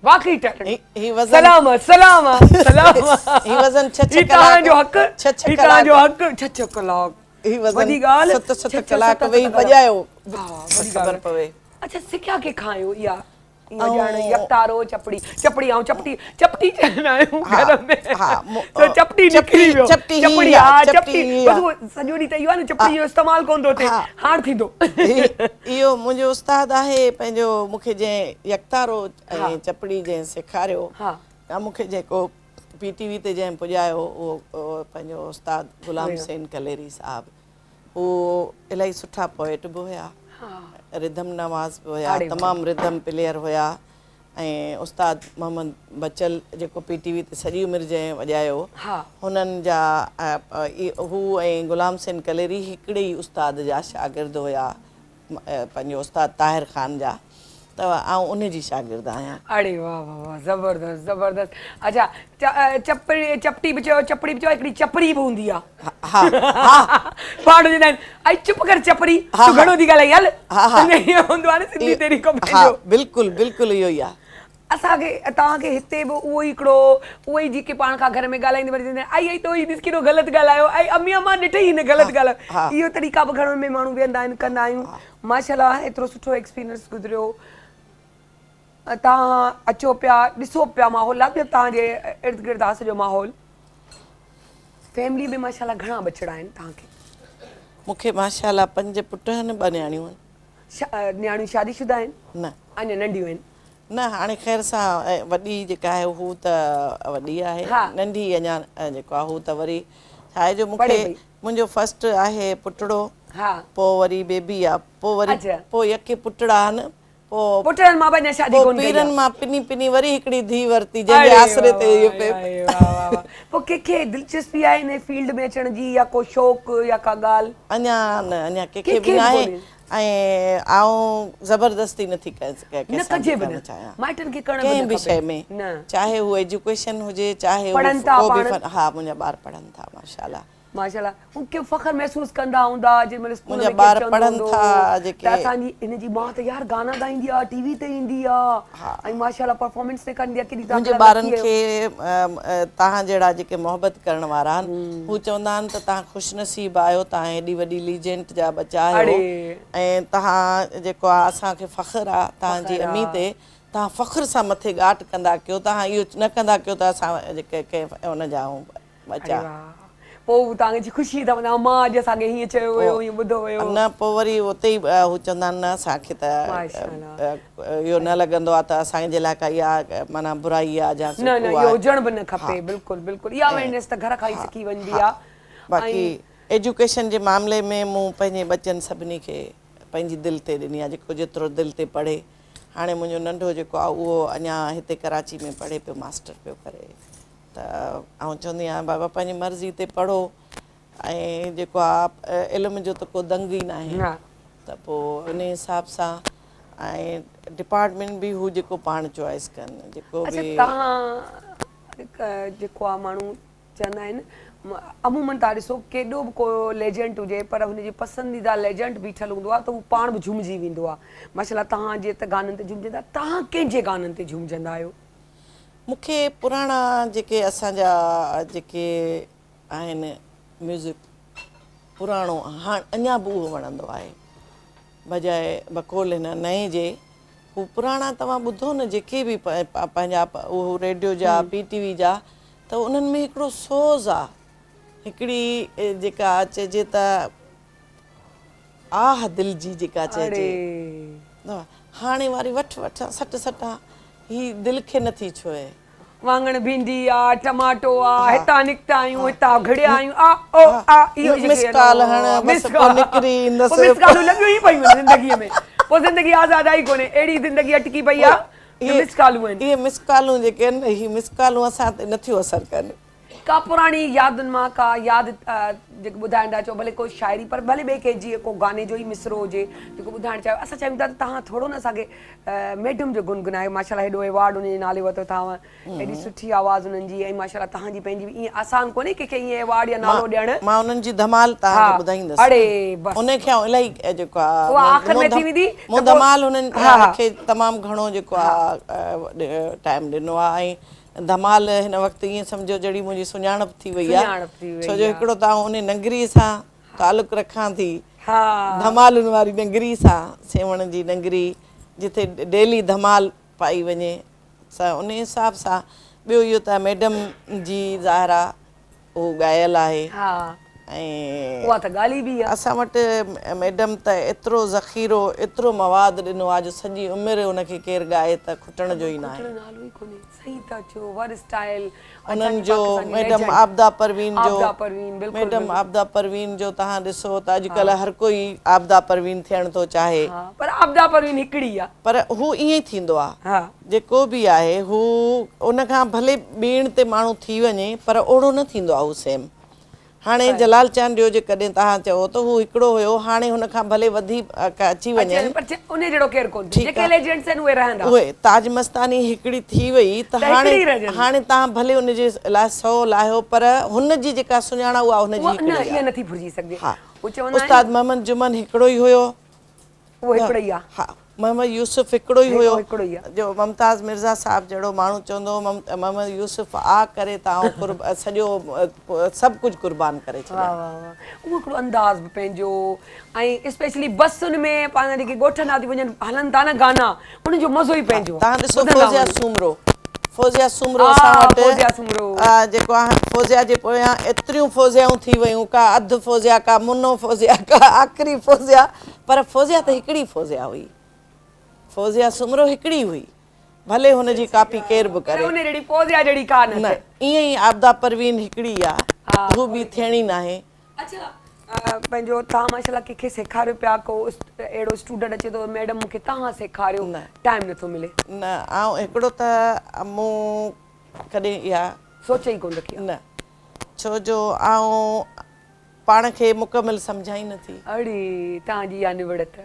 वाकई टैलेंट सलामत सलामत सलामत ही वज़न 6 तव्हांजो हक़ ही तव्हांजो हक़ 6 कलाक ही वज़न वॾी ॻाल्हि 7 कलाक वेही वॼायो ख़बर पवे अच्छा सिखिया के खायो इहा यकतारो चपड़ी चपड़ी ऐं चपटी चपटी चवंदा आहियूं घर में तो चपटी निकिरी वियो चपटी चपटी बस सॼो ॾींहुं त इहो आहे न चपटी जो इस्तेमालु कोन थो थिए हाणे थींदो इहो मुंहिंजो उस्ताद आहे पंहिंजो मूंखे जंहिं यकतारो ऐं चपड़ी जंहिं सेखारियो या मूंखे जेको PTV ते जंहिं पुॼायो उहो पंहिंजो उस्ताद गुलाम हुसैन कलेरी साहिबु उहो इलाही सुठा पोएट बि हुया रिदम नवाज़ बि हुया तमामु रिदम प्लेयर हुया ऐं उस्ताद मोहम्मद बचल जेको PTV ते सॼी उमिरि जंहिं वॼायो हुननि जा हू ऐं गुलाम हुसैन कलेरी हिकिड़े ई उस्ताद जा शागिर्द हुया पंहिंजो उस्ताद ताहिर ख़ान जा त आउं उन जी शागिर्द आहियां अरे वाह वाह वाह ज़बरदस्त ज़बरदस्त अच्छा चपटी बि चयो चपड़ी बि चयो हिकिड़ी चपड़ी बि हूंदी आहे पाण चवंदा आहिनि आई चुप कर चपड़ी तूं घणो थी ॻाल्हाई हल ईअं हूंदो आहे न सिंधी तरीक़ो पंहिंजो बिल्कुलु बिल्कुलु इहो ई आहे असांखे तव्हांखे हिते बि उहो ई हिकिड़ो उहो ई जेके पाण खां घर में ॻाल्हाईंदे वरी चवंदा आहिनि आई तो ही ॾिस केॾो ग़लति ॻाल्हायो ऐं अम्मी अम्मा ॾिठई हिन ग़लति ॻाल्हायो इहो तरीक़ा बि घरनि में माण्हू वेहंदा आहिनि कंदा आहियूं माशाल्लाह एतिरो सुठो एक्सपीरियंस गुज़रियो तव्हां अचो पिया ॾिसो पिया माहौल आहे तव्हांजे इर्द गिर्द आहे सॼो माहौल फैमिली में माशाल्लाह घणा बचड़ा आहिनि तव्हांखे मूंखे माशाल्लाह 5 पुट आहिनि 2 न्याणियूं आहिनि न्याणियूं शादीशुदा आहिनि न अञा नंढियूं आहिनि न हाणे ख़ैर सां वॾी जेका आहे हू त वॾी आहे नंढी अञा जेको आहे हू त वरी छा आहे जो मूंखे मुंहिंजो फस्ट आहे पुटड़ो पोइ वरी बेबी आहे पोइ वरी पोइ यके पुटड़ा आहिनि पुटनि मां अञा शादी कोन कई पीरनि मां पिनी वरी हिकिड़ी धीउ वरिती जंहिंजे आसरे ते इहो पियो पोइ कंहिंखे दिलचस्पी आहे हिन फील्ड में अचण जी या को शौक़ु या का ॻाल्हि अञा कंहिंखे बि न आहे ऐं आउं ज़बरदस्ती नथी चाहियां माइटनि खे करणु कंहिं बि शइ में चाहे हू एजुकेशन हुजे चाहे हा मुंहिंजा ॿार पढ़नि था माशाल्लाह माशाल्लाह के फ़ख्र महसूस कंदा हूंदा जेमहिल स्कूल में ॿार पढ़नि था जेके असांजी हिन जी मां त यार गाना ॻाईंदी आहे टीवी ते ईंदी आहे ऐं माशाल्लाह परफॉर्मेंस ते कंदी आहे मुंहिंजे ॿारनि खे तव्हां जहिड़ा जेके मोहबत करण वारा आहिनि हू चवंदा आहिनि त तव्हां ख़ुशनसीब आहियो तव्हां हेॾी वॾी लीजेंड जा बचा आहियो ऐं तव्हां जेको आहे असांखे फ़ख्र आहे तव्हांजी अमी ते तव्हां फ़ख्र सां मथे ॻाट कंदा कयो तव्हां इहो न कंदा कयो त असां जेके कंहिं हुन जा बचा पोइ तव्हांजी ख़ुशी था वञा मां अॼु असांखे हीअं चयो हुयो हीअं ॿुधो हुयो न पोइ वरी उते ई हू चवंदा आहिनि न असांखे त इहो न लॻंदो आहे त असांजे लाइ का इहा माना बुराई आहे या न इहो हुजण बि न खपे बिल्कुलु बिल्कुलु इहा अवेयरनेस त घर खां ई सिखी वञिबी आहे बाक़ी एजुकेशन जे मामले में मूं पंहिंजे बचनि सभिनी खे पंहिंजी दिलि ते ॾिनी आहे जेको जेतिरो दिलि ते पढ़े हाणे मुंहिंजो नंढो जेको आहे उहो अञा हिते कराची में पढ़े पियो मास्टर पियो करे त आउं चवंदी आहियां बाबा पंहिंजी मर्ज़ी ते पढ़ो ऐं जेको आहे इल्म जो त को दंग ई न आहे त पोइ उन हिसाब सां ऐं डिपार्टमेंट बि हू जेको पाण चॉइस कनि जेको बि तव्हां जेको आहे माण्हू चवंदा आहिनि अमूमन तव्हां ॾिसो केॾो बि को लेजेंड हुजे पर हुनजी पसंदीदा लेजेंड बीठल हूंदो आहे त उहो पाण बि झुमिजी वेंदो आहे माशाल्लाह तव्हां जे त गाननि ते झुमिजंदा तव्हां कंहिंजे गाननि ते झुमिजंदा आहियो मूंखे पुराणा जेके असांजा जेके आहिनि म्यूज़िक पुराणो हाणे अञा बि उहो वणंदो आहे बजाए बकोल हिन नए जे हू पुराणा तव्हां ॿुधो न जेके बि पंहिंजा उहो रेडियो जा PTV जा त उन्हनि में हिकिड़ो सोज़ आहे हिकिड़ी जेका चइजे त आह दिलि जी जेका चइजे हाणे वारी वठ सट ही दिलि खे नथी छुए वाङण भिंडी आहे टमाटो आहे हितां निकिता आहियूं हितां घड़िया आहियूं मिस कॉल हण बस पोइ निकिरी ईंदसि मिस कॉलूं लॻियूं ई पयूं आहिनि ज़िंदगीअ में पोइ ज़िंदगी आज़ाद आई कोन्हे अहिड़ी ज़िंदगी अटकी पई आहे मिस कॉलूं आहिनि इहे मिस कॉलूं जेके आहिनि ही मिस कॉलूं असां ते नथियूं असरु कनि का पुराणी यादुनि मां का यादि जेको ॿुधाइण था चओ भले को शाइरी पर भले ॿिए के जीअं को गाने जो ई मिसरो हुजे जेको ॿुधाइणु चाहियो असां चाहियूं था त तव्हां थोरो न असांखे मैडम जो गुनगुनायो माशाल्लाह हेॾो एवॉर्ड उन जे नाले वरितो अथव एॾी सुठी आवाज़ उन्हनि जी ऐं माशाल्लाह तव्हांजी पंहिंजी बि ईअं आसान कोन्हे कंहिंखे ईअं एवॉर्ड या नालो ॾियणु मां उन्हनि जी धमाल तव्हांखे ॿुधाईंदसि अड़े बसि उनखे इलाही जेको आहे उहा आख़िर में थी वेंदी मूं धमाल हुननि खे तमामु घणो जेको आहे टाइम ॾिनो आहे ऐं धमाल हिन वक़्तु ईअं सम्झो जहिड़ी मुंहिंजी सुञाणप थी वई आहे छो जो हिकिड़ो त उन नंगरी सां तालुक़ु रखां थी धमालुनि वारी नंगरी सां सेवण जी नंगरी जिथे डेली धमाल पाई वञे उन हिसाब सां ॿियो इहो त मैडम जी ज़ाहिरा उहो ॻायल आहे ऐं उहा त ॻाल्हि बि आहे असां वटि मैडम त एतिरो ज़ख़ीरो एतिरो मवाद ॾिनो आहे जो सॼी उमिरि उनखे केरु ॻाए त खुटण जो ई न आहे नालो ई कोन्हे सही था चओ वर स्टाइल उन्हनि जो मैडम आबदा परवीन जो मैडम आबदा परवीन जो तव्हां ॾिसो त अॼुकल्ह हर कोई आबदा परवीन थियण थो चाहे पर आबदा परवीन हिकिड़ी आहे पर हू ईअं ई थींदो आहे जेको बि आहे हू उनखां भले ॿीण ते माण्हू थी वञे पर ओड़ो न थींदो आहे हू सेम हाणे जलाल चांद जो जेकॾहिं तव्हां चओ त हू हिकिड़ो हुयो हाणे हुनखां भले वधीक अची वञे उहे ताज मस्तानी हिकिड़ी थी वई त हाणे तव्हां भले हुनजे लाइ 100 लाहियो पर हुनजी जेका सुञाणा उहा हुनजी उस्ताद मोहम्मद जुमन हिकिड़ो ई हुयो हा मोहम्मद यूसुफ हिकिड़ो ई हुयो जो मुमताज़ मिर्ज़ा साहिब जहिड़ो माण्हू चवंदो मोहम्मद यूसुफ आ करे तव्हां सॼो सभु कुझु कुर्बान करे छॾियो उहो हिकिड़ो अंदाज़ बि पंहिंजो ऐं स्पेशली बसुनि में पंहिंजा जेके ॻोठनि थी वञनि हलनि था न गाना उनजो मज़ो ई पंहिंजो तव्हां ॾिसो फौज़िया सुमरो असां वटि जेको आहे फौज़िया जे पोयां एतिरियूं फौज़ियाऊं थी वियूं का अधु फौज़िया का मुनो फौज़िया का आख़िरी फौज़िया पर फौज़िया त हिकिड़ी फौज़िया हुई फौज़िया सुमरो हिकिड़ी हुई भले हुनजी कापी केर बि करे न ईअं ई आबदा परवीन हिकिड़ी आहे हू बि थियणी न आहे पंहिंजो तव्हां माशाल्लाह कंहिंखे सेखारियो पिया को अहिड़ो स्टूडेंट अचे थो मैडम मूंखे तव्हां सेखारियो न टाइम नथो मिले न ऐं हिकिड़ो त मूं कॾहिं इहा सोचे ई कोन रखी न छो जो पाण खे मुकमिल सम्झाई नथी अड़ी तव्हांजी इहा निवड़त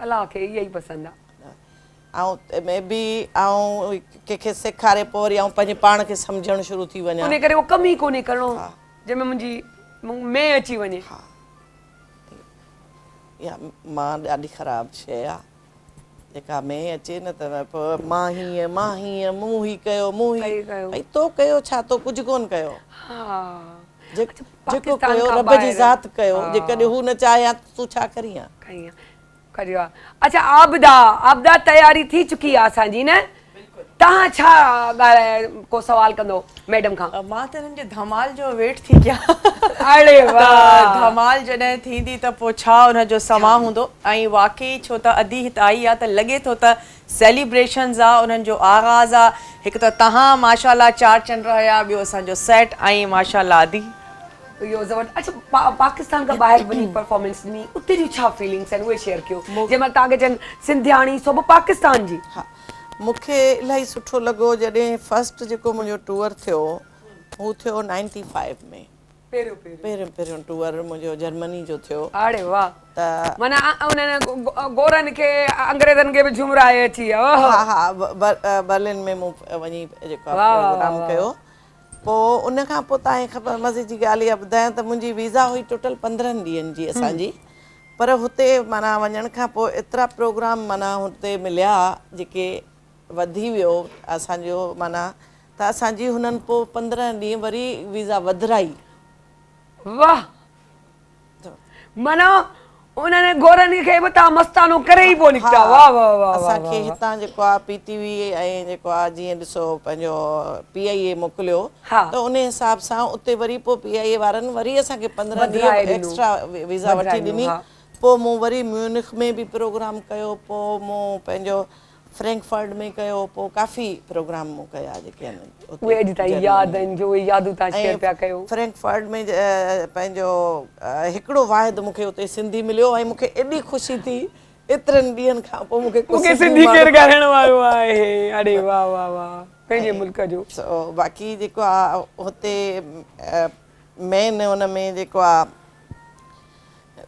अलाह खे इहा ई पसंदि आहे मे बी कंहिंखे सेखारे पोइ वरी पंहिंजे पाण खे सम्झणु शुरू थी वञा उन करे उहो कम ई कोन्हे करिणो जंहिंमें मुंहिंजी में अची वञे मां ॾाढी ख़राबु शइ आहे जेका में अचे न त मां हीअं मूं ही कयो मूं ही भई तो कयो छा तो कुझु कोन कयो जेको कयो रब जी ज़ात कयो जेकॾहिं हू न चाहे तूं छा करीं अच्छा आबदा तयारी थी चुकी आहे असांजी न तव्हां छा को सवाल कंदो मैडम खां मां त हिननि जे धमाल जो वेट थी कयां अड़े वाह धमाल जॾहिं थींदी त पोइ छा हुनजो समा हूंदो ऐं वाक़ई छो त अधी हिते आई आहे त लॻे थो त सेलिब्रेशन्स आहे उन्हनि जो आगाज़ आहे हिकु त तव्हां माशाल्लाह 4 चंड हुया ॿियो असांजो सेट ऐं माशाल्लाह आदि इहो ज़बरदस्त अच्छा पाकिस्तान खां ॿाहिरि वञी परफॉर्मेंस ॾिनी उते जी छा फीलिंग्स आहिनि उहे शेयर कयो जंहिंमहिल तव्हांखे चवनि सिंधियाणी सभु पाकिस्तान जी हा मूंखे इलाही सुठो लॻो जॾहिं फस्ट जेको मुंहिंजो टूर थियो हू थियो 95 में पहिरियों टूर मुंहिंजो जर्मनी जो थियो अड़े वाह त माना उन्हनि गोरनि खे अंग्रेज़नि खे बि झुमराए अची वियो हा हा बर्लिन में मूं वञी जेको प्रोग्राम कयो पोइ उन खां पोइ तव्हांखे ख़बर मज़े जी ॻाल्हि इहा ॿुधायां त मुंहिंजी वीज़ा हुई टोटल 15 ॾींहंनि जी असांजी पर हुते माना वञण खां पोइ एतिरा प्रोग्राम माना हुते मिलिया जेके वधी वियो असांजो माना त असांजी हुननि पोइ 15 ॾींहं वरी वीज़ा वधाई वाह माना उन्हनि गोरनि खे बि तव्हां मस्तानो करे ई पोइ निकिता वाह वाह वाह असांखे हितां जेको आहे PTV ऐं जेको आहे जीअं ॾिसो पंहिंजो PIA मोकिलियो त उन हिसाब सां उते वरी पोइ PIA वारनि वरी असांखे 15 ॾींहं एक्स्ट्रा वीज़ा वठी ॾिनी पोइ मूं वरी म्यूनिख में बि प्रोग्राम कयो पोइ मूं पंहिंजो फ्रैंकफर्ट में कयो पोइ काफ़ी प्रोग्राम मूं कया जेके आहिनि फ्रैंकफर्ट में पंहिंजो हिकिड़ो वाहिद मूंखे उते सिंधी मिलियो ऐं मूंखे एॾी ख़ुशी थी एतिरनि ॾींहंनि खां पोइ मूंखे सिंधी केरु ॻाल्हाइण वारो आहे अड़े वाह वाह वाह पंहिंजे मुल्क जो बाक़ी जेको आहे हुते मेन हुन में जेको आहे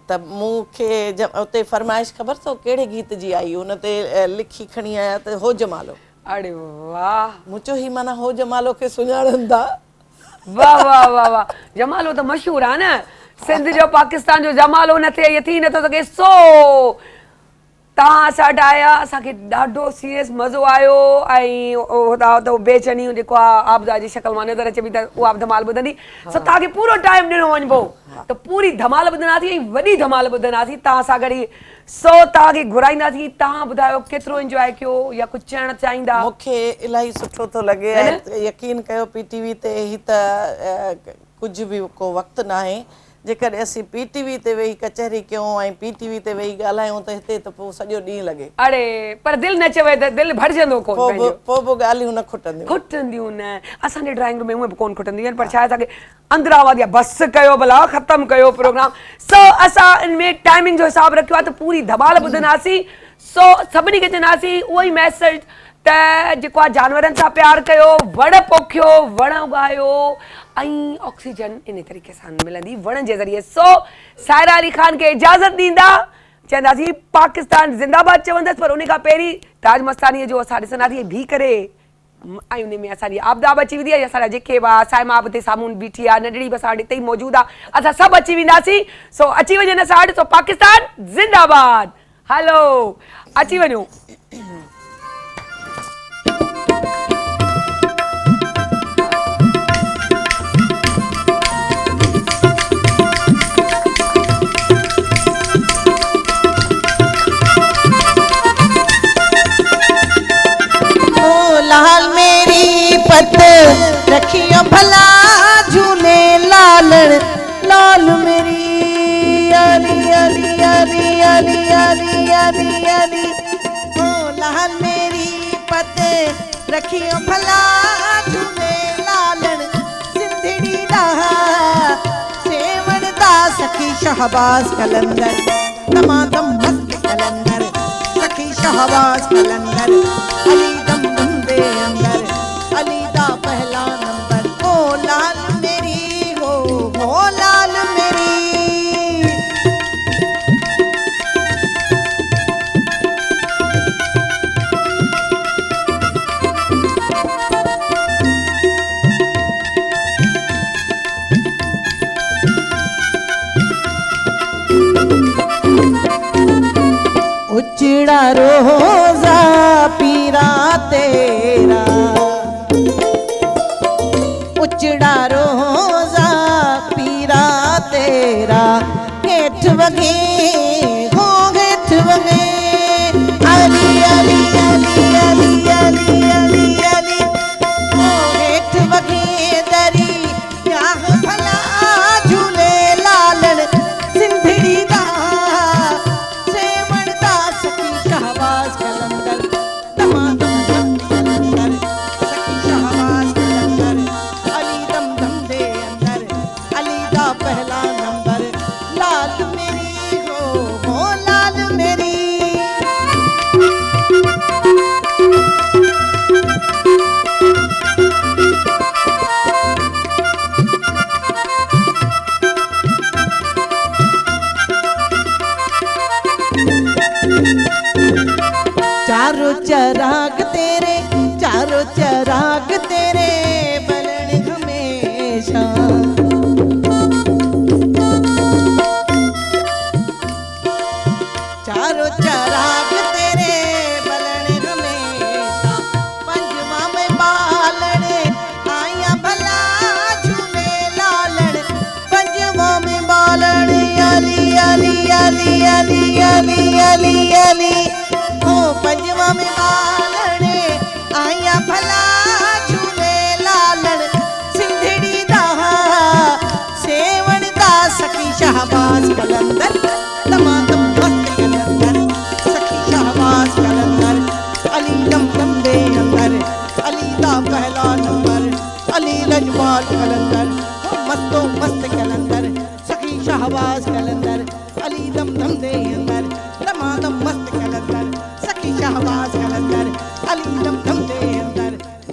त मूंखे उते फरमाइश ख़बर अथव कहिड़े गीत जी आई हुन ते लिखी खणी आया त हो जमालो। अरे वाह, मूं चयो ही माना हो जमालो खे सुञाणनि था। वाह वाह वाह वाह, जमालो त मशहूर आहे न, सिंध जो पाकिस्तान जो जमालो न थिए, ये थी नथो सघे। सो तव्हां असां वटि आया, असांखे ॾाढो सीरियस मज़ो आयो ऐं त बेचैनी जेको आहे आबदा जी शक्ल मां नज़र अचे पई त उहा बि धमाल ॿुधंदी। सो तव्हांखे पूरो टाइम ॾिनो वञिबो त पूरी धमाल ॿुधंदासीं ऐं वॾी धमाल ॿुधंदासीं तव्हां सां गॾु। सो तव्हांखे घुराईंदासीं, तव्हां ॿुधायो केतिरो इंजॉय कयो या कुझु चवणु चाहींदा? मूंखे इलाही सुठो थो लॻे ऐं यकीन कयो PTV ते ही त कुझु बि को वक़्तु न आहे। जेकॾहिं असीं PTV ते वेही कचहरी कयूं ऐं PTV ते वेही ॻाल्हायूं त हिते त पोइ सॼो ॾींहुं लॻे। अरे पर दिलि न चवे त दिलि भरिजंदो कोन, पोइ बि ॻाल्हियूं न खुटंदियूं न। असांजे ड्राइंग रूम में उहे बि कोन खुटंदियूं आहिनि, पर छा आहे असांखे अंदरां आवाज़ बसि कयो भला, ख़तमु कयो प्रोग्राम। सो असां इन में टाइमिंग जो हिसाबु रखियो आहे त पूरी धमाल ॿुधंदासीं। सो सभिनी खे चवंदासीं उहो ई मैसेज त जेको आहे जानवरनि सां प्यारु कयो, वण पोखियो, वण उगायो ऐं ऑक्सीजन इन तरीक़े सां मिलंदी वण जे ज़रिए। सो सायरा अली ख़ान खे इजाज़त ॾींदा, चवंदासीं पाकिस्तान ज़िंदाबाद चवंदसि, पर उन खां पहिरीं ताज मस्तानीअ जो असां ॾिसंदासीं बीह करे ऐं उन में असांजी आबदा बि अची वेंदी आहे, असांजा जेके बि साइमा बि हिते साम्हूं बीठी आहे, नंढड़ी बि असां वटि हिते ई मौजूदु आहे, असां सभु अची वेंदासीं। सो अची वञनि असां वटि। सो पाकिस्तान ज़िंदाबाद, हलो अची वञो। लाल मेरी पत रखियो भला झूले लालण, लाल मेरी अली अली अली अली अली अली अली। ओ लाल मेरी पत रखियो भला झूले लालण, सिंधड़ी दा सेवण दा सखी शहबाज कलंदर, तमाम मस्त कलंदर सखी शहबाज कलंदर, अली दम दम दे अंदर, अली दा पहला नंबर। ओ लाल मेरी हो लाल मेरी। उजड़ा रोजा पीरा तेरा, उजड़ा रोजा पीरा तेरा, हेठ वगे हो हेठ वगे, अली अली अली अली अली अली अली। हो हेठ वगे दरी याह भला झूले लालण, सिंधड़ी दा सेवण दा सखी शहबाज कलंदर, तमाम दम कलंदर सखी शहबाज कलंदर, अली दम दम दे अंदर, अली दा पहला नंबर, लाल मेरी हो लाल मेरी। चारों चराग तेरे, चारों चराग तेरे बलन हमेशा, चारों चराग तेरे बलन हमेशा, पंजवा में बालन आया भला झूले लालण, पंजवा में बालन अली अली अली अली अली अली अली। ओ पंजवा में बालन आया भला झूले लालण, सिंधड़ी दा सेवण दा सखी शहबाज कलंदर,